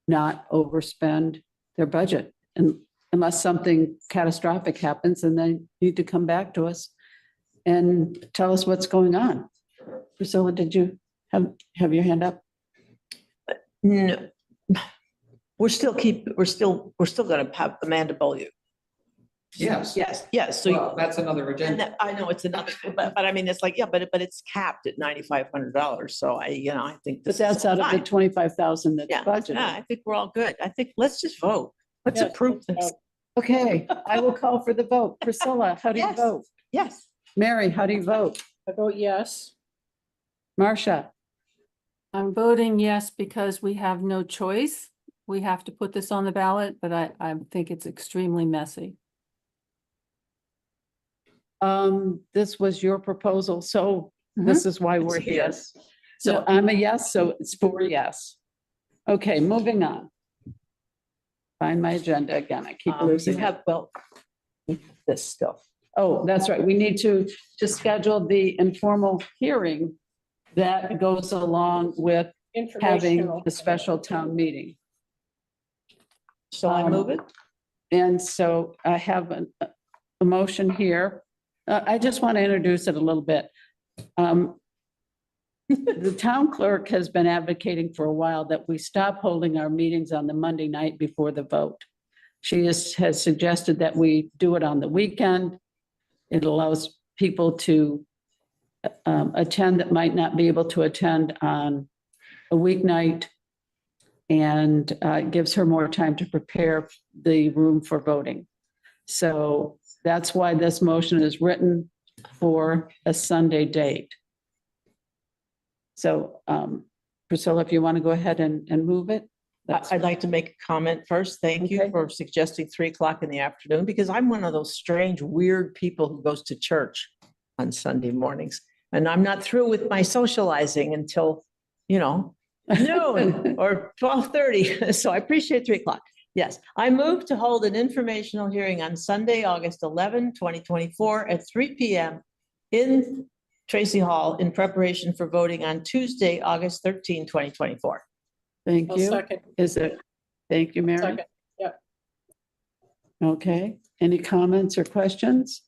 not overspend their budget. And unless something catastrophic happens, and they need to come back to us and tell us what's going on. Priscilla, did you have your hand up? No, we're still gonna have Amanda Beaulieu. Yes. Yes, so. Well, that's another And agenda. that, I know it's another, but I mean, it's like, yeah, but it's capped at $9,500. So I think. But this that's is out of the fine. 25,000 that's Yeah, budgeted. I think we're all good. I think let's just vote. Let's Yes, approve let's this. vote. Okay, I will call for the vote. Priscilla, how do you Yes. vote? Yes. Mary, how do you vote? I vote yes. Marcia? I'm voting yes because we have no choice. We have to put this on the ballot, but I think it's extremely messy. This was your proposal, so this is why we're It's here. yes. So Yeah. I'm a yes, so it's 4 yes. Okay, moving on. Find my agenda again. I keep You losing it. have, well, this stuff. Oh, that's right. We need to schedule the informal hearing that goes along with having Informational. the special town meeting. Shall I move it? And so I have a motion here. I just want to introduce it a little bit. The town clerk has been advocating for a while that we stop holding our meetings on the Monday night before the vote. She has suggested that we do it on the weekend. It allows people to attend that might not be able to attend on a weeknight, and gives her more time to prepare the room for voting. So that's why this motion is written for a Sunday date. So Priscilla, if you want to go ahead and move it. I'd like to make a comment first. Thank you Okay. for suggesting 3 o'clock in the afternoon, because I'm one of those strange, weird people who goes to church on Sunday mornings. And I'm not through with my socializing until, noon or 12:30. So I appreciate 3 o'clock. Yes, I move to hold an informational hearing on Sunday, August 11, 2024 at 3 p.m. in Tracy Hall in preparation for voting on Tuesday, August 13, 2024. Thank I'll you. second. Thank you, Mary. Second. Okay, any comments or questions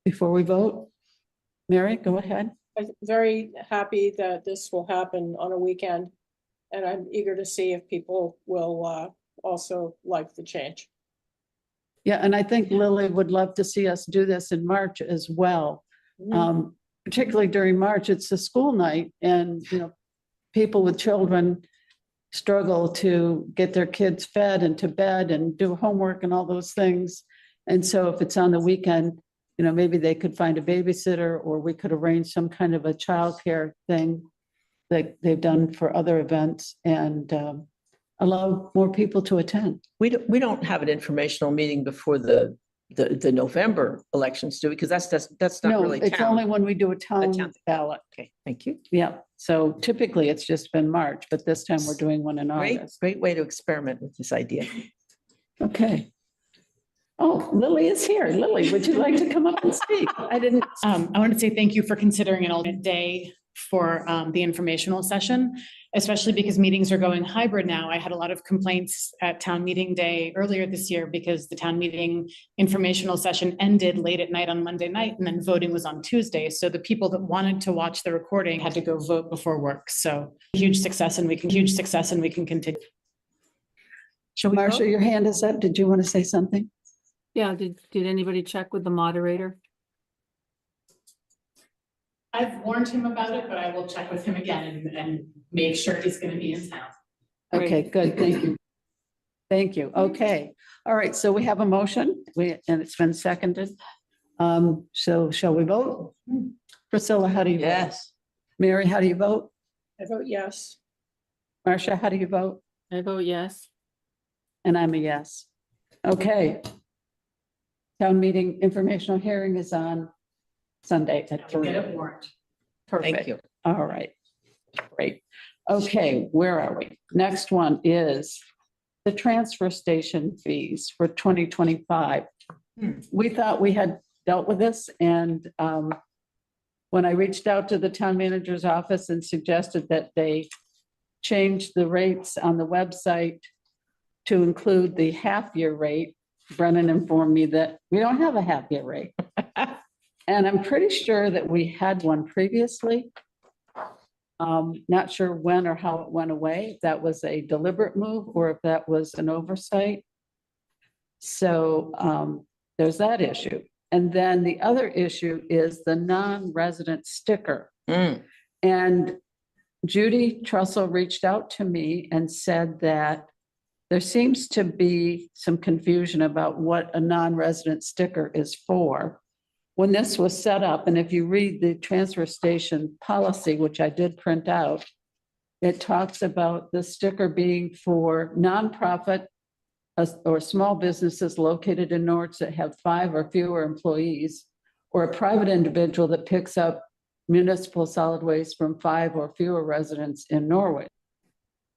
before we vote? Mary, go ahead. I'm very happy that this will happen on a weekend. And I'm eager to see if people will also like the change. Yeah, and I think Lily would love to see us do this in March as well. Particularly during March, it's a school night, and people with children struggle to get their kids fed and to bed and do homework and all those things. And so if it's on the weekend, maybe they could find a babysitter, or we could arrange some kind of a childcare thing that they've done for other events, and allow more people to attend. We don't have an informational meeting before the November elections, do we? Because that's not No, really it's town. only when we do a town town. ballot. Okay, thank you. Yeah, so typically it's just been March, but this time we're doing one in Great, August. great way to experiment with this idea. Okay. Oh, Lily is here. Lily, would you like to come up and speak? I didn't, I want to say thank you for considering an alternate day for the informational session, especially because meetings are going hybrid now. I had a lot of complaints at town meeting day earlier this year because the town meeting informational session ended late at night on Monday night, and then voting was on Tuesday. So the people that wanted to watch the recording had to go vote before work. So huge success, and we can continue. Shall we Marcia, vote? your hand is up. Did you want to say something? Yeah, did anybody check with the moderator? I've warned him about it, but I will check with him again and make sure he's going to be in town. Okay, good. Thank you. Thank you. Okay. All right. So we have a motion, and it's been seconded. So shall we vote? Priscilla, how do you vote? Yes. Mary, how do you vote? I vote yes. Marcia, how do you vote? I vote yes. And I'm a yes. Okay. Town meeting informational hearing is on Sunday at 3. Get it warned. Perfect. Thank you. All right. Great. Okay, where are we? Next one is the transfer station fees for 2025. We thought we had dealt with this, and when I reached out to the town manager's office and suggested that they change the rates on the website to include the half-year rate, Brennan informed me that we don't have a half-year rate. And I'm pretty sure that we had one previously. Not sure when or how it went away, if that was a deliberate move or if that was an oversight. So there's that issue. And then the other issue is the non-resident sticker. And Judy Trussell reached out to me and said that there seems to be some confusion about what a non-resident sticker is for. When this was set up, and if you read the transfer station policy, which I did print out, it talks about the sticker being for nonprofit or small businesses located in Norwich that have 5 or fewer employees, or a private individual that picks up municipal solid waste from 5 or fewer residents in Norwich.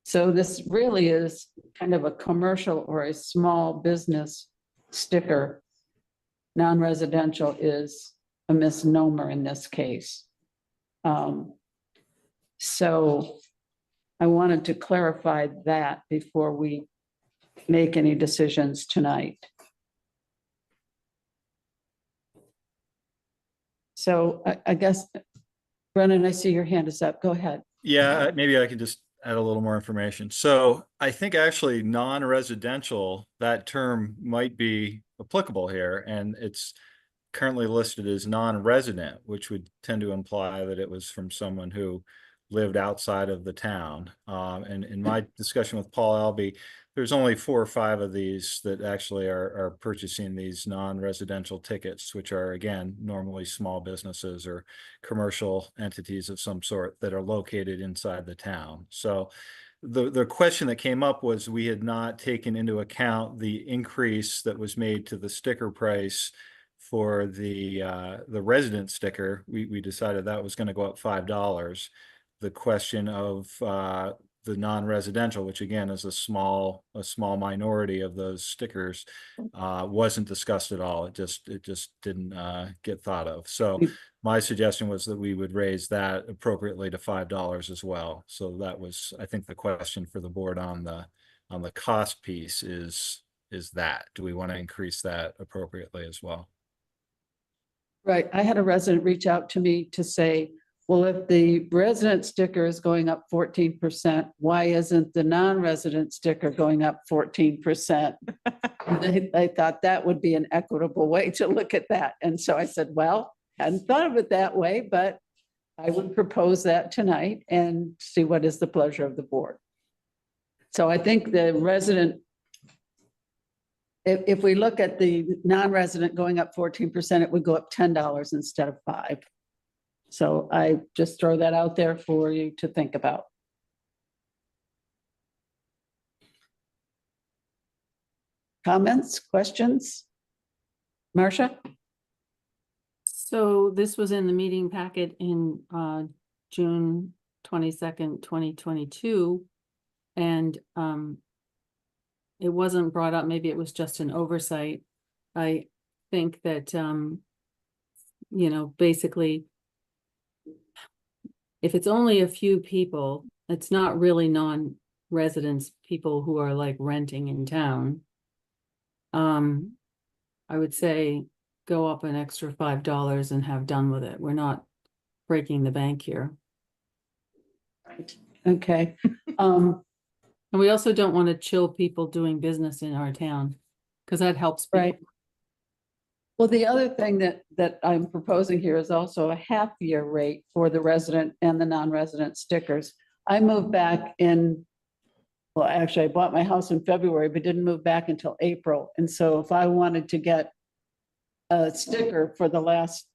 So this really is kind of a commercial or a small business sticker non-residential is a misnomer in this case. So I wanted to clarify that before we make any decisions tonight. So I guess, Brennan, I see your hand is up. Go ahead. Yeah, maybe I can just add a little more information. So I think actually non-residential, that term might be applicable here, and it's currently listed as non-resident, which would tend to imply that it was from someone who lived outside of the town. And in my discussion with Paul Albee, there's only 4 or 5 of these that actually are purchasing these non-residential tickets, which are, again, normally small businesses or commercial entities of some sort that are located inside the town. So the question that came up was we had not taken into account the increase that was made to the sticker price for the resident sticker. We decided that was going to go up $5. The question of the non-residential, which again is a small minority of those stickers, wasn't discussed at all. It just didn't get thought of. So my suggestion was that we would raise that appropriately to $5 as well. So that was, I think, the question for the board on the cost piece is that, do we want to increase that appropriately as well? Right. I had a resident reach out to me to say, well, if the resident sticker is going up 14%, why isn't the non-resident sticker going up 14%? I thought that would be an equitable way to look at that. And so I said, well, hadn't thought of it that way, but I would propose that tonight and see what is the pleasure of the board. So I think the resident, if we look at the non-resident going up 14%, it would go up $10 instead of $5. So I just throw that out there for you to think about. Comments, questions? Marcia? So this was in the meeting packet in June 22nd, 2022. And it wasn't brought up. Maybe it was just an oversight. I think that, you know, basically, if it's only a few people, it's not really non-residents, people who are like renting in town. I would say go up an extra $5 and have done with it. We're not breaking the bank here. Right. Okay. And we also don't want to chill people doing business in our town because that helps people. Right. Well, the other thing that I'm proposing here is also a half-year rate for the resident and the non-resident stickers. I moved back in, well, actually, I bought my house in February, but didn't move back until April. And so if I wanted to get a sticker for the last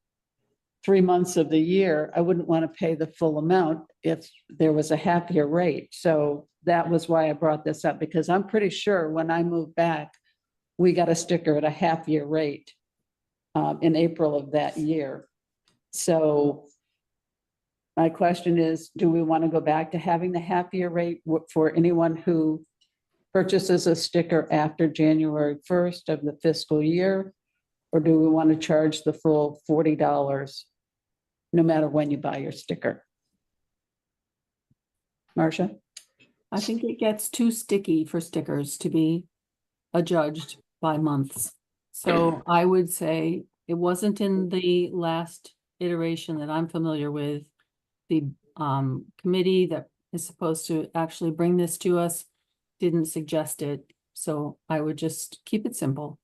3 months of the year, I wouldn't want to pay the full amount if there was a half-year rate. So that was why I brought this up, because I'm pretty sure when I moved back, we got a sticker at a half-year rate in April of that year. So my question is, do we want to go back to having the half-year rate for anyone who purchases a sticker after January 1st of the fiscal year? Or do we want to charge the full $40 no matter when you buy your sticker? Marcia? I think it gets too sticky for stickers to be adjudged by months. So I would say it wasn't in the last iteration that I'm familiar with. The committee that is supposed to actually bring this to us didn't suggest it. So I would just keep it simple.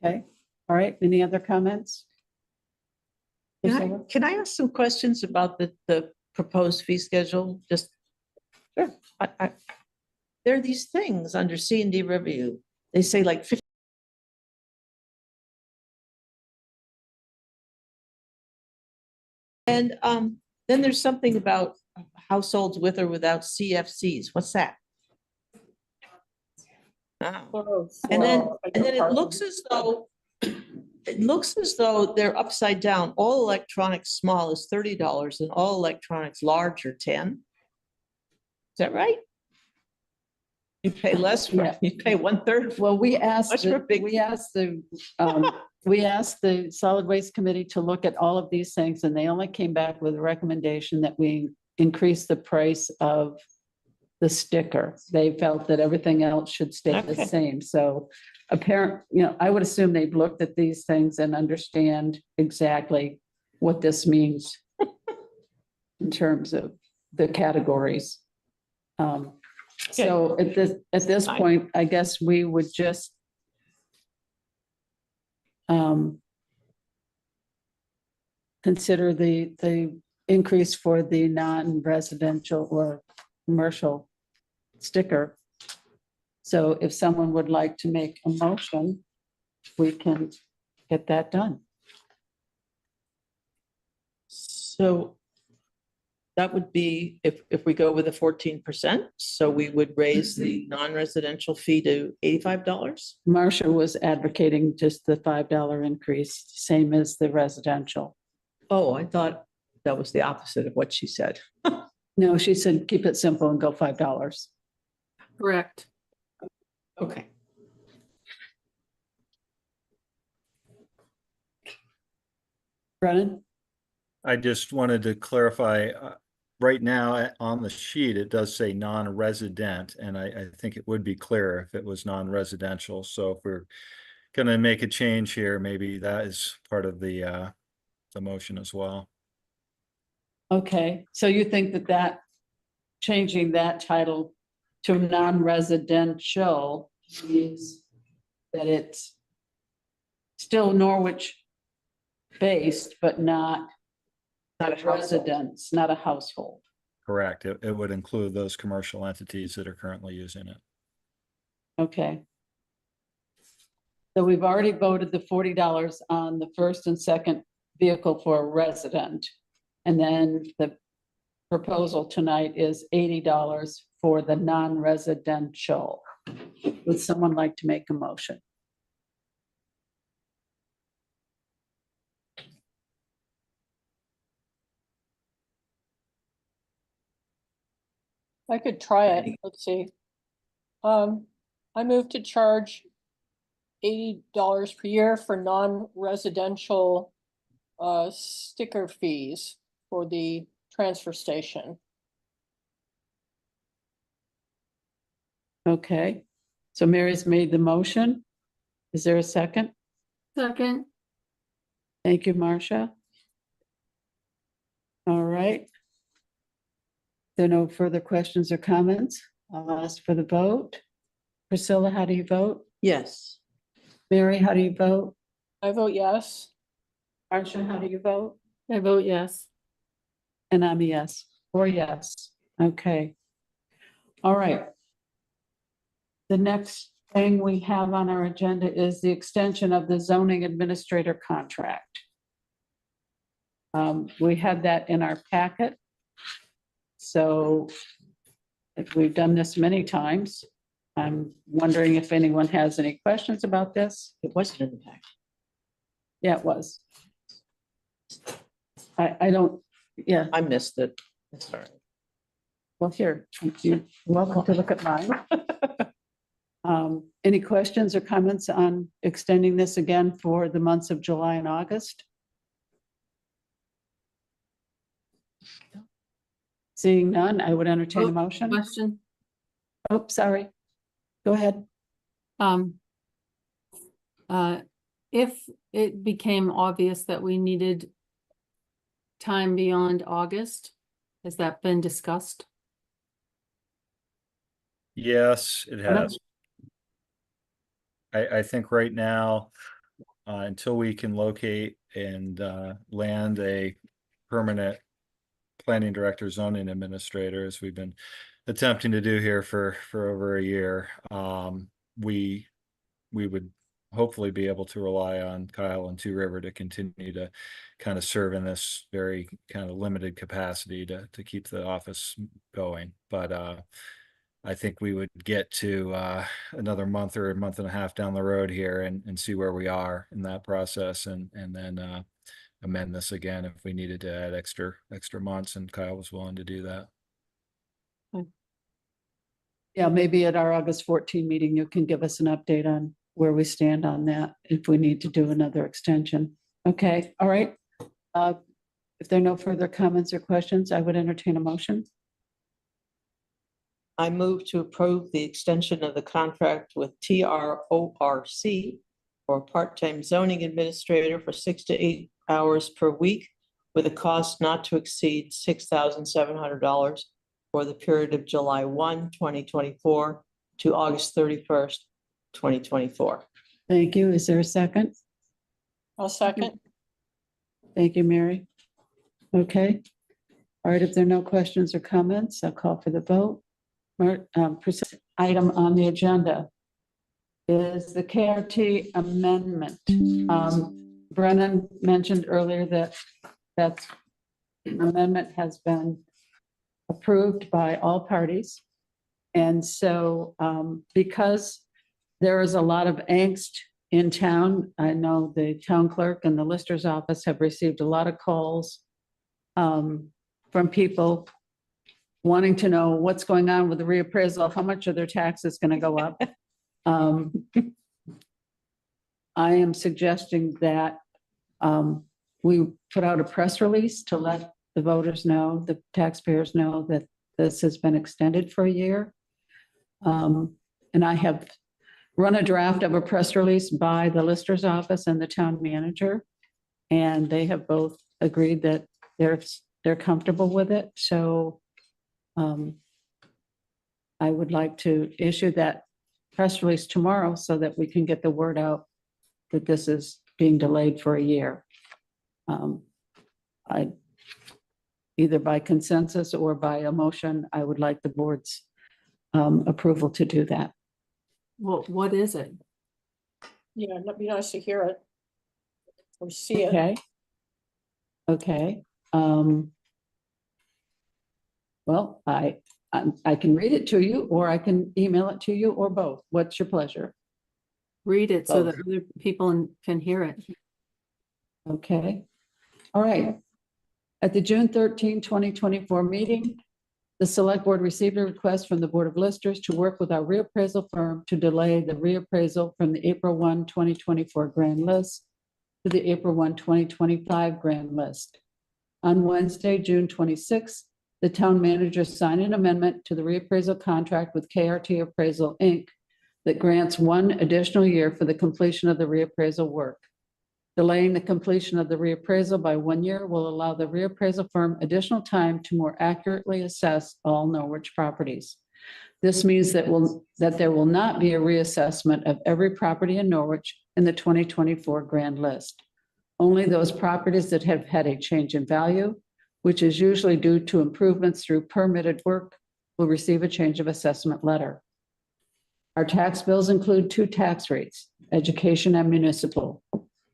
Okay. All right. Any other comments? Can I ask some questions about the proposed fee schedule? Just, sure. There are these things under C&D review. They say like 50. And then there's something about households with or without CFCs. What's that? Oh. And then it looks as though they're upside down. All electronics small is $30 and all electronics large are $10. Is that right? You pay less, for Yeah. you pay 1/3. Well, we asked, Much for big- we asked the Solid Waste Committee to look at all of these things, and they only came back with a recommendation that we increase the price of the sticker. They felt that everything else should stay the Okay. same. So I would assume they've looked at these things and understand exactly what this means in terms of the categories. So at this Fine. point, I guess we would just consider the increase for the non-residential or commercial sticker. So if someone would like to make a motion, we can get that done. So that would be if we go with a 14%, so we would raise the non-residential fee to $85. Marcia was advocating just the $5 increase, same as the residential. Oh, I thought that was the opposite of what she said. No, she said, keep it simple and go $5. Correct. Okay. Brennan? I just wanted to clarify, right now on the sheet, it does say non-resident, and I think it would be clearer if it was non-residential. So if we're gonna make a change here, maybe that is part of the motion as well. Okay, so you think that changing that title to non-residential means that it's still Norwich based, but not Not a household. residence, not a household. Correct. It would include those commercial entities that are currently using it. Okay. So we've already voted the $40 on the first and second vehicle for a resident. And then the proposal tonight is $80 for the non-residential. Would someone like to make a motion? I could try it. Let's see. I move to charge $80 per year for non-residential sticker fees for the transfer station. Okay, so Mary's made the motion. Is there a second? Second. Thank you, Marcia. All right. There are no further questions or comments. I'll ask for the vote. Priscilla, how do you vote? Yes. Mary, how do you vote? I vote yes. Marcia, how do you vote? I vote yes. And I'm a yes, or yes. Okay. All right. The next thing we have on our agenda is the extension of the zoning administrator contract. We had that in our packet. So if we've done this many times, I'm wondering if anyone has any questions about this. It wasn't in the pack. Yeah, it was. I don't, yeah, I missed it. Sorry. well, here, you're welcome to look at mine. Any questions or comments on extending this again for the months of July and August? Seeing none, I would entertain a motion. Question. Oh, sorry. Go ahead. If it became obvious that we needed time beyond August, has that been discussed? Yes, it has. I think right now, until we can locate and land a permanent planning director, zoning administrator, as we've been attempting to do here for over a year, we would hopefully be able to rely on Kyle and Two River to continue to kind of serve in this very kind of limited capacity to keep the office going. But I think we would get to another month or a month and a half down the road here and see where we are in that process, and then amend this again if we needed to add extra months, and Kyle was willing to do that. Yeah, maybe at our August 14 meeting, you can give us an update on where we stand on that, if we need to do another extension. Okay, all right. If there are no further comments or questions, I would entertain a motion. I move to approve the extension of the contract with TRORC for a part-time zoning administrator for 6 to 8 hours per week with a cost not to exceed $6,700 for the period of July 1, 2024 to August 31st, 2024. Thank you. Is there a second? I'll second. Thank you, Mary. Okay. All right, if there are no questions or comments, I'll call for the vote. Item on the agenda is the KRT amendment. Brennan mentioned earlier that amendment has been approved by all parties. And so because there is a lot of angst in town, I know the town clerk and the lister's office have received a lot of calls from people wanting to know what's going on with the reappraisal, how much are their taxes going to go up. I am suggesting that we put out a press release to let the voters know, the taxpayers know that this has been extended for a year. And I have run a draft of a press release by the lister's office and the town manager. And they have both agreed that they're comfortable with it. So I would like to issue that press release tomorrow so that we can get the word out that this is being delayed for a year. Either by consensus or by a motion, I would like the board's approval to do that. Well, what is it? Yeah, that'd be nice to hear it. Or see it. Okay. Okay. Well, I can read it to you, or I can email it to you, or both. What's your pleasure? Read it so that other people can hear it. Okay. All right. At the June 13, 2024 meeting, the Select Board received a request from the Board of Listers to work with our reappraisal firm to delay the reappraisal from the April 1, 2024 grand list to the April 1, 2025 grand list. On Wednesday, June 26, the town manager signed an amendment to the reappraisal contract with KRT Appraisal, Inc. that grants 1 additional year for the completion of the reappraisal work. Delaying the completion of the reappraisal by 1 year will allow the reappraisal firm additional time to more accurately assess all Norwich properties. This means that there will not be a reassessment of every property in Norwich in the 2024 grand list. Only those properties that have had a change in value, which is usually due to improvements through permitted work, will receive a change of assessment letter. Our tax bills include 2 tax rates, education and municipal.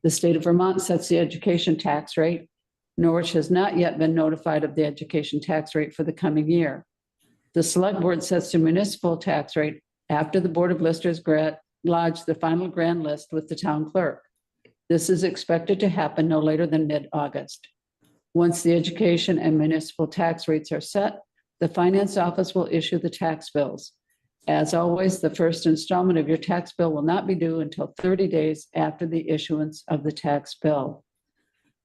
The state of Vermont sets the education tax rate. Norwich has not yet been notified of the education tax rate for the coming year. The Select Board sets the municipal tax rate after the Board of Listers lodged the final grand list with the town clerk. This is expected to happen no later than mid-August. Once the education and municipal tax rates are set, the finance office will issue the tax bills. As always, the first installment of your tax bill will not be due until 30 days after the issuance of the tax bill.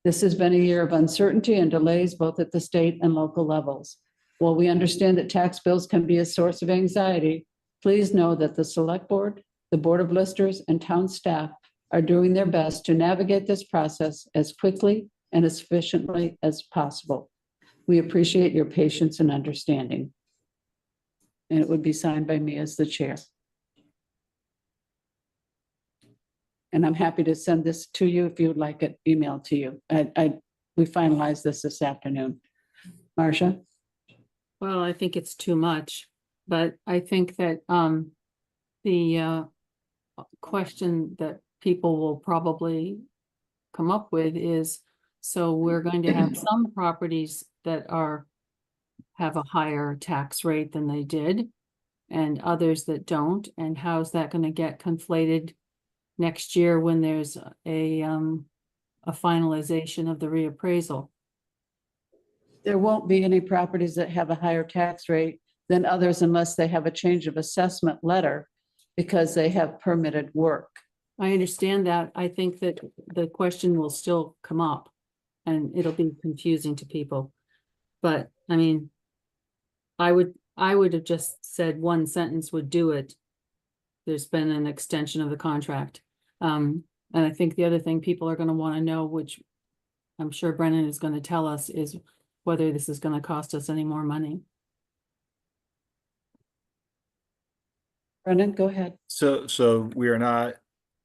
This has been a year of uncertainty and delays both at the state and local levels. While we understand that tax bills can be a source of anxiety, please know that the Select Board, the Board of Listers, and town staff are doing their best to navigate this process as quickly and as efficiently as possible. We appreciate your patience and understanding. And it would be signed by me as the chair. And I'm happy to send this to you if you would like it emailed to you. We finalized this afternoon. Marcia? Well, I think it's too much, but I think that the question that people will probably come up with is, so we're going to have some properties that have a higher tax rate than they did, and others that don't, and how's that going to get conflated next year when there's a finalization of the reappraisal? There won't be any properties that have a higher tax rate than others unless they have a change of assessment letter because they have permitted work. I understand that. I think that the question will still come up and it'll be confusing to people. But I mean, I would have just said one sentence would do it. There's been an extension of the contract. And I think the other thing people are going to want to know, which I'm sure Brennan is going to tell us, is whether this is going to cost us any more money. Brennan, go ahead. So we are not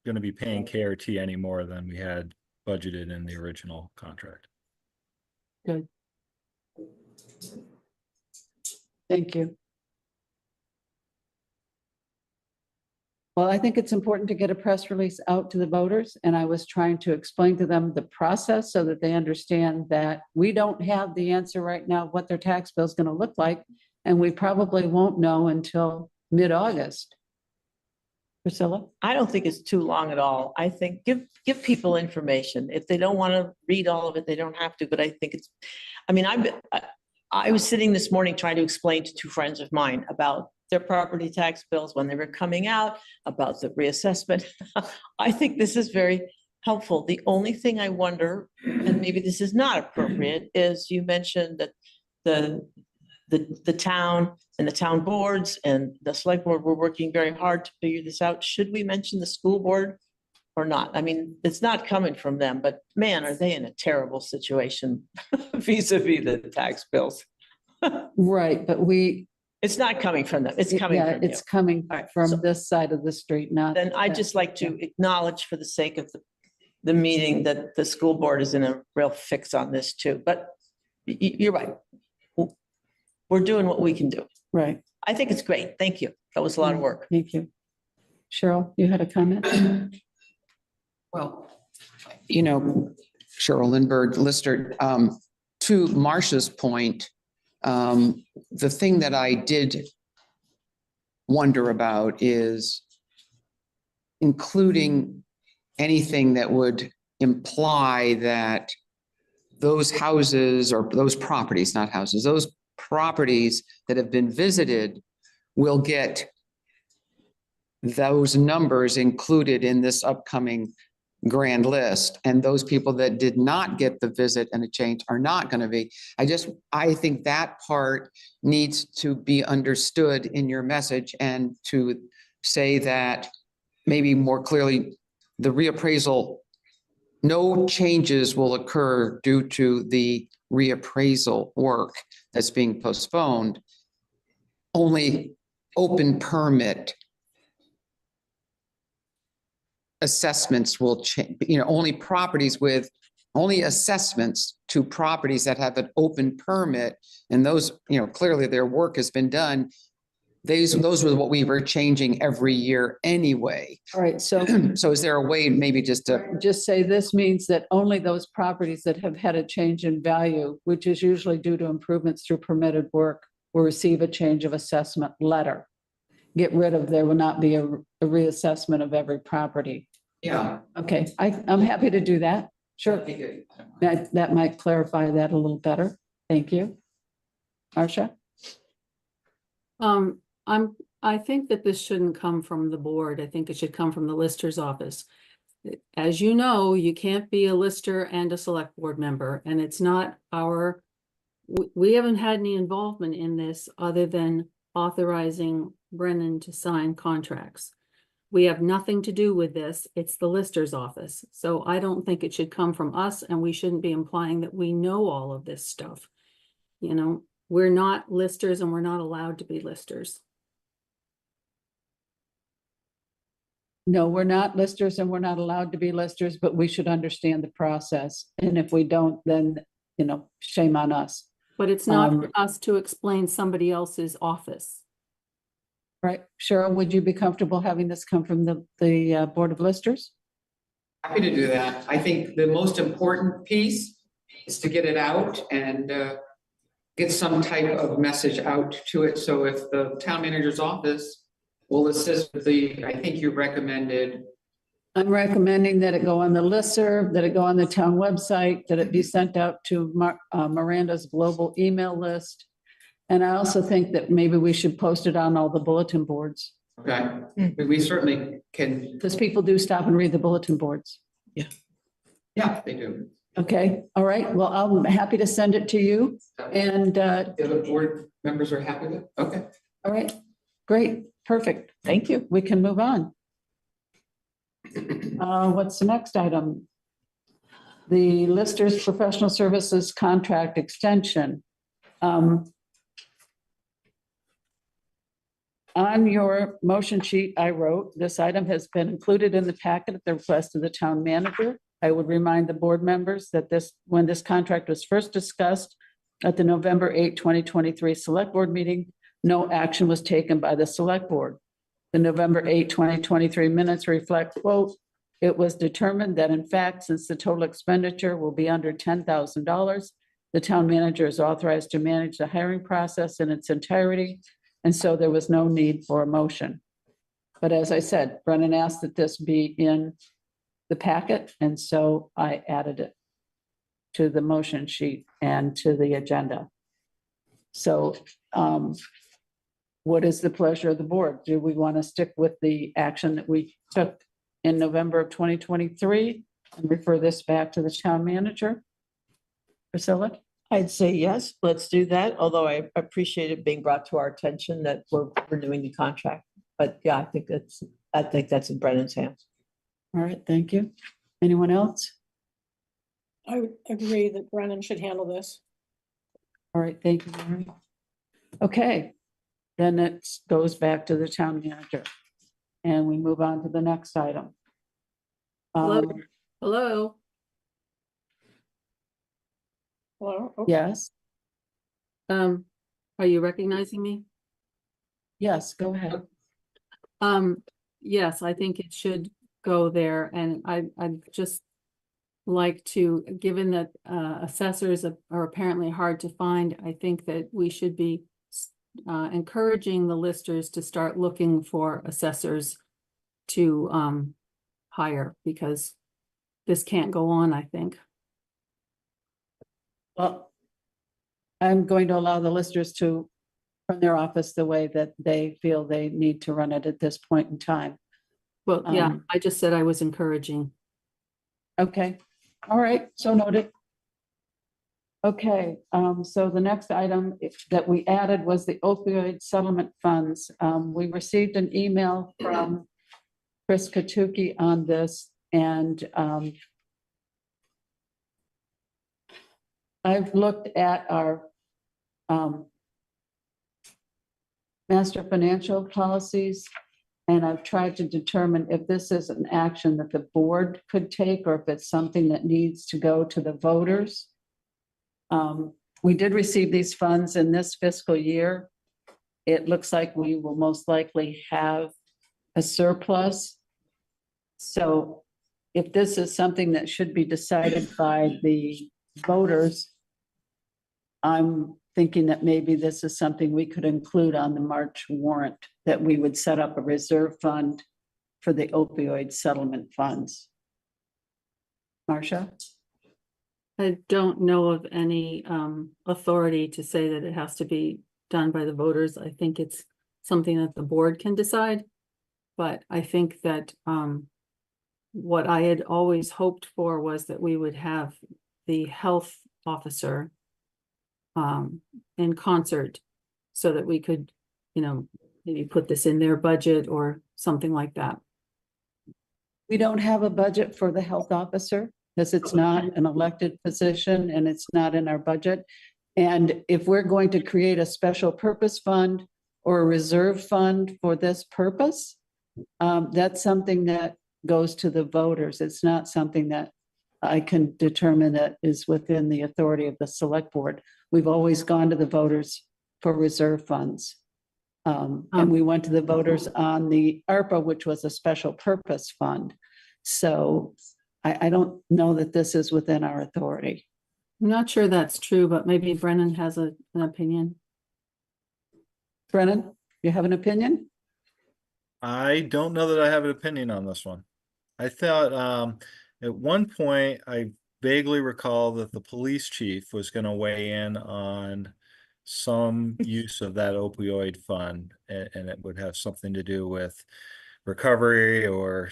going to be paying KRT any more than we had budgeted in the original contract. Good. Thank you. Well, I think it's important to get a press release out to the voters, and I was trying to explain to them the process so that they understand that we don't have the answer right now what their tax bill is going to look like, and we probably won't know until mid-August. Priscilla? I don't think it's too long at all. I think give people information. If they don't want to read all of it, they don't have to, but I think it's, I mean, I was sitting this morning trying to explain to two friends of mine about their property tax bills when they were coming out, about the reassessment. I think this is very helpful. The only thing I wonder, and maybe this is not appropriate, is you mentioned that the town and the town boards and the select board were working very hard to figure this out. Should we mention the school board or not? I mean, it's not coming from them, but man, are they in a terrible situation vis-a-vis the tax bills. Right, but It's not coming from them. It's coming yeah, from you. it's coming All right, so from this side of the street, not. Then I'd just like to acknowledge for the sake of the meeting that the school board is in a real fix on this too. But you're right. We're doing what we can do. Right, I think it's great. Thank you. That was a lot of work. thank you. Cheryl, you had a comment? Well, you know, Cheryl Lindbergh, Lister, to Marcia's point, the thing that I did wonder about is including anything that would imply that those houses or those properties, not houses, those properties that have been visited will get those numbers included in this upcoming grand list. And those people that did not get the visit and a change are not going to be. I think that part needs to be understood in your message, and to say that maybe more clearly, the reappraisal, no changes will occur due to the reappraisal work that's being postponed. Only open permit assessments will change, only properties with, only assessments to properties that have an open permit, and those, clearly their work has been done. Those were what we were changing every year anyway. All right, so So is there a way maybe just to, just say this means that only those properties that have had a change in value, which is usually due to improvements through permitted work, will receive a change of assessment letter. Get rid of, there will not be a reassessment of every property. yeah. Okay, I'm happy to do that. Sure. That might clarify that a little better. Thank you. Marcia? I think that this shouldn't come from the board. I think it should come from the lister's office. As you know, you can't be a lister and a select board member, and it's not we haven't had any involvement in this other than authorizing Brennan to sign contracts. We have nothing to do with this. It's the lister's office. So I don't think it should come from us, and we shouldn't be implying that we know all of this stuff. We're not listers, and we're not allowed to be listers. No, we're not listers and we're not allowed to be listers, but we should understand the process. And if we don't, then, shame on us. But it's not for us to explain somebody else's office. Right. Cheryl, would you be comfortable having this come from the Board of Listers? Happy to do that. I think the most important piece is to get it out and get some type of message out to it. So if the town manager's office will assist with I think you recommended. I'm recommending that it go on the listserv, that it go on the town website, that it be sent out to Miranda's global email list, And I also think that maybe we should post it on all the bulletin boards, Okay, we certainly can, because people do stop and read the bulletin boards. yeah, they do. Okay, all right, well, I'm happy to send it to you, and, The other board members are happy with it? Okay. all right, great, perfect. Thank you. We can move on. What's the next item? The Listers Professional Services Contract Extension. On your motion sheet, I wrote, this item has been included in the packet at the request of the town manager. I would remind the board members that when this contract was first discussed at the November 8, 2023 Select Board meeting, no action was taken by the Select Board. The November 8, 2023 minutes reflect, quote, "It was determined that in fact, since the total expenditure will be under $10,000, the town manager is authorized to manage the hiring process in its entirety, and so there was no need for a motion." But as I said, Brennan asked that this be in the packet, and so I added it to the motion sheet and to the agenda. So what is the pleasure of the board? Do we want to stick with the action that we took in November of 2023 and refer this back to the town manager? Priscilla? I'd say yes, let's do that, although I appreciate it being brought to our attention that we're renewing the contract. But yeah, I think that's in Brennan's hands. All right, thank you. Anyone else? I would agree that Brennan should handle this. All right, thank you, Mary. Okay, then it goes back to the town manager. And we move on to the next item. Hello? Hello? Hello? Oh, Yes, Are you recognizing me? yes, go ahead. Yes, I think it should go there, and I'd just like to, given that assessors are apparently hard to find, I think that we should be encouraging the listers to start looking for assessors to hire, because this can't go on, I think. Well, I'm going to allow the listers to run their office the way that they feel they need to run it at this point in time. Well, yeah, I just said I was encouraging. Okay, all right, so noted. Okay, so the next item that we added was the opioid settlement funds. We received an email from Chris Katuki on this, and I've looked at our master financial policies, and I've tried to determine if this is an action that the board could take or if it's something that needs to go to the voters. We did receive these funds in this fiscal year. It looks like we will most likely have a surplus. So if this is something that should be decided by the voters, I'm thinking that maybe this is something we could include on the March warrant, that we would set up a reserve fund for the opioid settlement funds. Marcia? I don't know of any authority to say that it has to be done by the voters. I think it's something that the board can decide. But I think that what I had always hoped for was that we would have the health officer in concert, so that we could, maybe put this in their budget or something like that. We don't have a budget for the health officer because it's not an elected position and it's not in our budget. And if we're going to create a special purpose fund or a reserve fund for this purpose, that's something that goes to the voters. It's not something that I can determine that is within the authority of the select board. We've always gone to the voters for reserve funds. And we went to the voters on the ARPA, which was a special purpose fund. So I don't know that this is within our authority. I'm not sure that's true, but maybe Brennan has an opinion. Brennan, you have an opinion? I don't know that I have an opinion on this one. I thought at one point I vaguely recall that the police chief was going to weigh in on some use of that opioid fund, and it would have something to do with recovery or,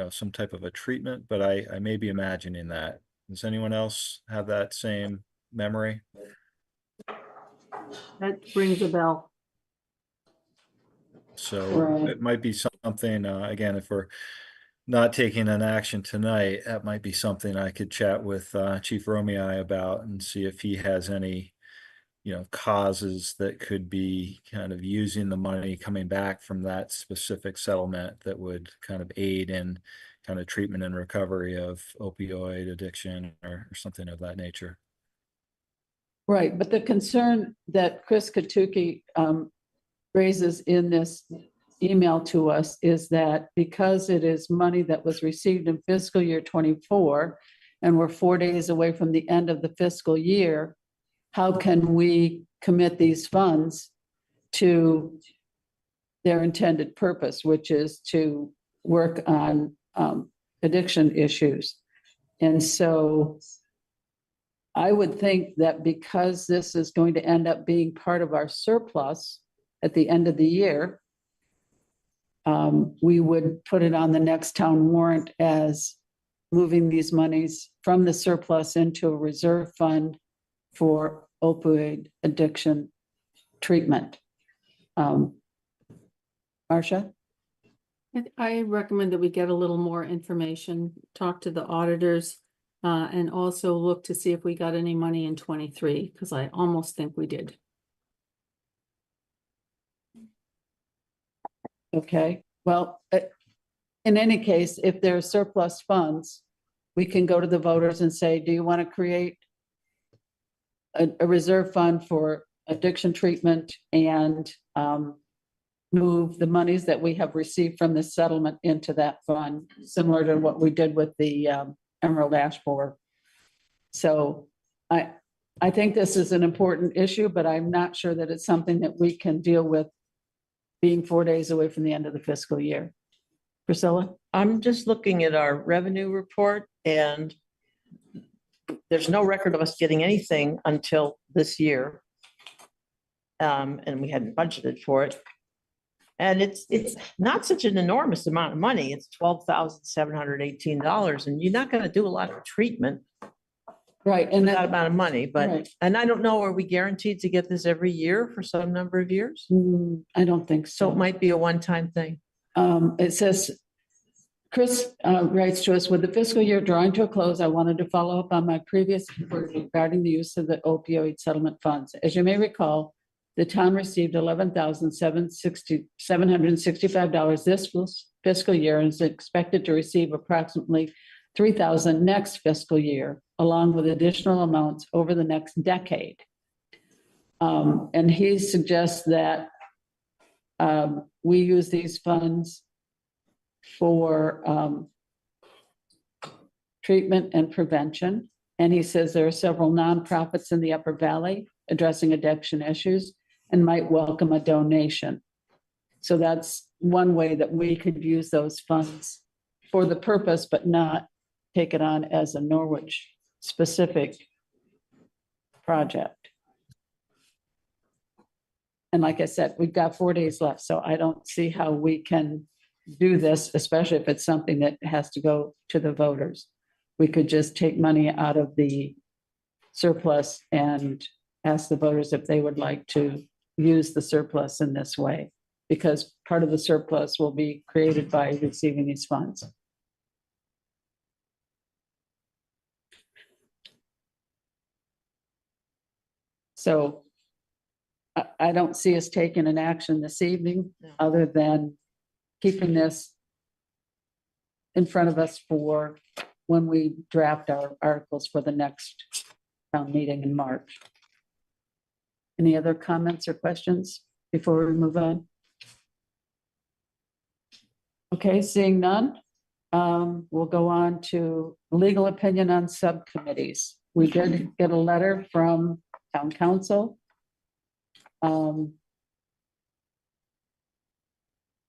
some type of a treatment, but I may be imagining that. Does anyone else have that same memory? That rings a bell. So Right. it might be something, again, if we're not taking an action tonight, that might be something I could chat with Chief Romei about and see if he has any, causes that could be kind of using the money coming back from that specific settlement that would kind of aid in kind of treatment and recovery of opioid addiction or something of that nature. Right, but the concern that Chris Katuki raises in this email to us is that because it is money that was received in fiscal year 24, and we're 4 days away from the end of the fiscal year, how can we commit these funds to their intended purpose, which is to work on addiction issues? And so I would think that because this is going to end up being part of our surplus at the end of the year, we would put it on the next town warrant as moving these monies from the surplus into a reserve fund for opioid addiction treatment. Marcia? I recommend that we get a little more information, talk to the auditors, and also look to see if we got any money in 23, because I almost think we did. Okay, well, in any case, if there are surplus funds, we can go to the voters and say, do you want to create a reserve fund for addiction treatment and move the monies that we have received from this settlement into that fund, similar to what we did with the Emerald Ash Borer. So I think this is an important issue, but I'm not sure that it's something that we can deal with being 4 days away from the end of the fiscal year. Priscilla? I'm just looking at our revenue report, and there's no record of us getting anything until this year. And we hadn't budgeted for it. And it's not such an enormous amount of money. It's $12,718, and you're not going to do a lot of treatment Right, and that amount of money, but, Right. and I don't know, are we guaranteed to get this every year for some number of years? I don't think So so. it might be a one-time thing. It says, Chris writes to us, with the fiscal year drawing to a close, I wanted to follow up on my previous report regarding the use of the opioid settlement funds. As you may recall, the town received $11,765 this fiscal year and is expected to receive approximately $3,000 next fiscal year, along with additional amounts over the next decade. And he suggests that we use these funds for treatment and prevention. And he says there are several nonprofits in the Upper Valley addressing addiction issues and might welcome a donation. So that's one way that we could use those funds for the purpose, but not take it on as a Norwich specific project. And like I said, we've got 4 days left, so I don't see how we can do this, especially if it's something that has to go to the voters. We could just take money out of the surplus and ask the voters if they would like to use the surplus in this way, because part of the surplus will be created by receiving these funds. So I don't see us taking an action this evening, No. other than keeping this in front of us for when we draft our articles for the next town meeting in March. Any other comments or questions before we move on? Okay, seeing none, we'll go on to legal opinion on subcommittees. We did get a letter from town council.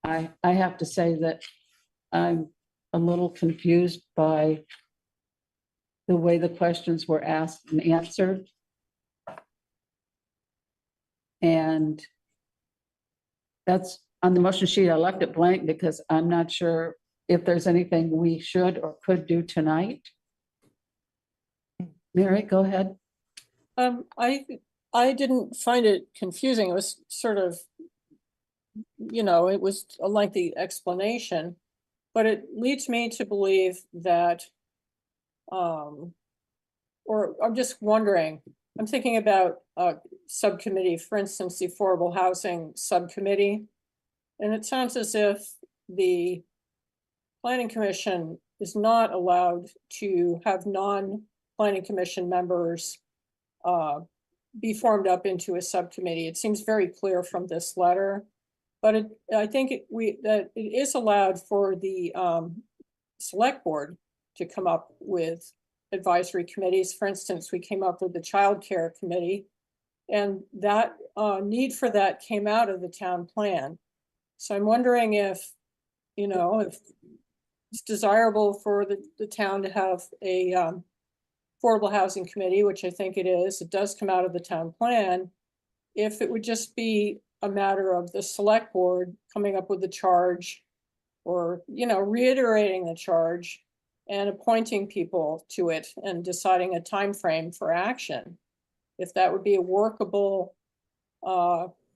I have to say that I'm a little confused by the way the questions were asked and answered. And that's on the motion sheet. I left it blank because I'm not sure if there's anything we should or could do tonight. Mary, go ahead. I didn't find it confusing. It was sort of, it was a lengthy explanation, but it leads me to believe that, or I'm just wondering, I'm thinking about a subcommittee, for instance, the Affordable Housing Subcommittee. And it sounds as if the Planning Commission is not allowed to have non-Planning Commission members be formed up into a subcommittee. It seems very clear from this letter, but I think that it is allowed for the select board to come up with advisory committees. For instance, we came up with the Child Care Committee, and that need for that came out of the town plan. So I'm wondering if it's desirable for the town to have a affordable housing committee, which I think it is. It does come out of the town plan. If it would just be a matter of the select board coming up with the charge, or reiterating the charge and appointing people to it and deciding a time frame for action, if that would be a workable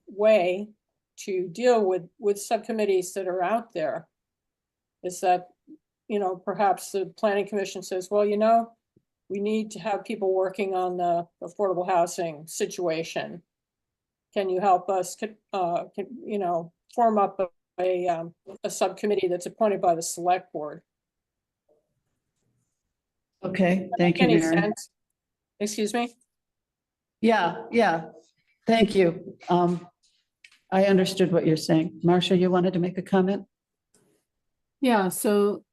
way to deal with subcommittees that are out there. Is that, perhaps the Planning Commission says, well, we need to have people working on the affordable housing situation. Can you help us, form up a subcommittee that's appointed by the select board? Okay, thank you, Any Mary. sense? Excuse me? Yeah, thank you. I understood what you're saying. Marcia, you wanted to make a comment? Yeah, so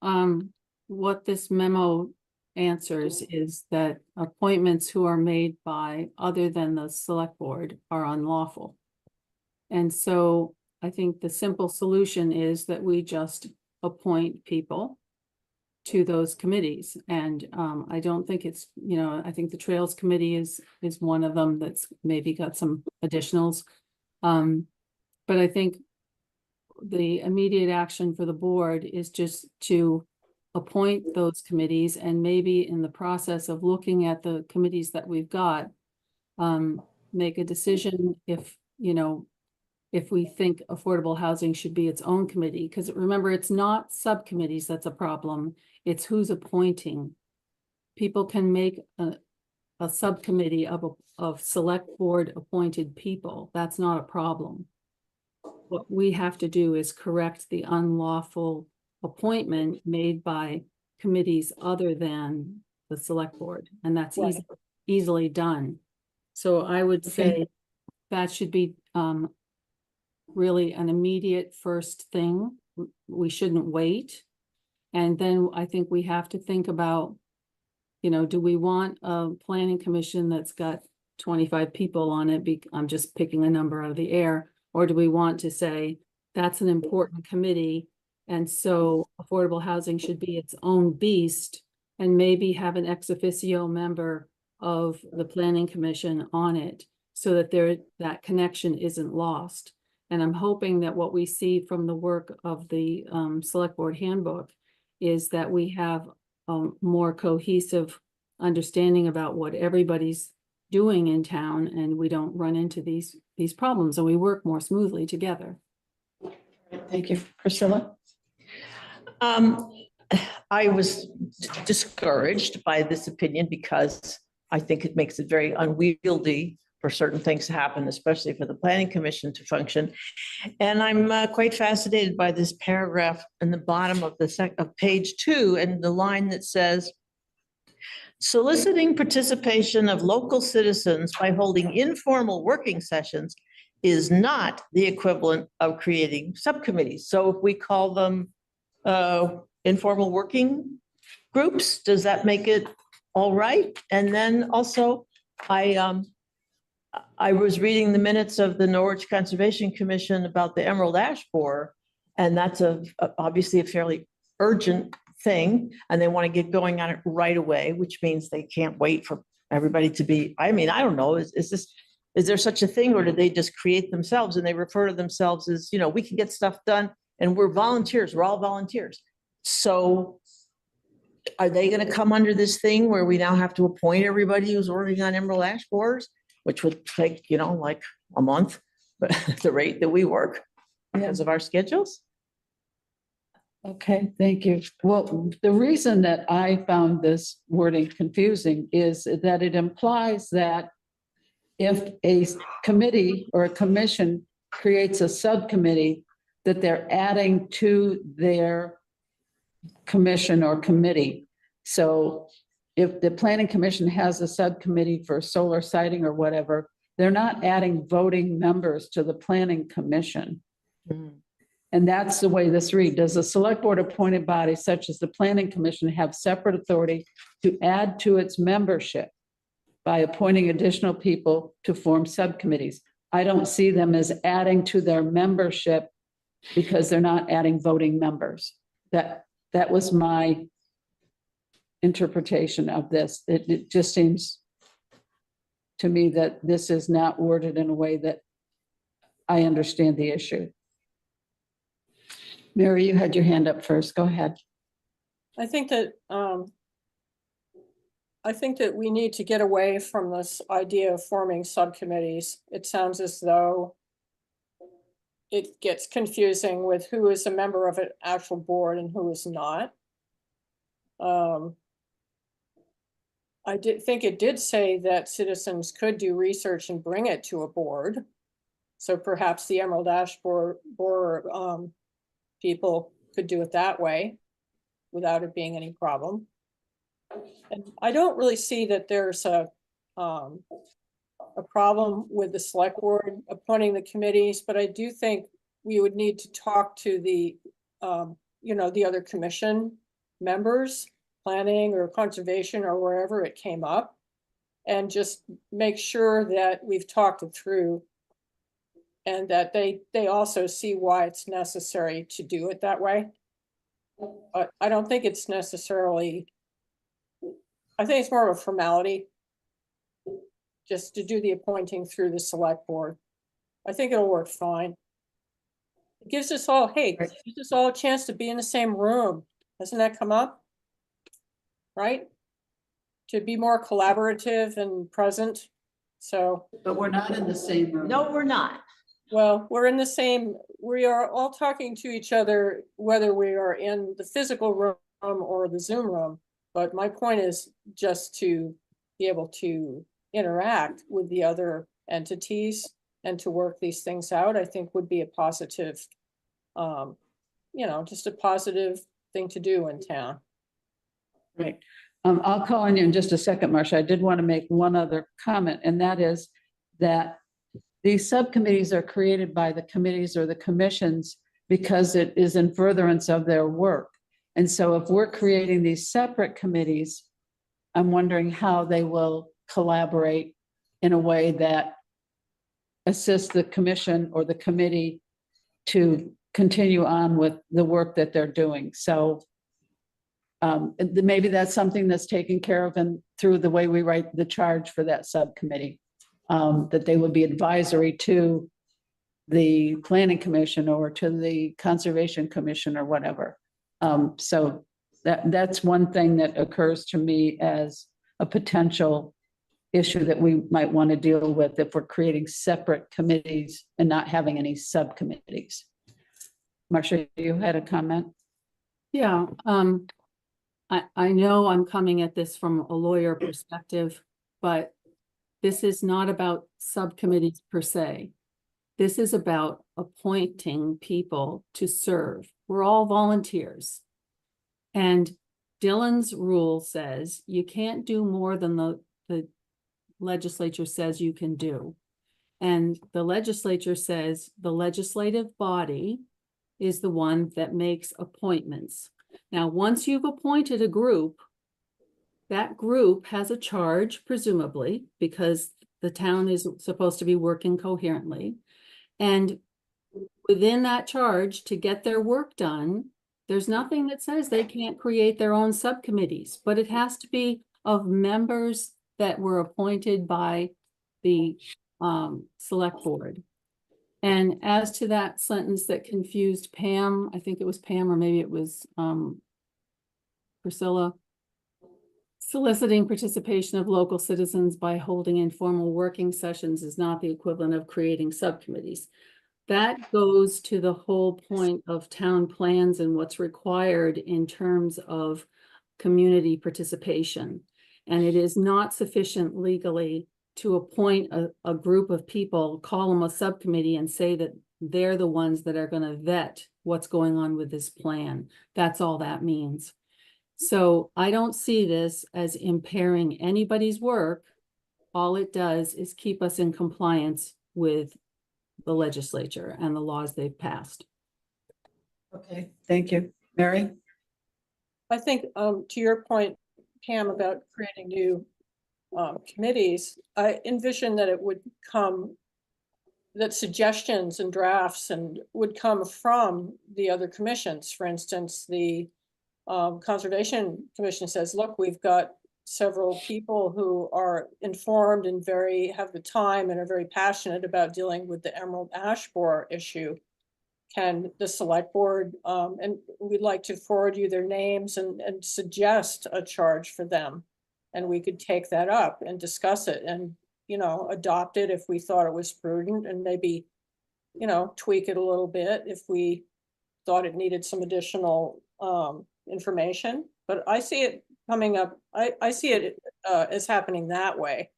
what this memo answers is that appointments who are made by other than the select board are unlawful. And so I think the simple solution is that we just appoint people to those committees. And I don't think it's, I think the Trails Committee is one of them that's maybe got some additionals. But I think the immediate action for the board is just to appoint those committees, and maybe in the process of looking at the committees that we've got, make a decision if we think affordable housing should be its own committee. Because remember, it's not subcommittees that's a problem, it's who's appointing. People can make a subcommittee of select board appointed people. That's not a problem. What we have to do is correct the unlawful appointment made by committees other than the select board, and that's easily done. So I would say that should be really an immediate first thing. We shouldn't wait. And then I think we have to think about, do we want a planning commission that's got 25 people on it? I'm just picking a number out of the air. Or do we want to say that's an important committee, and so affordable housing should be its own beast, and maybe have an ex officio member of the Planning Commission on it, so that that connection isn't lost. And I'm hoping that what we see from the work of the Select Board Handbook is that we have a more cohesive understanding about what everybody's doing in town, and we don't run into these problems, and we work more smoothly together. Thank you. Priscilla? I was discouraged by this opinion because I think it makes it very unwieldy for certain things to happen, especially for the Planning Commission to function. And I'm quite fascinated by this paragraph in the bottom of page 2, and the line that says, soliciting participation of local citizens by holding informal working sessions is not the equivalent of creating subcommittees. So if we call them informal working groups, does that make it all right? And then also, I was reading the minutes of the Norwich Conservation Commission about the Emerald Ash Borer, and that's obviously a fairly urgent thing, and they want to get going on it right away, which means they can't wait for everybody to be, I don't know, is this, Is there such a thing, or do they just create themselves and they refer to themselves as, you know, we can get stuff done and we're volunteers, we're all volunteers. So are they gonna come under this thing where we now have to appoint everybody who's working on Emerald Ash Borers, which would take, you know, like a month, but at the rate that we work because of our schedules? Okay, thank you. Well, the reason that I found this wording confusing is that it implies that if a committee or a commission creates a subcommittee, that they're adding to their commission or committee. So if the planning commission has a subcommittee for solar siting or whatever, they're not adding voting members to the planning commission. And that's the way this reads. Does the select board appointed body such as the planning commission have separate authority to add to its membership by appointing additional people to form subcommittees? I don't see them as adding to their membership because they're not adding voting members. That was my interpretation of this. It just seems to me that this is not worded in a way that I understand the issue. Mary, you had your hand up first. Go ahead. I think that we need to get away from this idea of forming subcommittees. It sounds as though it gets confusing with who is a member of an actual board and who is not. I did think it did say that citizens could do research and bring it to a board. So perhaps the Emerald Ash Borer people could do it that way without it being any problem. And I don't really see that there's a problem with the select board appointing the committees, but I do think we would need to talk to the, you know, the other commission members, planning or conservation or wherever it came up, and just make sure that we've talked it through and that they also see why it's necessary to do it that way. But I don't think it's necessarily, I think it's more of a formality just to do the appointing through the select board. I think it'll work fine. It gives us all, hey, it gives us all a chance to be in the same room. Doesn't that come up? Right? To be more collaborative and present. So. But we're not in the same room. No, we're not. Well, we're in the same, we are all talking to each other, whether we are in the physical room or the Zoom room. But my point is just to be able to interact with the other entities and to work these things out, I think would be a positive, you know, just a positive thing to do in town. Right. I'll call on you in just a second, Marcia. I did want to make one other comment, and that is that these subcommittees are created by the committees or the commissions because it is in furtherance of their work. And so if we're creating these separate committees, I'm wondering how they will collaborate in a way that assists the commission or the committee to continue on with the work that they're doing. So maybe that's something that's taken care of and through the way we write the charge for that subcommittee, that they would be advisory to the planning commission or to the conservation commission or whatever. So that's one thing that occurs to me as a potential issue that we might want to deal with if we're creating separate committees and not having any subcommittees. Marcia, you had a comment? Yeah, I know I'm coming at this from a lawyer perspective, but this is not about subcommittees per se. This is about appointing people to serve. We're all volunteers. And Dylan's rule says you can't do more than the legislature says you can do. And the legislature says the legislative body is the one that makes appointments. Now, once you've appointed a group, that group has a charge, presumably, because the town is supposed to be working coherently. And within that charge, to get their work done, there's nothing that says they can't create their own subcommittees, but it has to be of members that were appointed by the select board. And as to that sentence that confused Pam, I think it was Pam or maybe it was Priscilla. Soliciting participation of local citizens by holding informal working sessions is not the equivalent of creating subcommittees. That goes to the whole point of town plans and what's required in terms of community participation. And it is not sufficient legally to appoint a group of people, call them a subcommittee and say that they're the ones that are going to vet what's going on with this plan. That's all that means. So I don't see this as impairing anybody's work. All it does is keep us in compliance with the legislature and the laws they've passed. Okay, thank you. Mary? I think, to your point, Pam, about creating new committees, I envision that it would come, that suggestions and drafts and would come from the other commissions. For instance, the Conservation Commission says, look, we've got several people who are informed and have the time and are very passionate about dealing with the emerald ash borer issue. Can the select board, and we'd like to forward you their names and suggest a charge for them. And we could take that up and discuss it and, you know, adopt it if we thought it was prudent, and maybe, you know, tweak it a little bit if we thought it needed some additional information. But I see it coming up, I see it as happening that way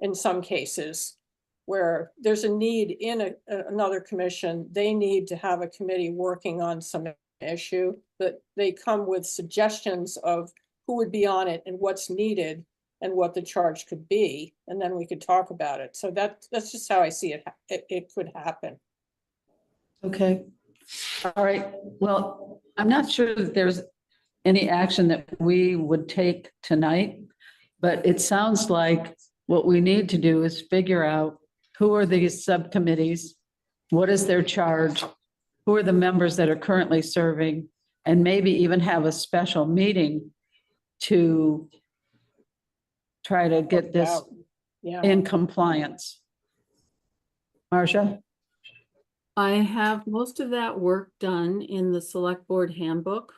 in some cases, where there's a need in another commission. They need to have a committee working on some issue, but they come with suggestions of who would be on it and what's needed and what the charge could be, and then we could talk about it. So that's just how I see it. It could happen. Okay. All right. Well, I'm not sure that there's any action that we would take tonight, but it sounds like what we need to do is figure out who are these subcommittees, what is their charge, who are the members that are currently serving, and maybe even have a special meeting to try to get this in compliance. Marcia? I have most of that work done in the select board handbook.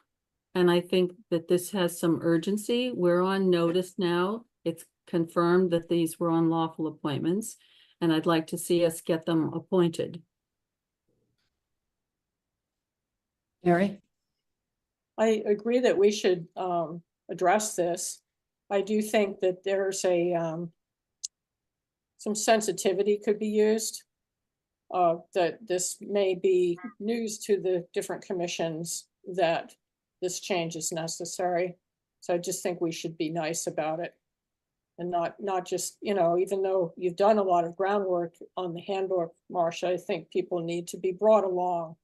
And I think that this has some urgency. We're on notice now. It's confirmed that these were unlawful appointments, and I'd like to see us get them appointed. Mary? I agree that we should address this. I do think that there's some sensitivity could be used. That this may be news to the different commissions that this change is necessary. So I just think we should be nice about it. And not just, you know, even though you've done a lot of groundwork on the handbook, Marcia, I think people need to be brought along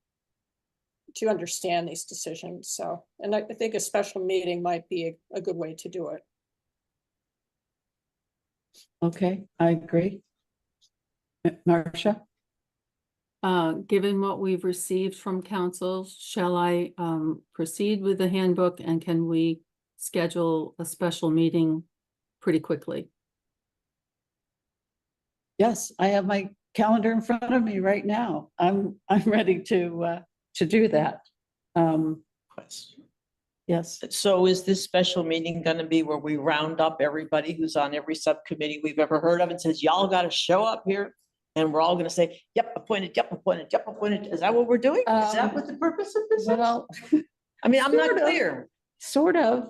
to understand these decisions. So, and I think a special meeting might be a good way to do it. Okay, I agree. Marcia? Given what we've received from council, shall I proceed with the handbook, and can we schedule a special meeting pretty quickly? Yes, I have my calendar in front of me right now. I'm ready to do that. Yes. So is this special meeting going to be where we round up everybody who's on every subcommittee we've ever heard of and says, y'all got to show up here? And we're all going to say, yep, appointed, yep, appointed, yep, appointed. Is that what we're doing? Is that what the purpose of this is? Well, I mean, I'm not sort of. clear. Sort of.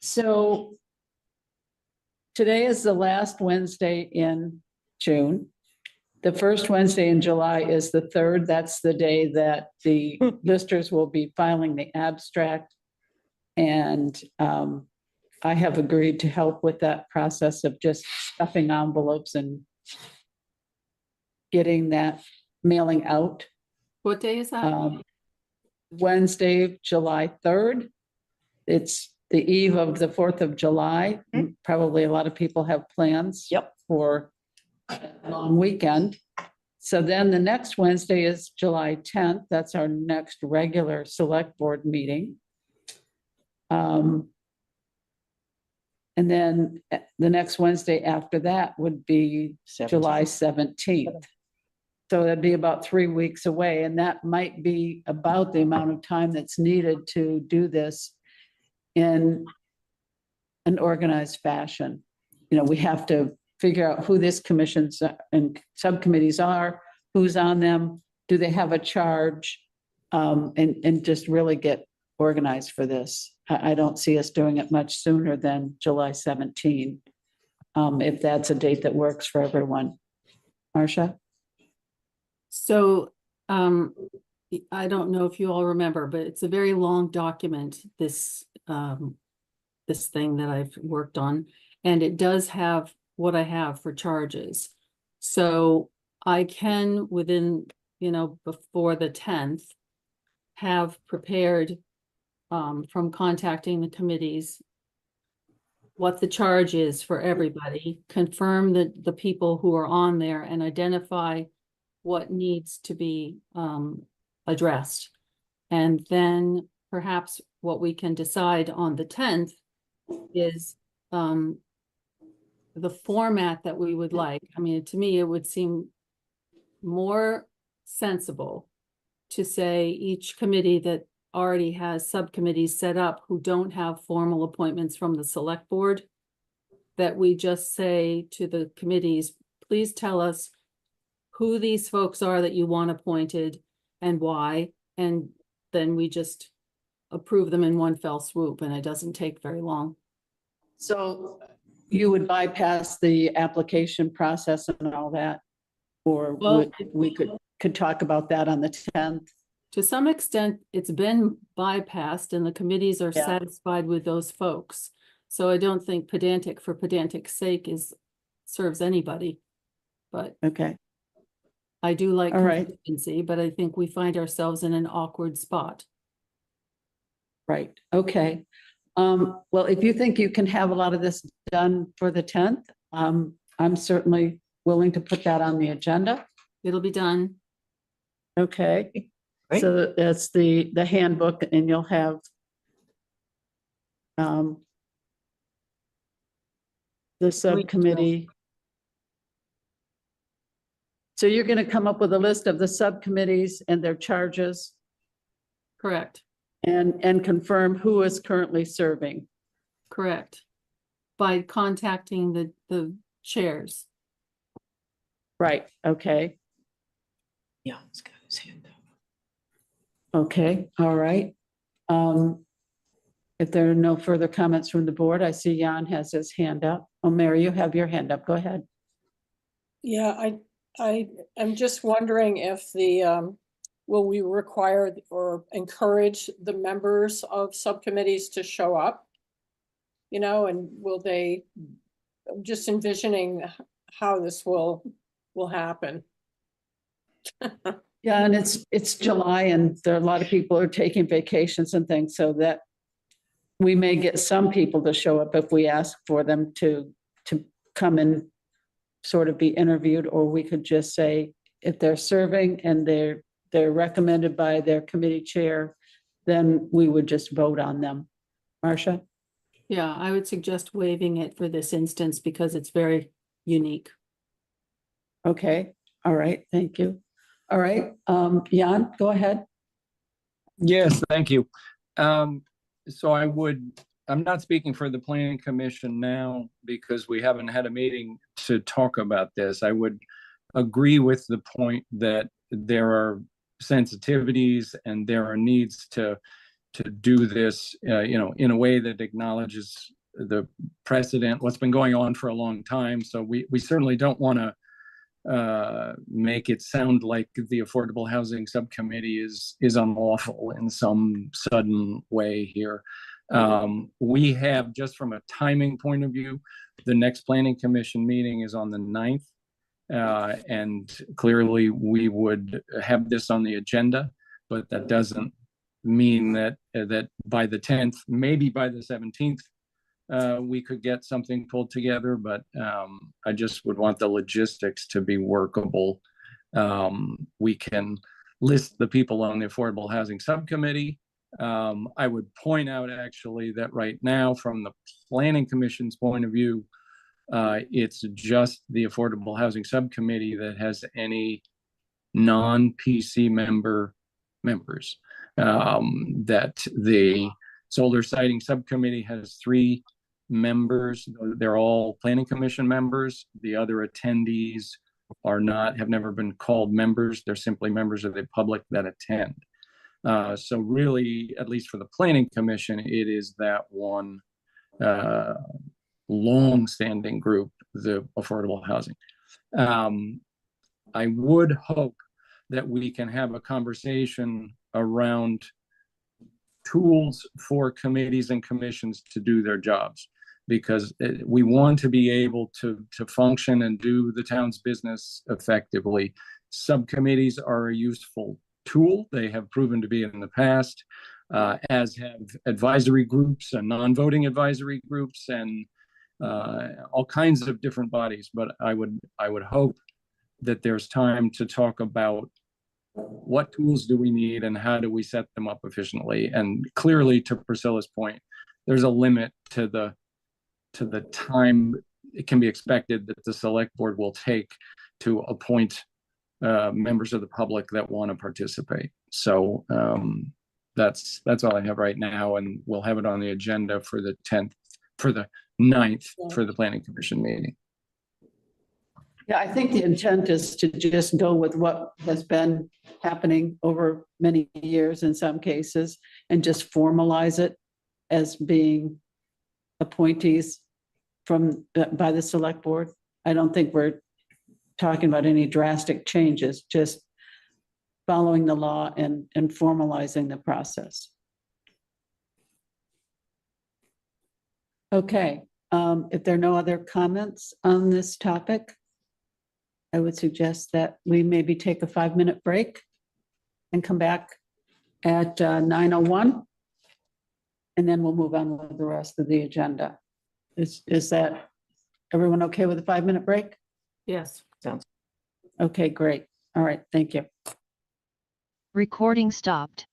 So today is the last Wednesday in June. The first Wednesday in July is the 3rd. That's the day that the listers will be filing the abstract. And I have agreed to help with that process of just stuffing envelopes and getting that mailing out. What day is that? Wednesday, July 3rd. It's the eve of the 4th of July. Probably a lot of people have plans for a long weekend. So then the next Wednesday is July 10th. That's our next regular select board meeting. And And then the next Wednesday after that would be July 17th. So that'd be about 3 weeks away, and that might be about the amount of time that's needed to do this in an organized fashion. You know, we have to figure out who this commissions and subcommittees are, who's on them, do they have a charge? And just really get organized for this. I don't see us doing it much sooner than July 17, if that's a date that works for everyone. Marcia? So I don't know if you all remember, but it's a very long document, this this thing that I've worked on, and it does have what I have for charges. So I can, within, you know, before the 10th, have prepared from contacting the committees what the charge is for everybody, confirm that the people who are on there, and identify what needs to be addressed. And then perhaps what we can decide on the 10th is the format that we would like. I mean, to me, it would seem more sensible to say each committee that already has subcommittees set up who don't have formal appointments from the select board, that we just say to the committees, please tell us who these folks are that you want appointed and why, and then we just approve them in one fell swoop, and it doesn't take very long. So you would bypass the application process and all that? Or Well, we could talk about that on the 10th? To some extent, it's been bypassed and the committees are Yeah. satisfied with those folks. So I don't think pedantic for pedantic's sake serves anybody. But Okay, I do like all right, consistency, but I think we find ourselves in an awkward spot. right, okay. Well, if you think you can have a lot of this done for the 10th, I'm certainly willing to put that on the agenda. It'll be done. Okay, Great. so that's the handbook, and you'll have the subcommittee. So you're going to come up with a list of the subcommittees and their charges Correct, and confirm who is currently serving. correct. By contacting the chairs. Right, okay, Yeah. It's got his hand up. okay, all right. If there are no further comments from the board, I see Jan has his hand up. Oh, Mary, you have your hand up. Go ahead. Yeah, I am just wondering if will we require or encourage the members of subcommittees to show up? You know, and will they, I'm just envisioning how this will happen. Yeah, and it's July and there are a lot of people who are taking vacations and things, so that we may get some people to show up if we ask for them to come and sort of be interviewed, or we could just say if they're serving and they're recommended by their committee chair, then we would just vote on them. Marcia? Yeah, I would suggest waiving it for this instance because it's very unique. Okay, all right, thank you. All right, Jan, go ahead. Yes, thank you. So I'm not speaking for the planning commission now because we haven't had a meeting to talk about this. I would agree with the point that there are sensitivities and there are needs to do this, in a way that acknowledges the precedent, what's been going on for a long time. So we certainly don't want to make it sound like the Affordable Housing Subcommittee is unlawful in some sudden way here. We have, just from a timing point of view, the next Planning Commission meeting is on the 9th. And clearly we would have this on the agenda, but that doesn't mean that by the 10th, maybe by the 17th, we could get something pulled together, but I just would want the logistics to be workable. We can list the people on the Affordable Housing Subcommittee I would point out actually that right now, from the Planning Commission's point of view, it's just the Affordable Housing Subcommittee that has any non-PC members. That the Solar Siting Subcommittee has 3 members. They're all Planning Commission members. The other attendees have never been called members. They're simply members of the public that attend. So really, at least for the Planning Commission, it is that one long-standing group, the affordable housing. I would hope that we can have a conversation around tools for committees and commissions to do their jobs, because we want to be able to function and do the town's business effectively. Subcommittees are a useful tool. They have proven to be in the past, as have advisory groups and non-voting advisory groups and all kinds of different bodies. But I would hope that there's time to talk about what tools do we need and how do we set them up efficiently. And clearly, to Priscilla's point, there's a limit to the time it can be expected that the select board will take to appoint members of the public that want to participate. So that's all I have right now, and we'll have it on the agenda for the 10th, for the 9th, for the Planning Commission meeting. Yeah, I think the intent is to just go with what has been happening over many years in some cases and just formalize it as being appointees by the select board. I don't think we're talking about any drastic changes, just following the law and formalizing the process. Okay, if there are no other comments on this topic, I would suggest that we maybe take a 5-minute break and come back at 9:01. And then we'll move on with the rest of the agenda. Is that everyone okay with a 5-minute break? Yes. Sounds. Okay, great. All right, thank you. Recording stopped.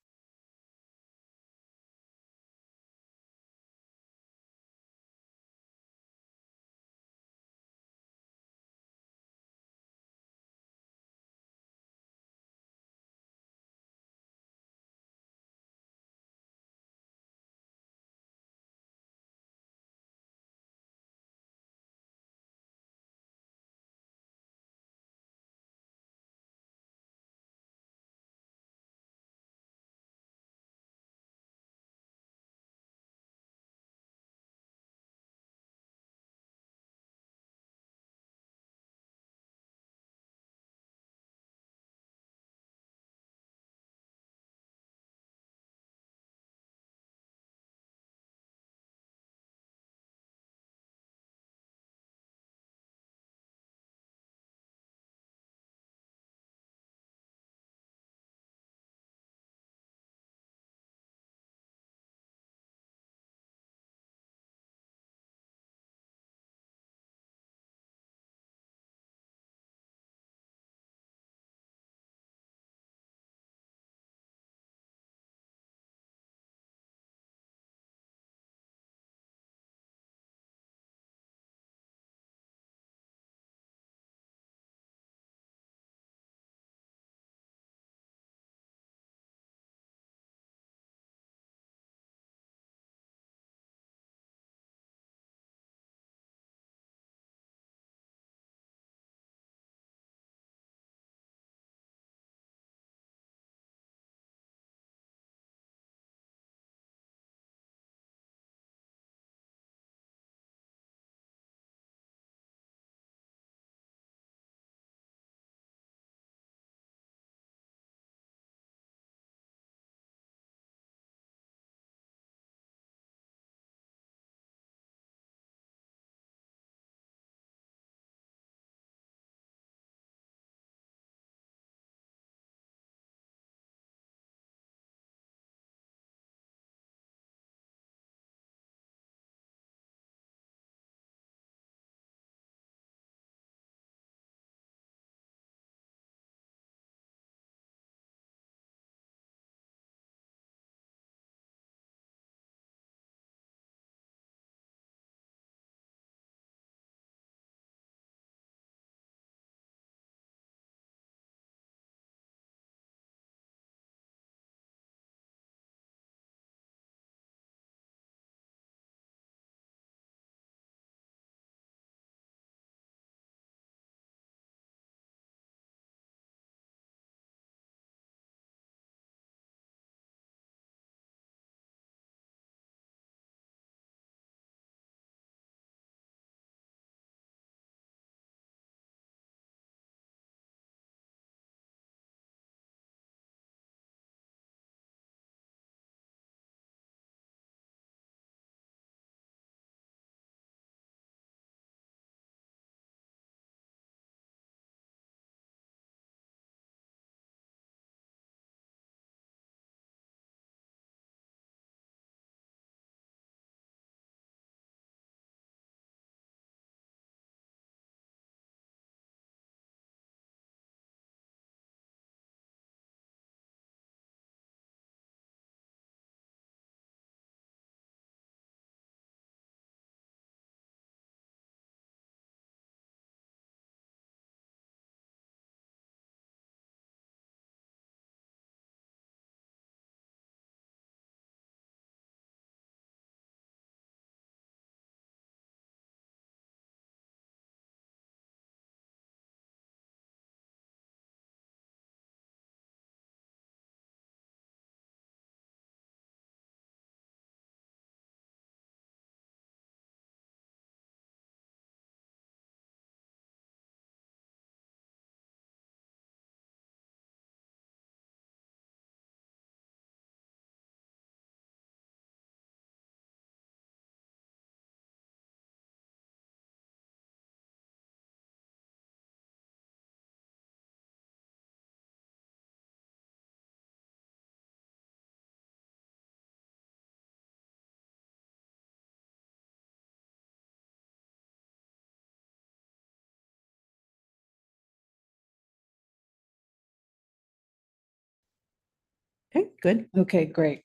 Okay, good. Okay, great.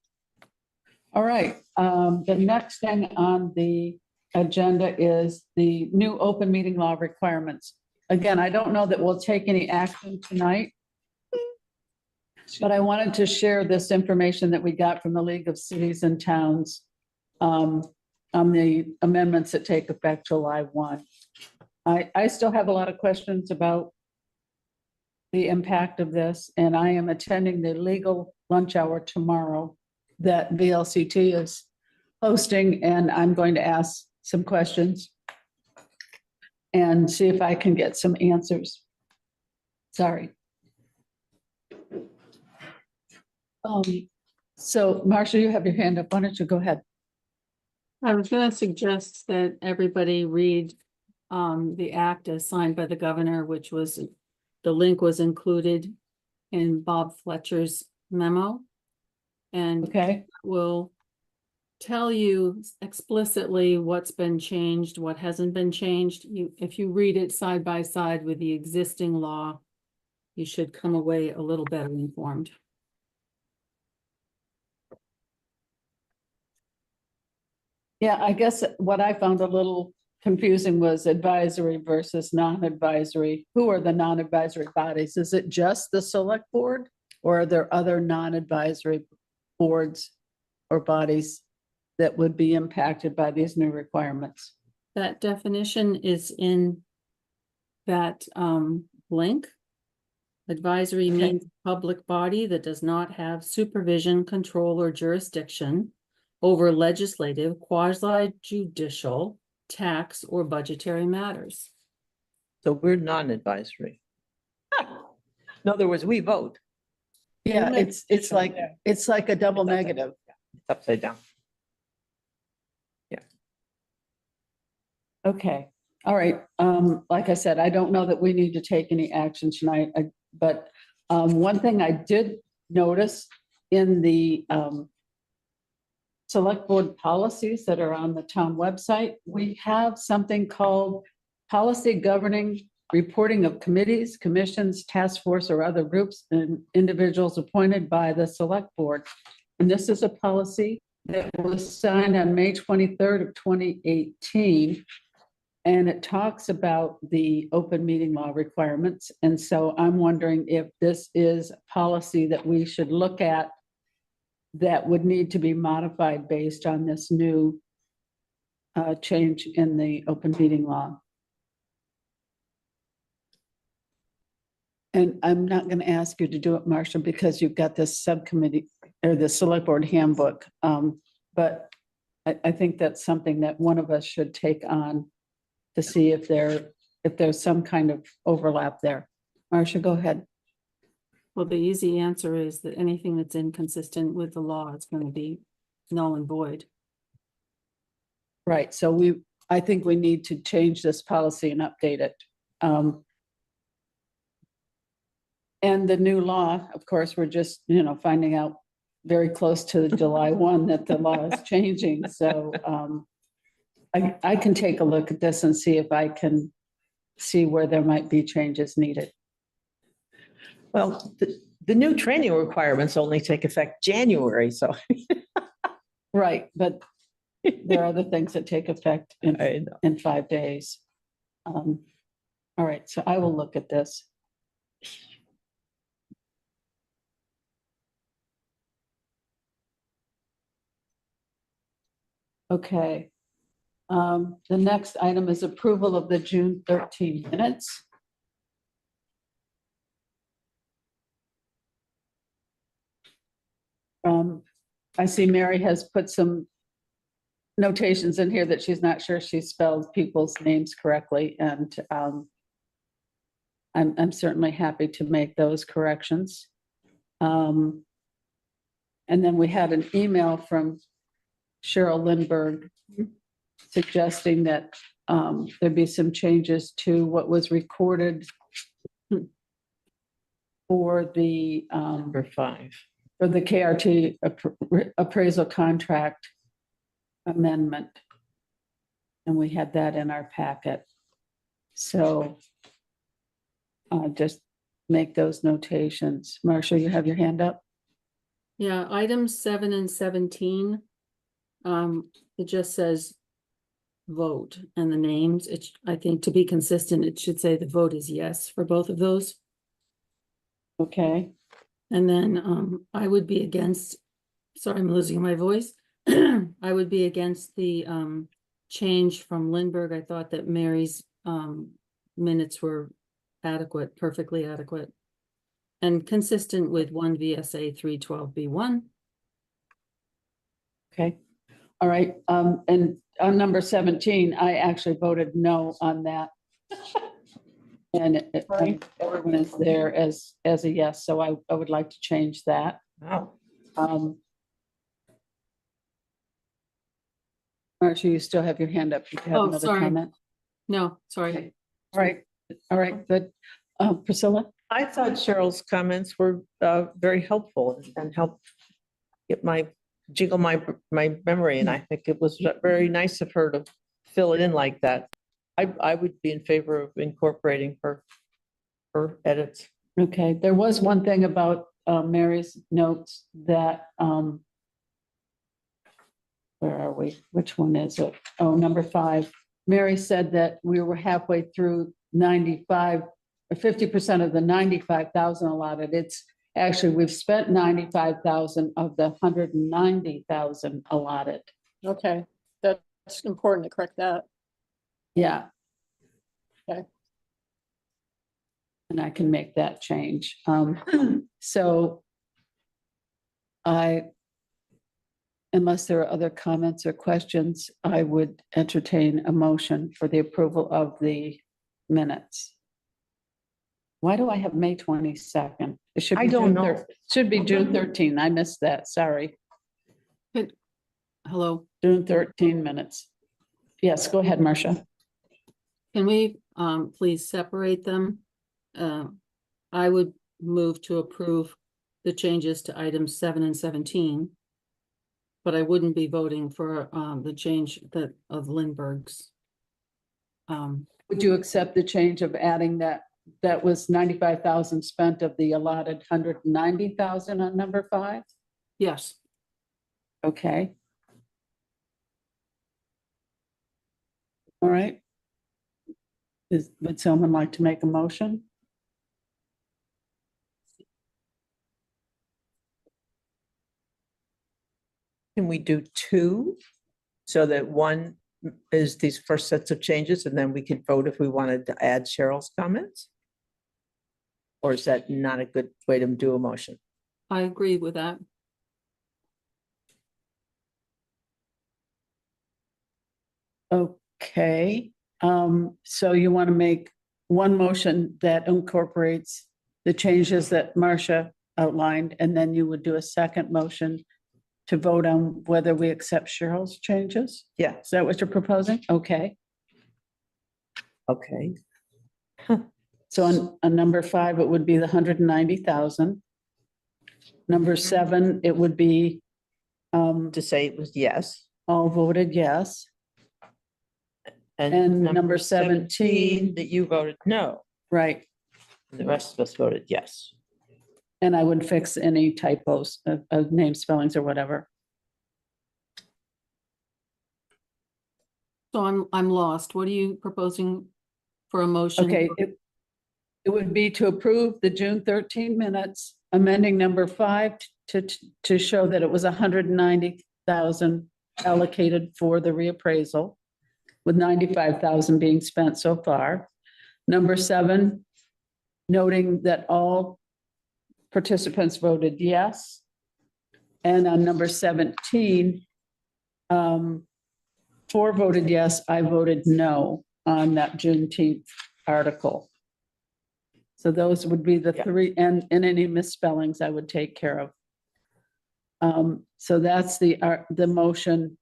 All right, the next thing on the agenda is the new open meeting law requirements. Again, I don't know that we'll take any action tonight, but I wanted to share this information that we got from the League of Cities and Towns on the amendments that take effect July 1. I still have a lot of questions about the impact of this, and I am attending the legal lunch hour tomorrow that VLCT is hosting, and I'm going to ask some questions and see if I can get some answers. Sorry. So Marcia, you have your hand up. Why don't you go ahead? I was going to suggest that everybody read the act as signed by the governor, which was, the link was included in Bob Fletcher's memo. And Okay, will tell you explicitly what's been changed, what hasn't been changed. If you read it side by side with the existing law, you should come away a little better informed. yeah, I guess what I found a little confusing was advisory versus non-advisory. Who are the non-advisory bodies? Is it just the select board, or are there other non-advisory boards or bodies that would be impacted by these new requirements? That definition is in that link. Advisory means public body that does not have supervision, control, or jurisdiction over legislative, quasi-judicial, tax, or budgetary matters. So we're non-advisory. In other words, we vote. Yeah, it's like a double negative. It's upside down. Okay, all right. Like I said, I don't know that we need to take any action tonight, but one thing I did notice in the select board policies that are on the town website, we have something called policy governing reporting of committees, commissions, task force, or other groups and individuals appointed by the select board. And this is a policy that was signed on May 23rd of 2018. And it talks about the open meeting law requirements. And so I'm wondering if this is a policy that we should look at that would need to be modified based on this new change in the open meeting law. And I'm not going to ask you to do it, Marcia, because you've got this subcommittee or the select board handbook. But I think that's something that one of us should take on to see if there's some kind of overlap there. Marcia, go ahead. Well, the easy answer is that anything that's inconsistent with the law is going to be null and void. Right, so I think we need to change this policy and update it. And the new law, of course, we're just, finding out very close to July 1 that the law is changing. So I can take a look at this and see if I can see where there might be changes needed. Well, the new training requirements only take effect January, so. Right, but there are other things that take effect in 5 days. All right, so I will look at this. Okay. The next item is approval of the June 13 minutes. I see Mary has put some notations in here that she's not sure she spelled people's names correctly, and I'm certainly happy to make those corrections. And then we had an email from Cheryl Lindbergh suggesting that there'd be some changes to what was recorded for the Number 5. for the KRT appraisal contract amendment. And we had that in our packet. So just make those notations. Marcia, you have your hand up? Yeah, items 7 and 17. It just says vote and the names. I think to be consistent, it should say the vote is yes for both of those. Okay, And then I would be against, sorry, I'm losing my voice. I would be against the change from Lindbergh. I thought that Mary's minutes were adequate, perfectly adequate. And consistent with 1 VSA 312B1. okay. All right, and on number 17, I actually voted no on that. And everyone is there as a yes, so I would like to change that. Wow. Marcia, you still have your hand up. Did you have Oh, another sorry. comment? No, sorry. All right, good. Priscilla? I thought Cheryl's comments were very helpful and helped jiggle my memory, and I think it was very nice of her to fill it in like that. I would be in favor of incorporating her edits. Okay, there was one thing about Mary's notes that, where are we? Which one is it? Oh, number 5. Mary said that we were halfway through 95, or 50% of the 95,000 allotted. It's actually, we've spent 95,000 of the 190,000 allotted. Okay, that's important to correct that. Yeah. Okay. And I can make that change. So unless there are other comments or questions, I would entertain a motion for the approval of the minutes. Why do I have May 22nd? It should be I don't June know. Should be June 13. I missed that. Sorry. Hello. June 13 minutes. Yes, go ahead, Marcia. Can we please separate them? I would move to approve the changes to items 7 and 17. But I wouldn't be voting for the change of Lindbergh's. Would you accept the change of adding that was 95,000 spent of the allotted 190,000 on number 5? Yes. Okay. All right. Would someone like to make a motion? Can we do 2? So that 1 is these first sets of changes, and then we could vote if we wanted to add Cheryl's comments? Or is that not a good way to do a motion? I agree with that. Okay, so you want to make one motion that incorporates the changes that Marcia outlined, and then you would do a second motion to vote on whether we accept Cheryl's changes? Yeah. Is that what you're proposing? Okay. Okay. So on number 5, it would be the 190,000. Number 7, it would be To say it was yes. all voted yes. And number 17, that you voted no, right. and the rest of us voted yes. And I would fix any typos of name spellings or whatever. So I'm lost. What are you proposing for a motion? Okay, it would be to approve the June 13 minutes, amending number 5 to show that it was 190,000 allocated for the reappraisal, with 95,000 being spent so far. Number 7, noting that all participants voted yes. And on number 17, 4 voted yes, I voted no on that Juneteenth article. So those would be the 3, and any misspellings I would take care of. So that's the motion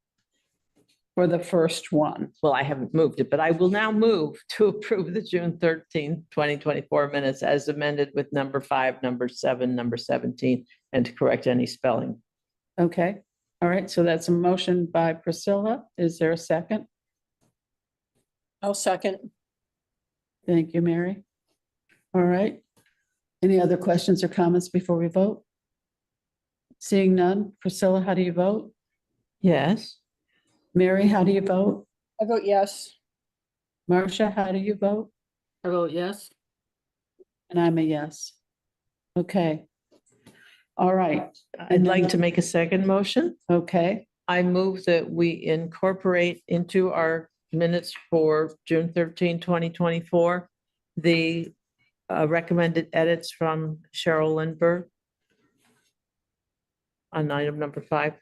for the first one. Well, I haven't moved it, but I will now move to approve the June 13, 2024 minutes as amended with number 5, number 7, number 17, and to correct any spelling. Okay, all right, so that's a motion by Priscilla. Is there a second? I'll second. Thank you, Mary. All right. Any other questions or comments before we vote? Seeing none. Priscilla, how do you vote? Yes. Mary, how do you vote? I vote yes. Marcia, how do you vote? I vote yes. And I'm a yes. Okay. All right. I'd like to make a second motion. Okay, I move that we incorporate into our minutes for June 13, 2024, the recommended edits from Cheryl Lindbergh on item number 5.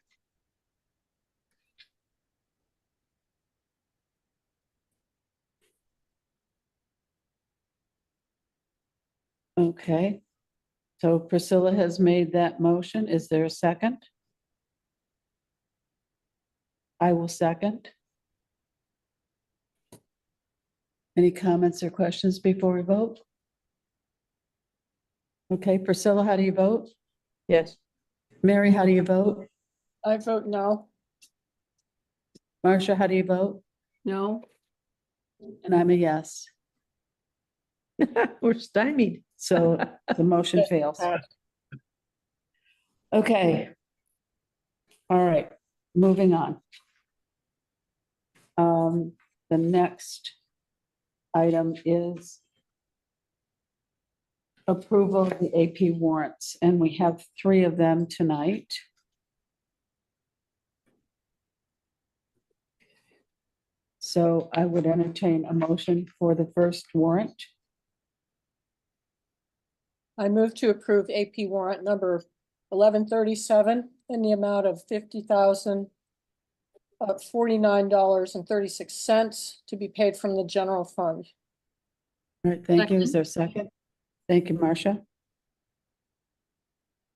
okay. So Priscilla has made that motion. Is there a second? I will second. Any comments or questions before we vote? Okay, Priscilla, how do you vote? Yes. Mary, how do you vote? I vote no. Marcia, how do you vote? No, And I'm a yes. We're stymied. So the motion fails. Okay. All right, moving on. The next item is approval of the AP warrants, and we have 3 of them tonight. So I would entertain a motion for the first warrant. I move to approve AP warrant number 1137 in the amount of $50,049.36 to be paid from the general fund. All right, thank you. Is there a second? Thank you, Marcia.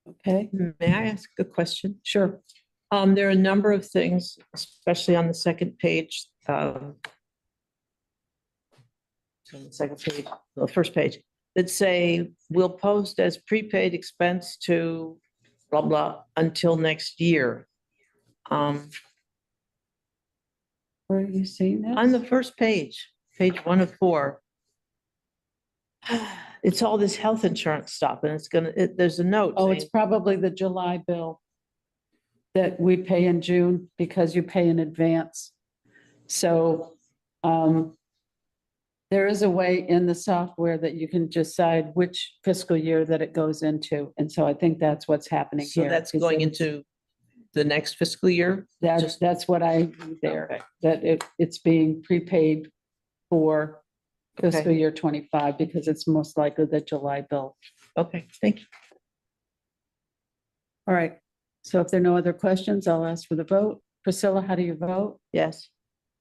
Okay, May I ask a question? sure. There are a number of things, especially on the second page. On the second page, the first page, that say will post as prepaid expense to blah, blah, until next year. Where are you seeing this? On the first page 1 of 4. It's all this health insurance stuff and it's there's a note. Oh, it's saying- probably the July bill that we pay in June because you pay in advance. So there is a way in the software that you can decide which fiscal year that it goes into. And so I think that's what's happening So here. that's is going that it's- into the next fiscal year? That's what I read there, Okay. that it's being prepaid for fiscal Okay. year 25 because it's most likely the July bill. Okay, thank you. All right. So if there are no other questions, I'll ask for the vote. Priscilla, how do you vote? Yes.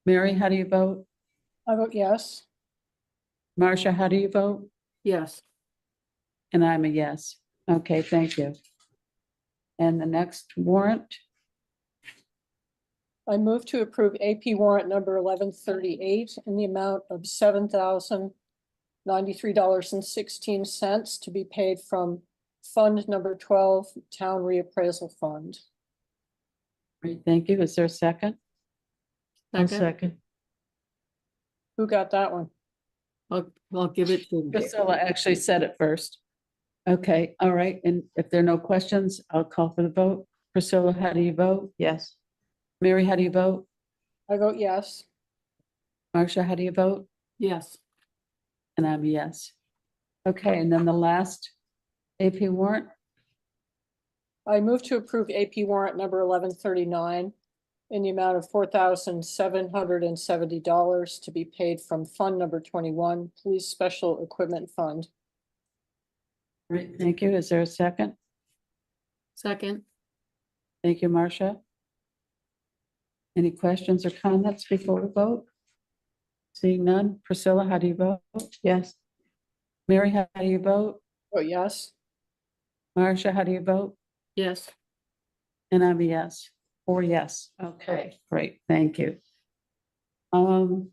Mary, how do you vote? I vote yes. Marcia, how do you vote? yes. And I'm a yes. Okay, thank you. And the next warrant, I move to approve AP warrant number 1138 in the amount of $7,093.16 to be paid from Fund number 12, Town Reappraisal Fund. great, thank you. Is there a second? I'll Second, second. Who got that one? I'll give it to. Priscilla actually said it first. Okay, all right. And if there are no questions, I'll call for the vote. Priscilla, how do you vote? Yes. Mary, how do you vote? I vote yes. Marcia, how do you vote? Yes, And I'm a yes. Okay, and then the last AP warrant, I move to approve AP warrant number 1139 in the amount of $4,770 to be paid from Fund number 21, Police Special Equipment Fund. great, thank you. Is there a second? second, Thank you, Marcia. Any questions or comments before we vote? Seeing none. Priscilla, how do you vote? Yes. Mary, how do you vote? Vote yes. Marcia, how do you vote? yes. And I'm a yes. 4 yes. Okay, great, thank you. All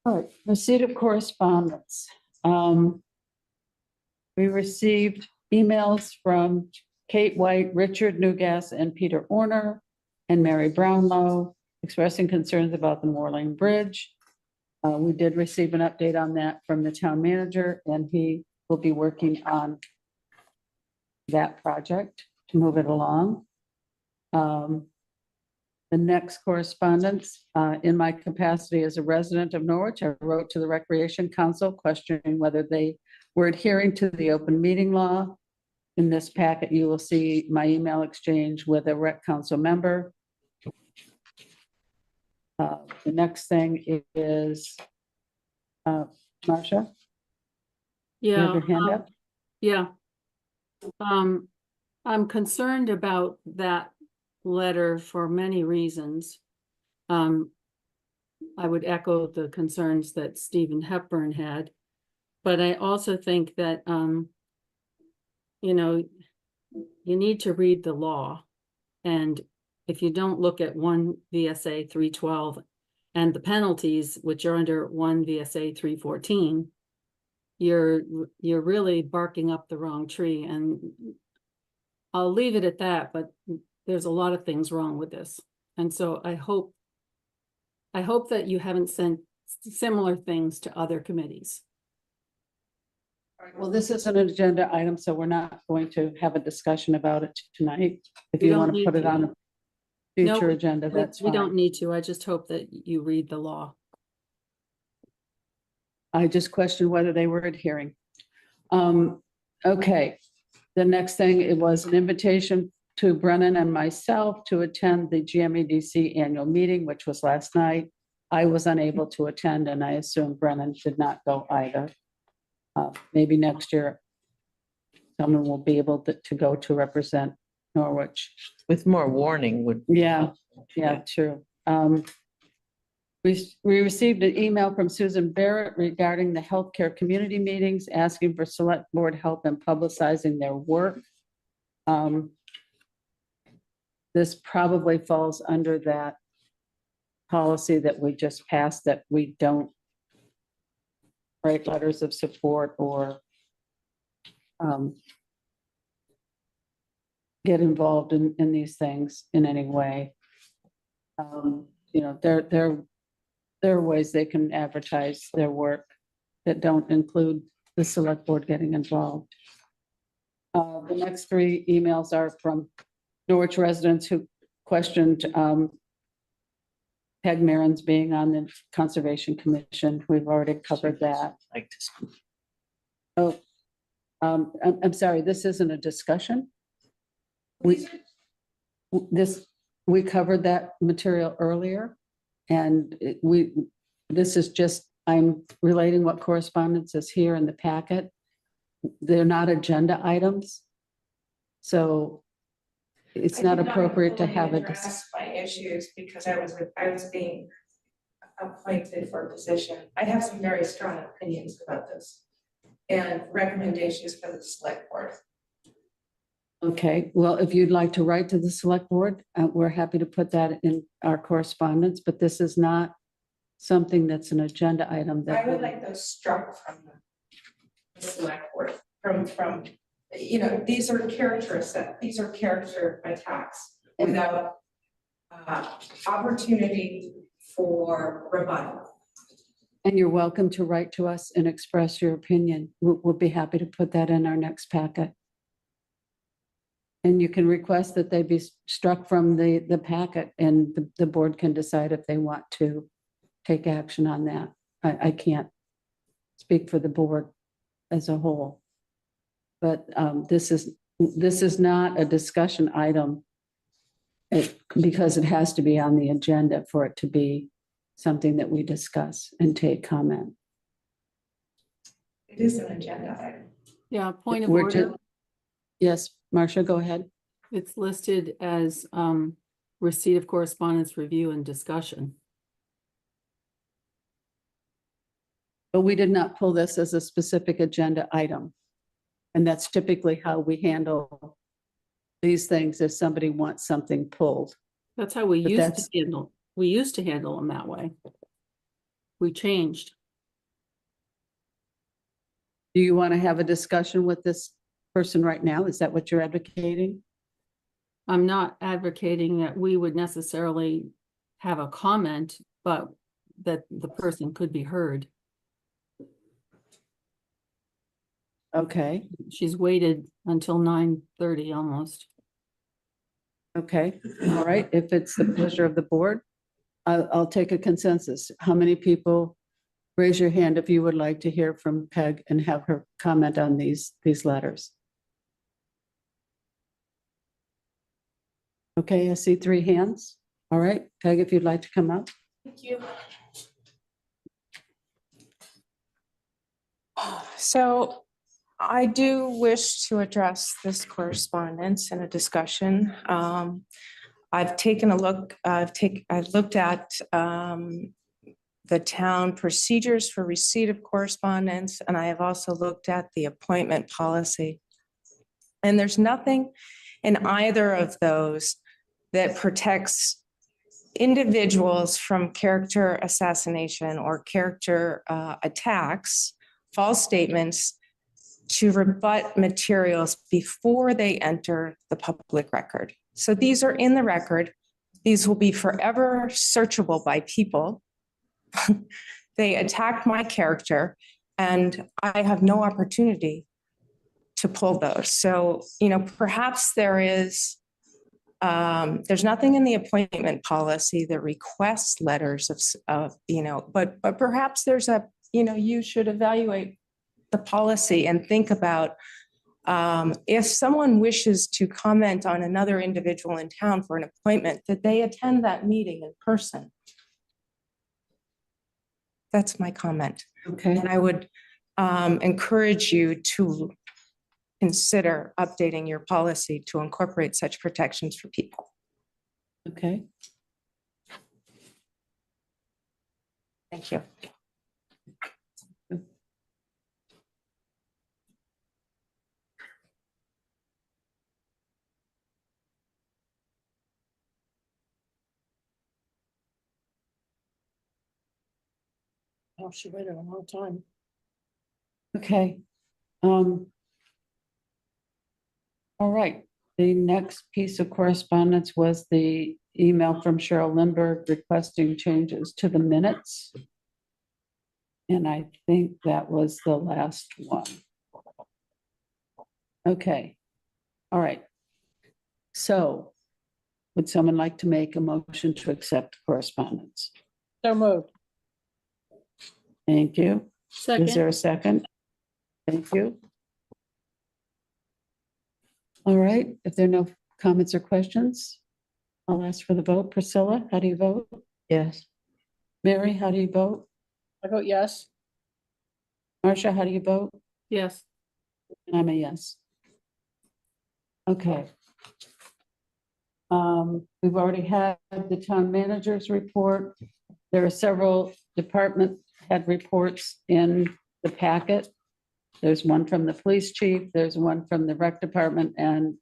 right, receipt of correspondence. We received emails from Kate White, Richard Newgas, and Peter Orner, and Mary Brownlow expressing concerns about the Moorlane Bridge. We did receive an update on that from the town manager, and he will be working on that project to move it along. The next correspondence, in my capacity as a resident of Norwich, I wrote to the Recreation Council questioning whether they were adhering to the open meeting law. In this packet, you will see my email exchange with a Rec Council member. The next thing is, Marcia, you have Yeah, your hand up? yeah. I'm concerned about that letter for many reasons. I would echo the concerns that Stephen Hepburn had, but I also think that, you know, you need to read the law. And if you don't look at 1 VSA 312 and the penalties, which are under 1 VSA 314, you're really barking up the wrong tree. And I'll leave it at that, but there's a lot of things wrong with this. And so I hope that you haven't sent similar things to other committees. All right, well, this is an agenda item, so we're not going to have a discussion about it tonight. If We you don't want to need put it to. on a No, future agenda, that's we don't fine. need to. I just hope that you read the law. I just questioned whether they were adhering. Okay, the next thing, it was an invitation to Brennan and myself to attend the GMEDC annual meeting, which was last night. I was unable to attend, and I assume Brennan did not go either. Maybe next year, someone will be able to go to represent Norwich. With more warning would. Yeah, true. We received an email from Susan Barrett regarding the healthcare community meetings, asking for select board help in publicizing their work. This probably falls under that policy that we just passed, that we don't write letters of support or get involved in these things in any way. You know, there are ways they can advertise their work that don't include the select board getting involved. The next 3 emails are from Norwich residents who questioned Peg Marin's being on the Conservation Commission. We've already covered that. Oh, I'm sorry, this isn't a discussion. We covered that material earlier, and this is just, I'm relating what correspondence is here in the packet. They're not agenda items. So it's not appropriate to have a My issues because I was being appointed for a position. I have some very strong opinions about this and recommendations for the select board. Okay, well, if you'd like to write to the select board, we're happy to put that in our correspondence, but this is not something that's an agenda item that. I would like those struck from the select board, from, you know, these are character attacks without opportunity for rebuttal. And you're welcome to write to us and express your opinion. We'll be happy to put that in our next packet. And you can request that they be struck from the packet, and the board can decide if they want to take action on that. I can't speak for the board as a whole. But this is not a discussion item because it has to be on the agenda for it to be something that we discuss and take comment. It is an agenda item. Yeah, point of order. Yes, Marcia, go ahead. It's listed as receipt of correspondence, review, and discussion. But we did not pull this as a specific agenda item. And that's typically how we handle these things if somebody wants something pulled. That's how we But used that's- to handle. We used to handle them that way. We changed. Do you want to have a discussion with this person right now? Is that what you're advocating? I'm not advocating that we would necessarily have a comment, but that the person could be heard. Okay, She's waited until 9:30 almost. okay, all right. If it's the pleasure of the board, I'll take a consensus. How many people, raise your hand if you would like to hear from Peg and have her comment on these letters. Okay, I see 3 hands. All right, Peg, if you'd like to come up. Thank you. So I do wish to address this correspondence in a discussion. I've taken a look, I've looked at the town procedures for receipt of correspondence, and I have also looked at the appointment policy. And there's nothing in either of those that protects individuals from character assassination or character attacks, false statements, to rebut materials before they enter the public record. So these are in the record. These will be forever searchable by people. They attacked my character, and I have no opportunity to pull those. So, perhaps there's nothing in the appointment policy that requests letters of but perhaps there's you should evaluate the policy and think about if someone wishes to comment on another individual in town for an appointment, that they attend that meeting in person. That's my comment. Okay. And I would encourage you to consider updating your policy to incorporate such protections for people. Okay. Thank you. Oh, she waited a long time. Okay. All right. The next piece of correspondence was the email from Cheryl Lindbergh requesting changes to the minutes. And I think that was the last one. Okay. All right. So would someone like to make a motion to accept correspondence? So moved. Thank you. Is there Second, a second? Thank you. All right, if there are no comments or questions, I'll ask for the vote. Priscilla, how do you vote? Yes. Mary, how do you vote? I vote yes. Marcia, how do you vote? yes. And I'm a yes. Okay. We've already had the town manager's report. There are several department head reports in the packet. There's one from the police chief, there's one from the rec department, and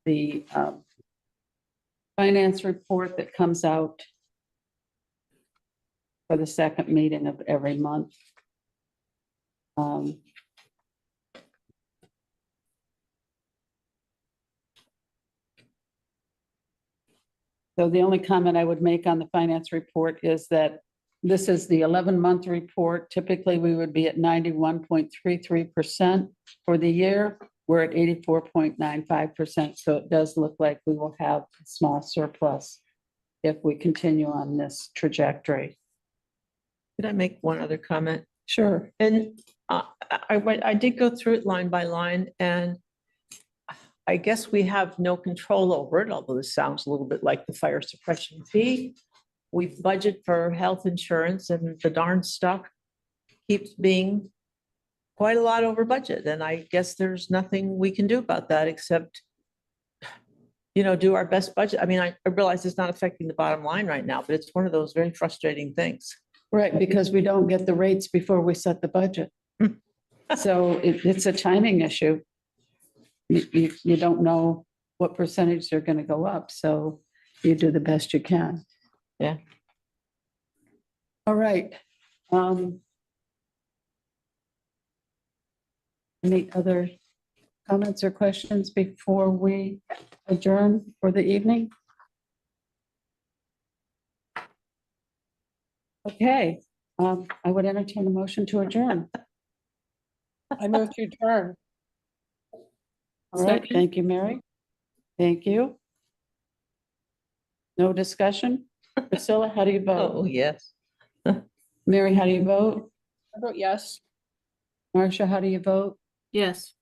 the finance report that comes out for the second meeting of every month. So the only comment I would make on the finance report is that this is the 11-month report. Typically, we would be at 91.33% for the year. We're at 84.95%. So it does look like we will have a small surplus if we continue on this trajectory. Could I make one other comment? Sure. And I did go through it line by line, and I guess we have no control over it, although this sounds a little bit like the fire suppression fee. We budget for health insurance, and the darn stuff keeps being quite a lot over budget. And I guess there's nothing we can do about that except, do our best budget. I mean, I realize it's not affecting the bottom line right now, but it's one of those very frustrating things. Right, because we don't get the rates before we set the budget. So it's a timing issue. You don't know what percentage they're going to go up, so you do the best you can. Yeah. All right. Any other comments or questions before we adjourn for the evening? Okay, I would entertain a motion to adjourn. I move to adjourn. All right, Second. thank you, Mary. Thank you. No discussion? Priscilla, how do you Oh, vote? yes. Mary, how do you vote? I vote yes. Marcia, how do you vote? Yes.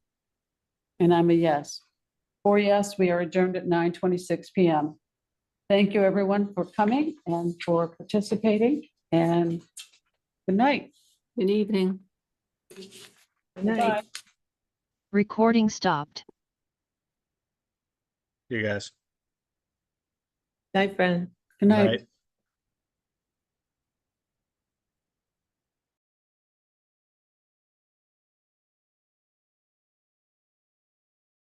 And I'm a yes. 4 yes, we are adjourned at 9:26 PM. Thank you, everyone, for coming and for participating, and good night. Good evening. Good night. Recording stopped. You guys. Night, friend. Good night. Night.